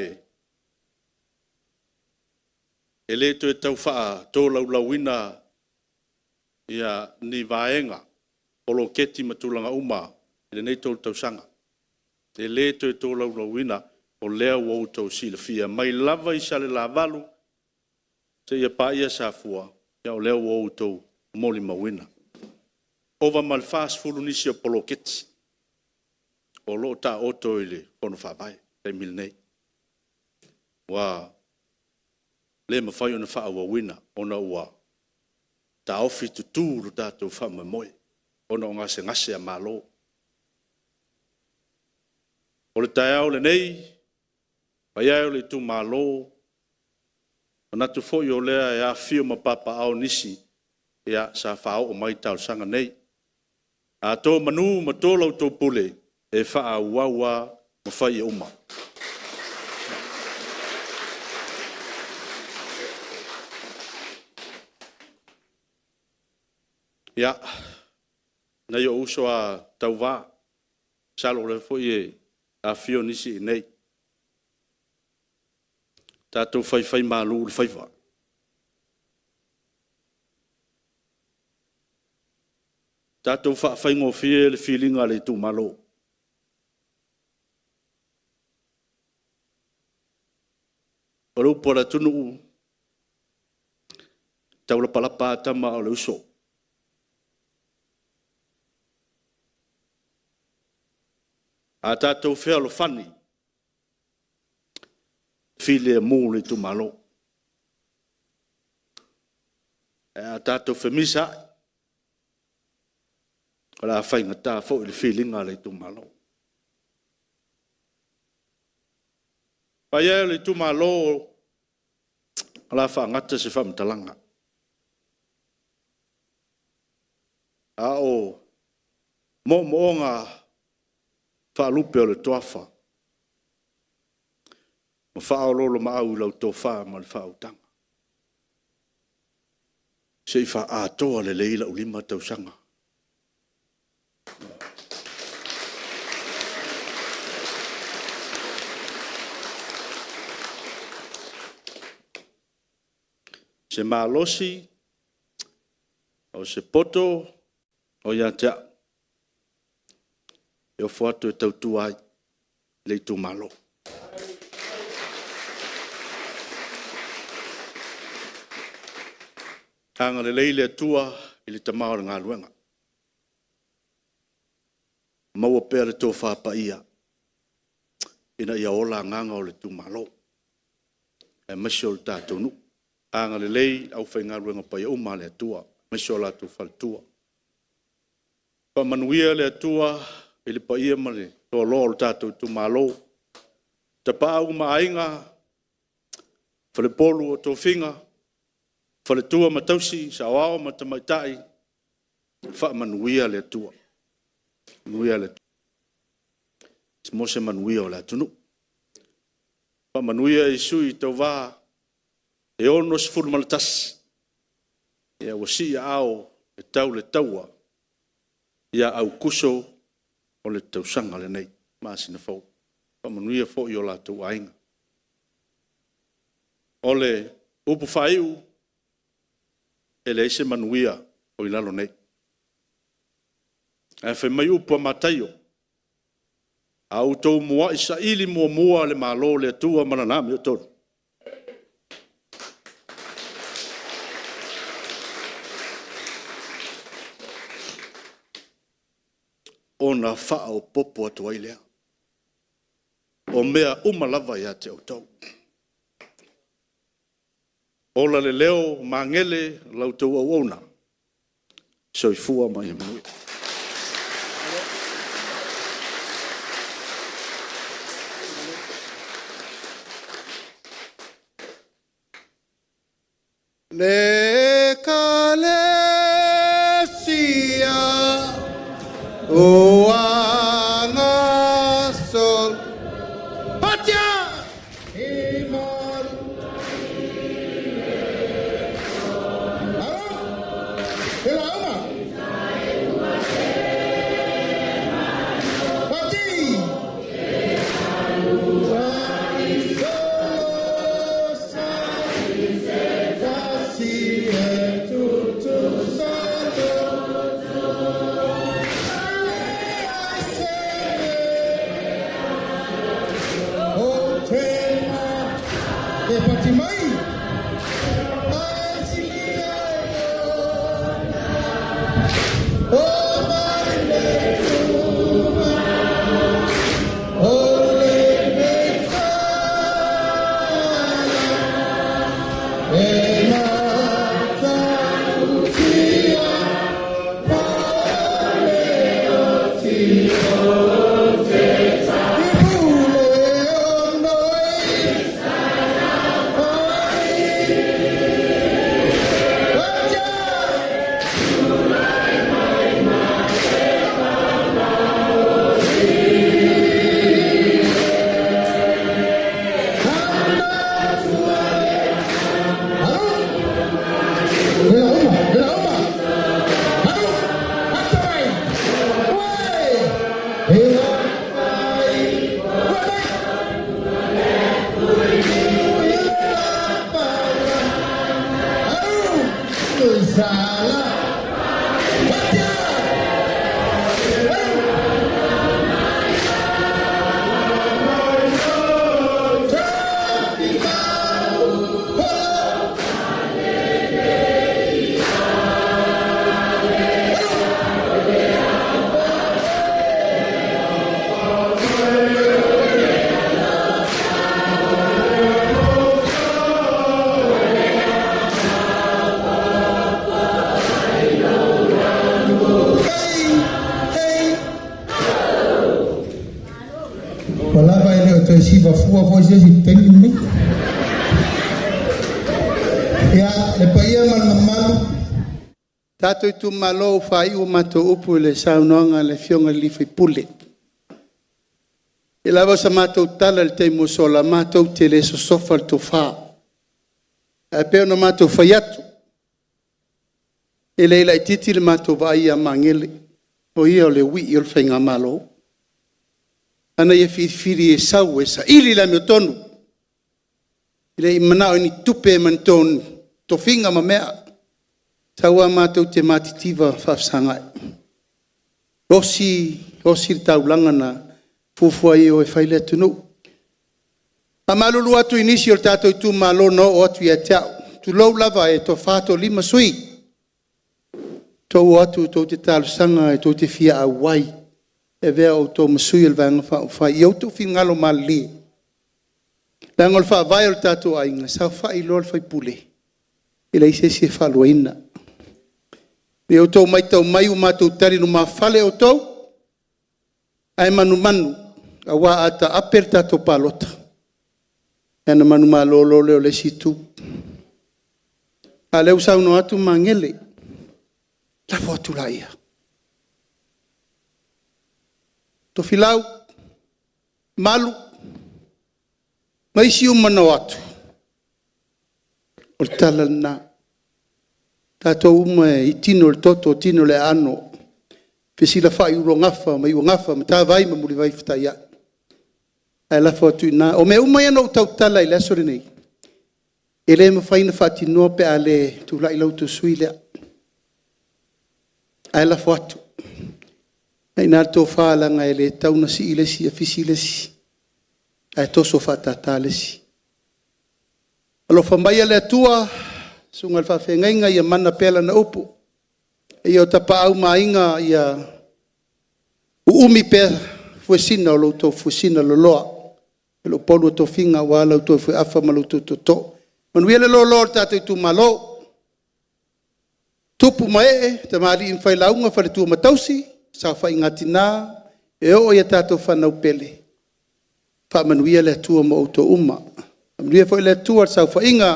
e le to e tau wha tō lau lauina ia ni vaenga o lo keti matulanga uma i le nei tō tau sanga. E le to e tō lau lauina o lea wau tau sila fia. Mai lava i sale la valu te ia pa ia sa fua ia o lea wau tau moli mawina. Ova malfas fulu nisi o polo keti. O lo ta oto ili pono whabai te mil nei. Wa le mawhai o na wha awa wina o na ua ta ofi tuturu tātou wha moe o na o ngase a malo. O le tai au le nei, pai au le tu malo, o natu fo i o lea e a fio ma papa au nisi ia sa whao o mai tau sanga nei. A tō manu ma tō lau tō pule e wha a uaua ma whai e uma. Ia, nei o uso a tau wā, salo le fo i e a fio nisi i nei. Tātou whai mālu le whai wā. Tātou whai ngō fie le whilinga le tū malo. O rau pora tunu u, tau la palapa tama o le uso. A tātou whea lo whani, while mō le tu malo. A tātou whemisa, o la whainga tā fo i le whilinga le tu malo. Pai le tu malo, o la whaangata se whamtalanga. A o, mo ngā, whaalupe o le toafa. Ma whaalolo ma au lau tō wha ma le whautanga. Se i wha atoa le leila ulima tau sanga. Se malosi, o se poto, o ia tea. E o fuatu e tautu ai, le tu malo. Tanga le leile atua, i le tamao ngā luenga. Maua pēr e tō whāpa ia. Ina ia ola nganga o le tu malo. E masio le tātou nu. Anga le lei, au whai ngā luenga pa ia uma le atua. Masio la tu whaltua. Pa manuia le atua, ele pa ia male to lo tato tu malo te pa u mainga fale polu o to finga fale tua matausi sa wao matamatai fa manuia le tua manuia le mo se manuia la tunu pa manuia i sui to va e ono se formaltas e o si ao e tau le taua ia au kuso o le tausanga le nei, maasina fau. Pamanuia fo i o la tau ainga. O le upu whaiu, e le ese manuia o i lalo nei. E whai mai upu a mataio. A utou mua isa ili mua le malo le atua mananami o tonu. O na wha o popo atu ai lea. O mea umalava ia te au tau. ola le leo mangele lau tau au ona. Soifua mai mui. Le Kalesia o anga sol Patia Iman siva fua foi se tem ni ya le paia mal Tato tu malo fai o mato upu le saunanga le fionga li fai pule. E lava sa mato tala le te musola mato te le so sofa to fa. E pe no mato fai atu. E le la titi le mato vai a mangele. O ia le wi il fenga malo. Ana ye firi e sau e sa ili la mio tonu. Ile imana ni tupe man ton to finga ma mea. Taua mātou te mātitiva whafsangai. Osi taulanga na fufua i o e whaile tunu. A malulu atu inisi o tātou tu malo no o atu i a teau. Tu lau lava e to whāto lima sui. Tau atu tau te tālu sanga e tau te fia a wai. E vea o tau masui al vanga whai. Iau tu fi ngalo mali. Langol wha vai o tātou ainga. Sao whai lol whai pule. Ila ise se whalua ina. Me o tau mai tau mai o mātou tari no mawhale o tau. Ai manu a wā ata aper tātou pālota. Ana manu mā lolo leo le situ. A leu sau no atu mangele. La fotu laia. To filau. Malu. Maisi umana atu. O tala na. Tātou i tino le toto, tino le ano. Pesila whai uro ngafa, mai uro ngafa, ma tā vai ma muri vai whtai a. Ai la whatu nā. O me umai anō tau tala i lasore nei. E le ma whaina whati noa pe a le tu lai lau tu sui lea. Ai la whatu. Ai nā tō whaalanga e le tauna si ilesi a fisi ilesi. Ai toso whatata lesi. Alo whambai a le atua. Sungal whawhengainga ia mana pela na upu. E o tapa au mainga ia uumi pera fuesina o lautou fuesina loloa. E lo polu to finga wa lautou fue afa ma lautou toto. Manuia le lo tātou tu malo. Tupu mae te maari in whai launga whare tua matausi, sa whai ngati nā, e o ia tātou whanau pele. Wha manuia le tua mo auto uma. Manuia whai le tua sa whai inga,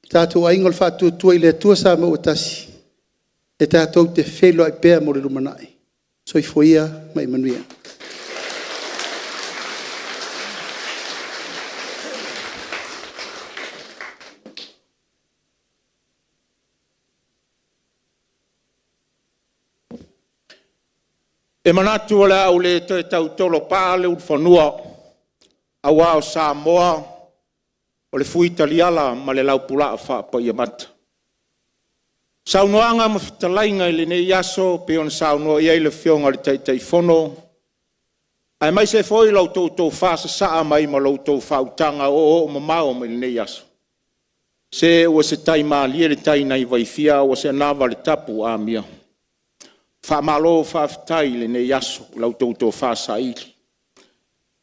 tātou a ingol whātua tua i le tua sa mo utasi. E tātou te whelo ai pēr mo re rumanai. So i whaia mai manuia. E manatu ole au le te tau tolo pā le uwhanua a wao Samoa o le fui taliala ma le lau pula a wha pa ia mata. Saunoanga ma whitalainga i le nei aso pe on saunoa iei le whionga le tei whono. Ai mai se foi lau tō whasa saa mai ma lau tō whautanga o mamao ma le nei aso. Se ua se tai maa lia le tai nei waifia ua se nawa le tapu a mia. Whamalo whawhitai le nei aso, lau tō whasa ili.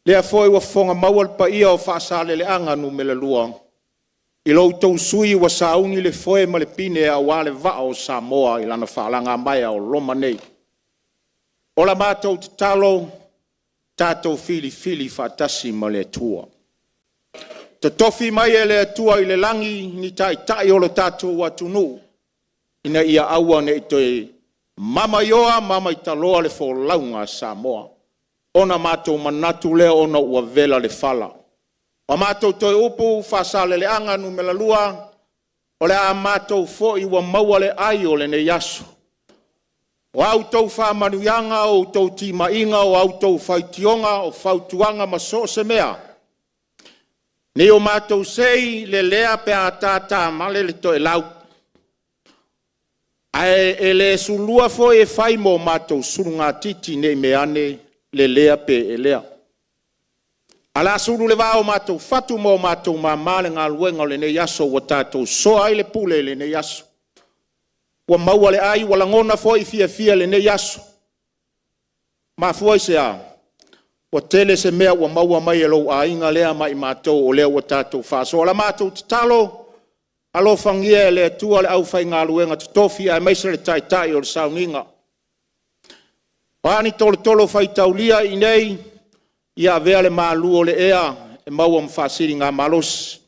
Lea foi wa whonga mawal pa ia o whasa le anga nu me le luang. I lau tō sui wa sauni le foi ma le pine a wale vao Samoa i lana whalanga mai o loma nei. Ola mātou te talo, tātou fili whatasi ma le tua. Te tofi mai e le tua i le langi ni tai o le tātou atunu. Ina ia aua ne i toi mama yoa, mama i taloa le fo launga Samoa. Ona mātou manatu lea ona ua vela le fala. O mātou toi upu, whasale le anga nu me la lua, o le a mātou fo i ua maua le ai o le ne yasu. O au tau whamanuianga, o tau tima inga, o au tau whaitionga, o whautuanga ma so se mea. Ni o mātou sei le lea pe a tātā male le toi lau. Ai e le sulua fo e whai mo mātou surunga titi nei me ane le lea pe e lea. Ala suru le vao mātou fatu mo mātou mamale ngā luenga le ne yaso wa tātou so ai le pule le ne yaso. Wa maua le ai wala ngona fo i fia le ne yaso. Ma fo i se a. Wa tele se mea wa maua mai e lo a inga lea mai mātou o lea wa tātou whaso. Ala mātou te talo. Alo fangia le tua le au whai ngā luenga te tofi ai meisa le tai o le sauninga. Pani tolo whai taulia i nei, ia vea le mālu o le ea, e maua mwhasiri ngā malos.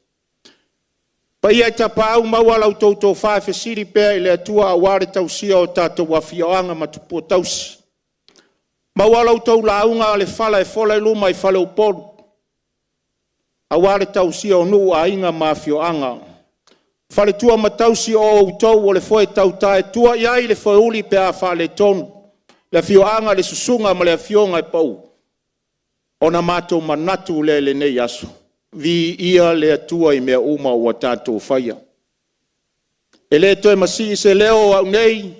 Pa ia i tapau maua lau tautou whae whesiri pēr i le tua a ware tausia o tātou wawhioanga matupua tausi. Maua lau tau launga le whala e whola i luma i whale uporu. A ware tausia o nuu a inga mawhioanga. Whale tua matausi o utau o le foe tau tae tua iai le foe uli pe a whale tonu. Le fioanga le susunga ma le fionga e pau. Ona mātou manatu le nei aso. Vi ia le tua i mea uma o tātou whaia. E le toi masi se leo au nei.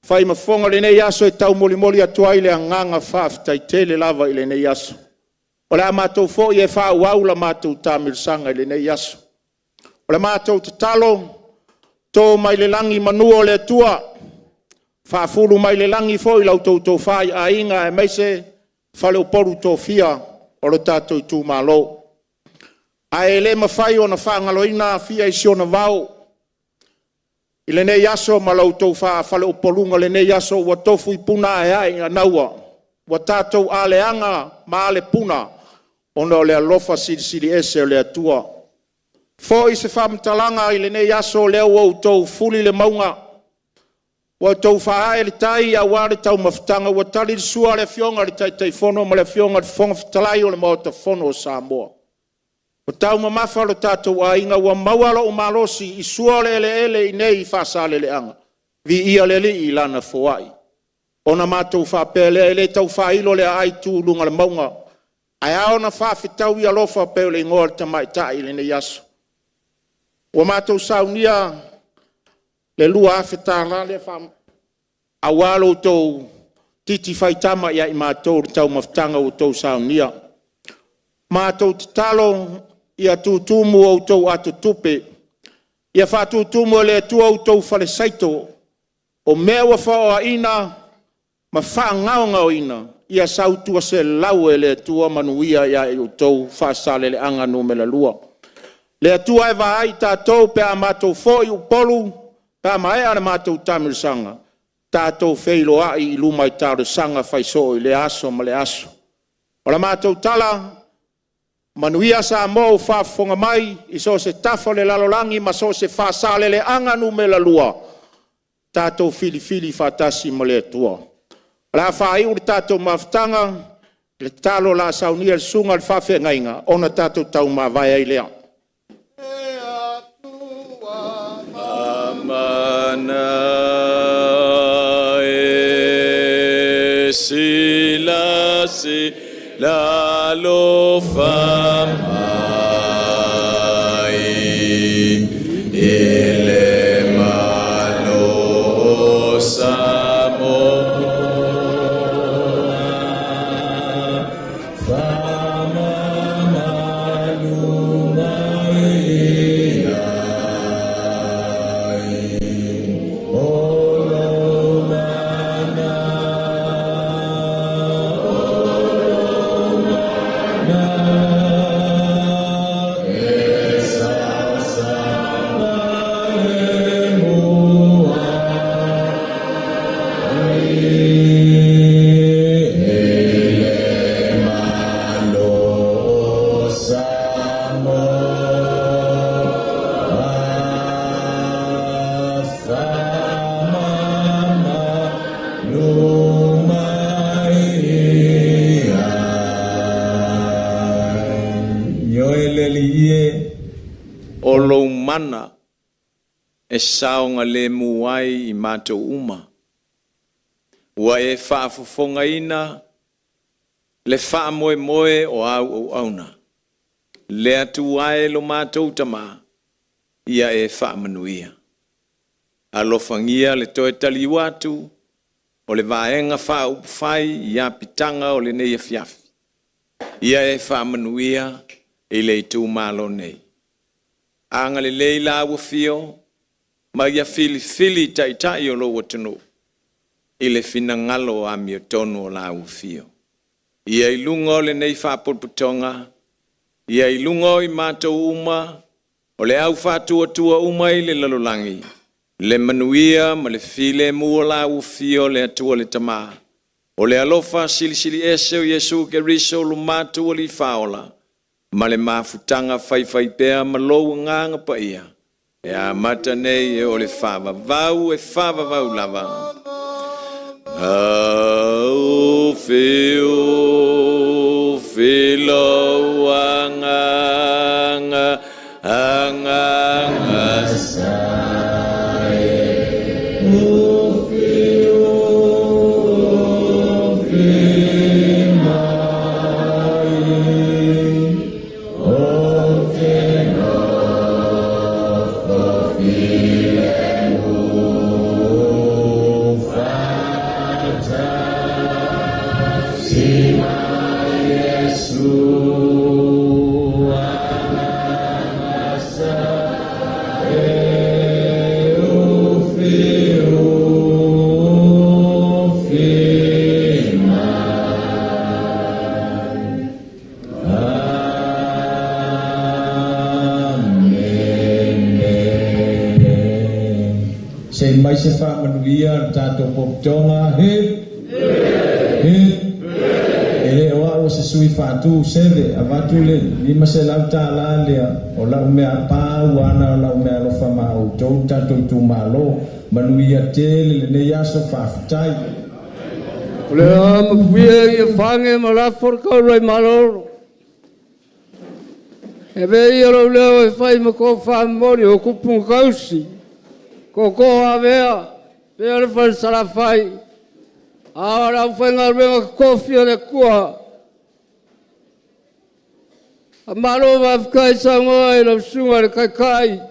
Whai mawhonga le nei aso e tau moli atua i le anganga whaftai tele lava i le nei aso. O le a mātou fo i e whau au la mātou tāmirsanga i le nei aso. O le mātou te talo, tō mai le langi manua le tua, whaafuru mai le langi fo i lau tō whai a inga e meise, whale o poru tō fia o le tātou i tū mālo. A e le mawhai o na whangaloina fia i siona vau. I le nei aso ma lau tō whale o porunga le nei aso wa tofu i puna e ai a naua. Wa tātou a le anga ma a le puna, ona o le alofa siri ese o le atua. Fo i se whamtalanga i le nei aso leo o tau fuli le maunga. Wa tau whae le tai a ware tau mawhtanga. Wa tali le sua le fionga le tai whono ma le fionga le whonga whatalai o le mauta whono o Samoa. Wa tau mamafa lo tātou a inga wa mawala o malosi i sua le ele i nei i whasale le anga. Vi ia le li i lana fōai. Ona mātou whapele e le tau whailo le ai tūlunga le maunga. Ai aona whawhitau i alofa peo le ingoa le tamai tai le nei aso. Wa mātou saunia le lua awhetala le wham. Awalo tau titi whaitama ia i mātou tau mawhtanga o tau saunia. Mātou te talo ia tūtumu o tau atu tupe. Ia whātūtumu le tua o tau whale saito. O mea wa whaoa ina, ma whaangaonga o ina. Ia sautua se lau e le tua manuia ia i o tau whaasale le anga no me la lua. Le atua e vai tātou pe a mātou fōi upolu, pe a mai ana mātou tamirisanga. Tātou wheiloa I luma I tāre sanga whaiso I le aso ma le aso. O la mātou tala, manuia sa mo whafonga mai, I so se tafa le lalolangi, ma so se whasale le anganu me la lua. Tātou fili whatasi ma le atua. La whai uri tātou maftanga, le talo la saunia le sunga le whawhe ngainga, ona tātou tau ma vai ai lea. Amana e sila la lo famai ele malo samo mana e saonga le muai I mato uma. Ua e whaafofonga ina le wha moe moe o au auna. Le atu ae lo mato utama ia e wha manuia. Alofangia le toe tali watu o le vaenga wha upwhai ia pitanga o le neia fiafi. Ia e wha manuia I le tu malo nei. Anga le leila ua fio, ma ia fili tai o lo watano. I le fina ngalo a mio tono o la ua fio. Ia I lungo le nei whapulputonga, ia I lungo I mātou uma, o le au whātua uma I le lalolangi. Le manuia ma le file mua la ua fio le atua le tamā. O le alofa sili ese o Yesu ke riso lo mātua li whaola. Ma le mafutanga whai pēa ma lou nganga pa ia. E a mata nei e o le whava vau lava. Au whilo anganga sae. Mai se wha manuia tātou poptonga he ele o ao se sui whātū seve a watu le lima se lau tā la lea o lau mea pāu ana o lau mea lofa mau tau tātou tū malo manuia tele le ne yaso whawhitai o le ama puia I whange ma la whorkau roi maloro e vei alo leo e whai ma ko whamori o kupung kausi Koko avea, pere fai sarafai. Ahora fenga venga kofi le kua. Amaro va kai sango e lo sunga kai.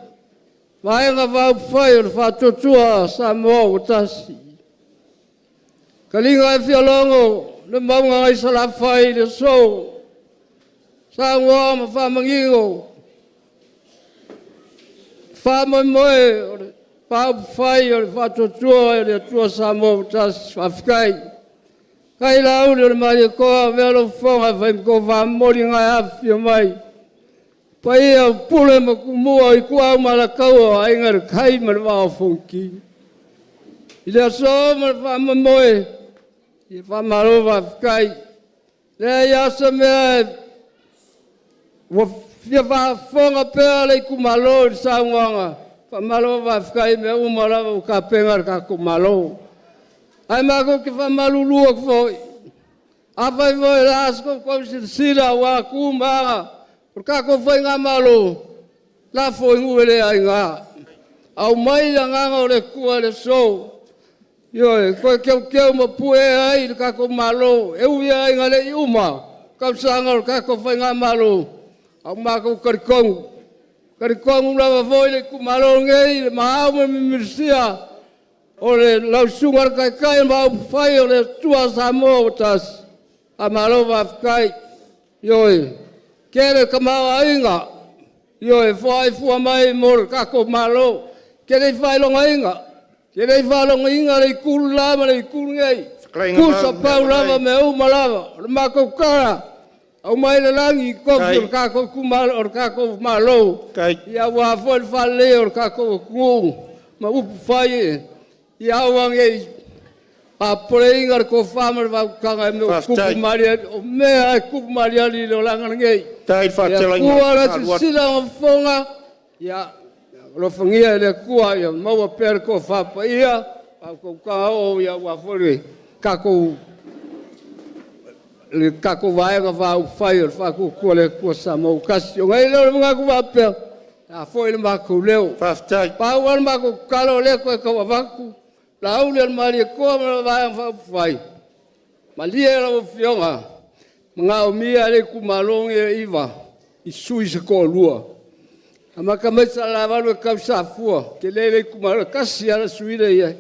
Vai nga va fai fa totua samo utasi. Kalinga e fiolongo, le maunga ai sarafai le so. Sango ma fa mangingo. Fa moe Pau fai o whatotua le tua samo tas whafkai. Kai lau le mai koa velo whonga whai mko whamori ngai awhi o mai. Paia pule ma kumua I kua malakau a ingar kai ma wao fonki. Ila so ma wha moe. I wha marova kai. Le yasa mea wa fia wha fonga pea le kumalo I sangwanga. Wha marova kai mea umarawa u ka pengar ka kumalo. Ai mako ki wha malulua kfoi. Awhai voi rasko kau sira wa kumanga. Por kako foi ngā malo, la foi nguere ai ngā. Au mai la nganga o le kua le sou. Ioe, koe keu ma pue ai le kako malo. E ui ai ngā le iuma. Kau sanga o kako foi ngā malo. Au mako karikongu. Karikongu lava foi le ku malo ngei, le mahau me mimirisia. O le lausungar kai kai ma au fai o le tua Samoa o tas. A malo wafkai. Ioe. Kere kamawa inga, ioe whai fua mai mor kako malo, kere whai longa inga, kere whai longa inga rei kuru lama rei kuru ngei, kusa pau lava me uma lava, o mako kara, au mai le langi kofi o kako kumalo o kako malo, ia wa fol fale o kako kungu, ma upu whai, ia awangei, a pole ingar ko farmer va kanga me kupu maria o mea kupu maria li lo langa ngei tai fa tela ngai kuara sila fonga ya lo fangia le kua ya mau per ko fa pa ia ko ka o ya wa fore kako le kako vai ga va fire fa ko le ko sa mo kasi ngai lo nga ku va pe a foi le ma ku leo fa tai pa wa ma ku kalo le ko va ku la ule al mari ko ma va vai malia la fionga nga o mia le ku malong e iva I sui se ko lua ama ka me sala va lo ka sa fu ke le ku malong ka si ala sui le ia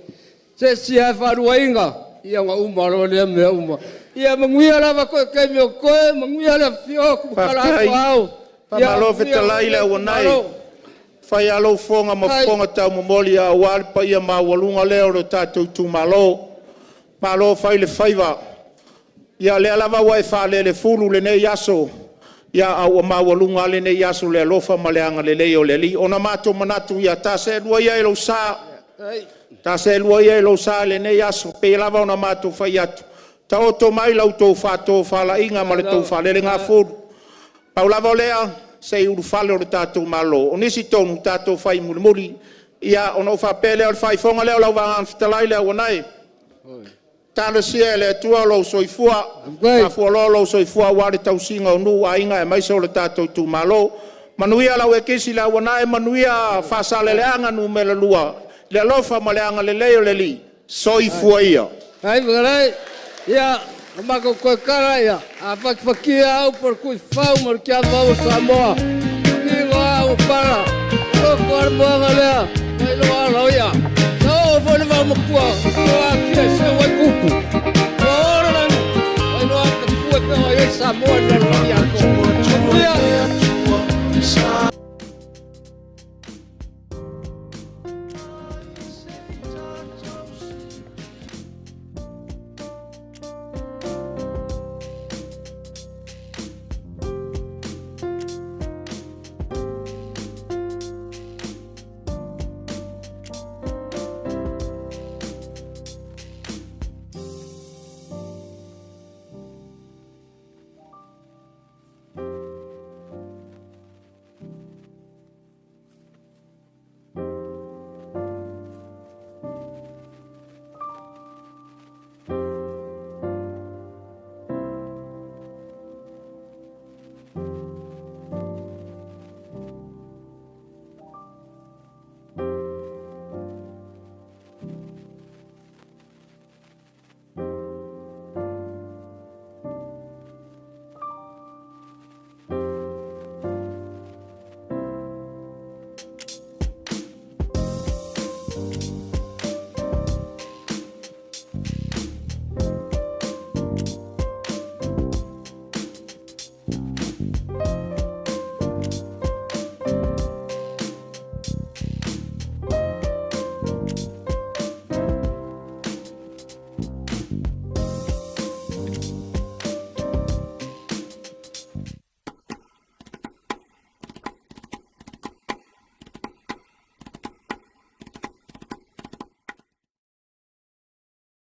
se si ha fa ru inga ia nga umaro le me uma ia manguia la va ko ke me ko manguia la fio ku kala au pa malo feta laila o nai fai alo fonga ma fonga tau momoli a wal pa ia ma walunga leo ro tatou tu malo fai le faiva ia le lava wai fa le fulu le nei yaso ia au ma walunga le nei yaso le lofa ma le anga le leo le li ona mato manatu ia ta se lua ia lo sa le nei yaso pe lava ona mato fai atu ta oto mai lau to fa la inga ma le to fa le nga fulu pa lava lea sei uru fale o le tātou malo. O nisi tonu tātou whai murimuri. Ia ono wha pele o le whai fonga leo lau wanga anfitalai leo wanai. Tāna sia le atua lau soifua. Ka fua lau soifua ware tau singa o nu a inga e maisa o le tātou tu malo. Manuia lau e kisi lau wanai manuia whasale leanga nu me le lua. Le alofa ma leanga le leo le li. Soifua ia. Hai wakarai. Ia. Mako koe kara ia, a whakia au por kui whau mar kia wau Samoa. Kingo au para, o kore moanga lea, mai loa lau ia. Sa o whole wau makua, loa kia se wai kupu. Ko ora langi, mai loa ka kue pewa i Samoa na loa ia.